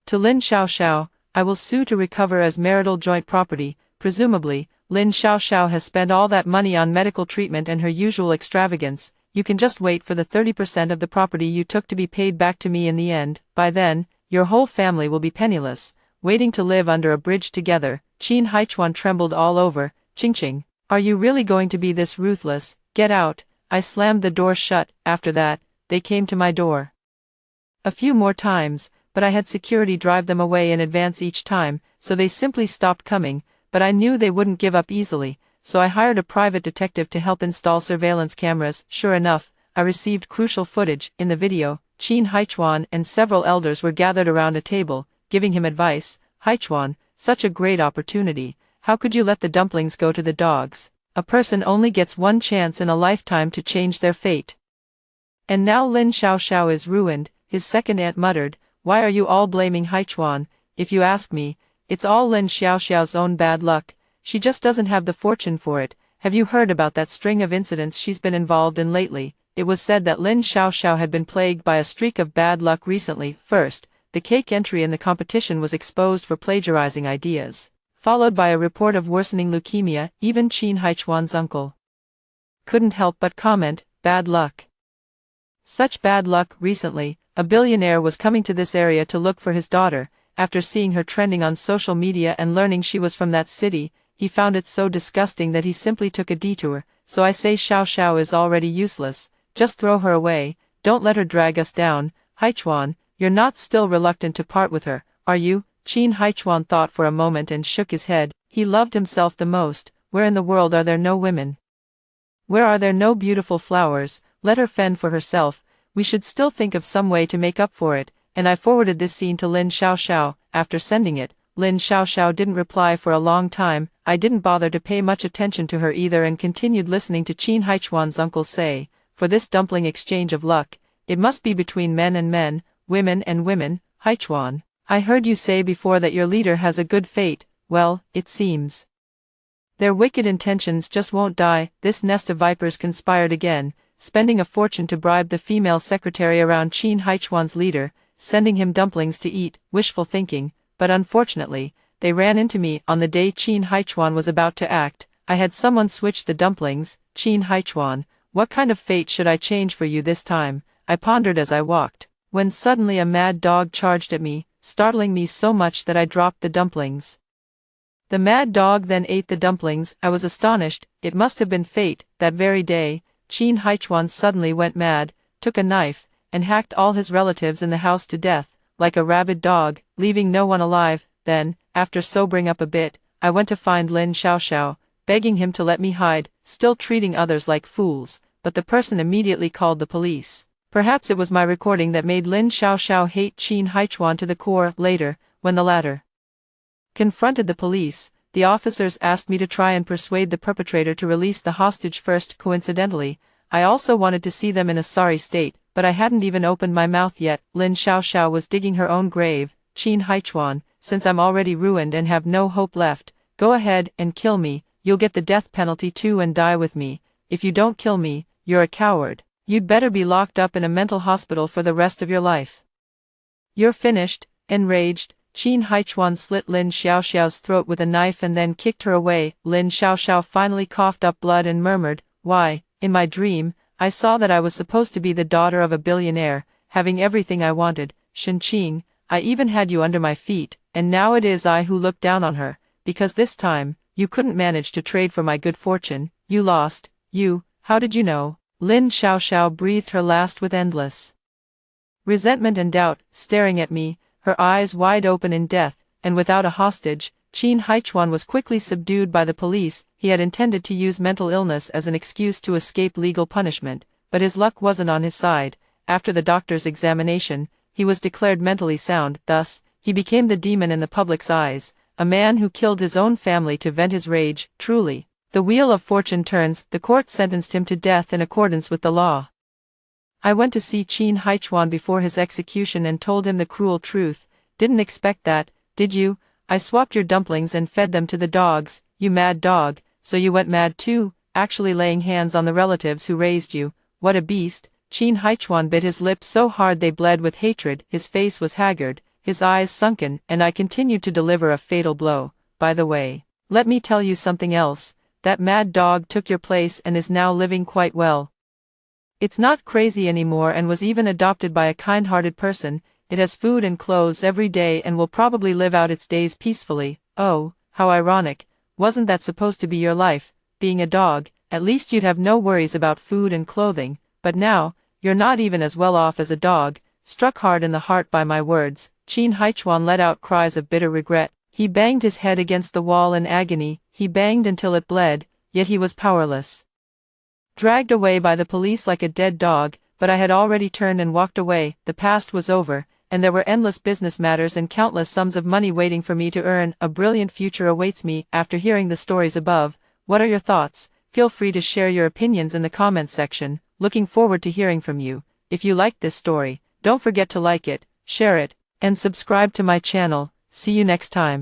to Lin Xiaoxiao, I will sue to recover as marital joint property. Presumably, Lin Xiaoxiao has spent all that money on medical treatment and her usual extravagance. You can just wait for the 30% of the property you took to be paid back to me in the end. By then, your whole family will be penniless, waiting to live under a bridge together. Qin Haichuan trembled all over. Qingqing, are you really going to be this ruthless? Get out. I slammed the door shut. After that, they came to my door a few more times, but I had security drive them away in advance each time, so they simply stopped coming. But I knew they wouldn't give up easily, so I hired a private detective to help install surveillance cameras. Sure enough, I received crucial footage. In the video, Qin Haichuan and several elders were gathered around a table, giving him advice. Haichuan, such a great opportunity. How could you let the dumplings go to the dogs? A person only gets one chance in a lifetime to change their fate. And now Lin Xiaoxiao is ruined. His second aunt muttered, why are you all blaming Haichuan? If you ask me, it's all Lin Xiaoxiao's own bad luck. She just doesn't have the fortune for it. Have you heard about that string of incidents she's been involved in lately? It was said that Lin Xiaoxiao had been plagued by a streak of bad luck recently. First, the cake entry in the competition was exposed for plagiarizing ideas, followed by a report of worsening leukemia. Even Qin Haichuan's uncle couldn't help but comment, bad luck. Such bad luck. Recently, a billionaire was coming to this area to look for his daughter. After seeing her trending on social media and learning she was from that city, he found it so disgusting that he simply took a detour. So I say Xiaoxiao is already useless. Just throw her away. Don't let her drag us down. Haichuan, you're not still reluctant to part with her, are you? Qin Haichuan thought for a moment and shook his head. He loved himself the most. Where in the world are there no women? Where are there no beautiful flowers? Let her fend for herself. We should still think of some way to make up for it. And I forwarded this scene to Lin Xiaoxiao. After sending it, Lin Xiaoxiao didn't reply for a long time. I didn't bother to pay much attention to her either and continued listening to Qin Haichuan's uncle say, for this dumpling exchange of luck. It must be between men and men, women and women, Haichuan. I heard you say before that your leader has a good fate. Well, it seems their wicked intentions just won't die. This nest of vipers conspired again, spending a fortune to bribe the female secretary around Qin Haichuan's leader, sending him dumplings to eat. Wishful thinking, but unfortunately, they ran into me on the day Qin Haichuan was about to act. I had someone switch the dumplings. Qin Haichuan, what kind of fate should I change for you this time? I pondered as I walked, when suddenly a mad dog charged at me, startling me so much that I dropped the dumplings. The mad dog then ate the dumplings. I was astonished. It must have been fate. That very day, Qin Haichuan suddenly went mad, took a knife, and hacked all his relatives in the house to death, like a rabid dog, leaving no one alive. Then, after sobering up a bit, I went to find Lin Xiaoxiao, begging him to let me hide, still treating others like fools, but the person immediately called the police. Perhaps it was my recording that made Lin Xiaoxiao hate Qin Haichuan to the core. Later, when the latter confronted the police, the officers asked me to try and persuade the perpetrator to release the hostage first. Coincidentally, I also wanted to see them in a sorry state, but I hadn't even opened my mouth yet. Lin Xiaoxiao was digging her own grave. Qin Haichuan, since I'm already ruined and have no hope left, go ahead and kill me. You'll get the death penalty too and die with me. If you don't kill me, you're a coward. You'd better be locked up in a mental hospital for the rest of your life. You're finished. Enraged, Qin Haichuan slit Lin Xiaoxiao's throat with a knife and then kicked her away. Lin Xiaoxiao finally coughed up blood and murmured, "Why, in my dream, I saw that I was supposed to be the daughter of a billionaire, having everything I wanted. Shenqing, I even had you under my feet, and now it is I who look down on her, because this time, you couldn't manage to trade for my good fortune. You lost. How did you know?" Lin Xiaoxiao breathed her last with endless resentment and doubt, staring at me, her eyes wide open in death. And without a hostage, Qin Haichuan was quickly subdued by the police. He had intended to use mental illness as an excuse to escape legal punishment, but his luck wasn't on his side. After the doctor's examination, he was declared mentally sound. Thus, he became the demon in the public's eyes, a man who killed his own family to vent his rage. Truly, the wheel of fortune turns. The court sentenced him to death in accordance with the law. I went to see Qin Haichuan before his execution and told him the cruel truth. "Didn't expect that, did you? I swapped your dumplings and fed them to the dogs. You mad dog, so you went mad too, actually laying hands on the relatives who raised you. What a beast." Qin Haichuan bit his lips so hard they bled with hatred. His face was haggard, his eyes sunken, and I continued to deliver a fatal blow. "By the way, let me tell you something else. That mad dog took your place and is now living quite well. It's not crazy anymore and was even adopted by a kind-hearted person. It has food and clothes every day and will probably live out its days peacefully." Oh, how ironic. Wasn't that supposed to be your life, being a dog? At least you'd have no worries about food and clothing, but now, you're not even as well off as a dog. Struck hard in the heart by my words, Qin Haichuan let out cries of bitter regret. He banged his head against the wall in agony. He banged until it bled, yet he was powerless. Dragged away by the police like a dead dog, but I had already turned and walked away. The past was over, and there were endless business matters and countless sums of money waiting for me to earn. A brilliant future awaits me. After hearing the stories above, what are your thoughts? Feel free to share your opinions in the comments section. Looking forward to hearing from you. If you liked this story, don't forget to like it, share it, and subscribe to my channel. See you next time.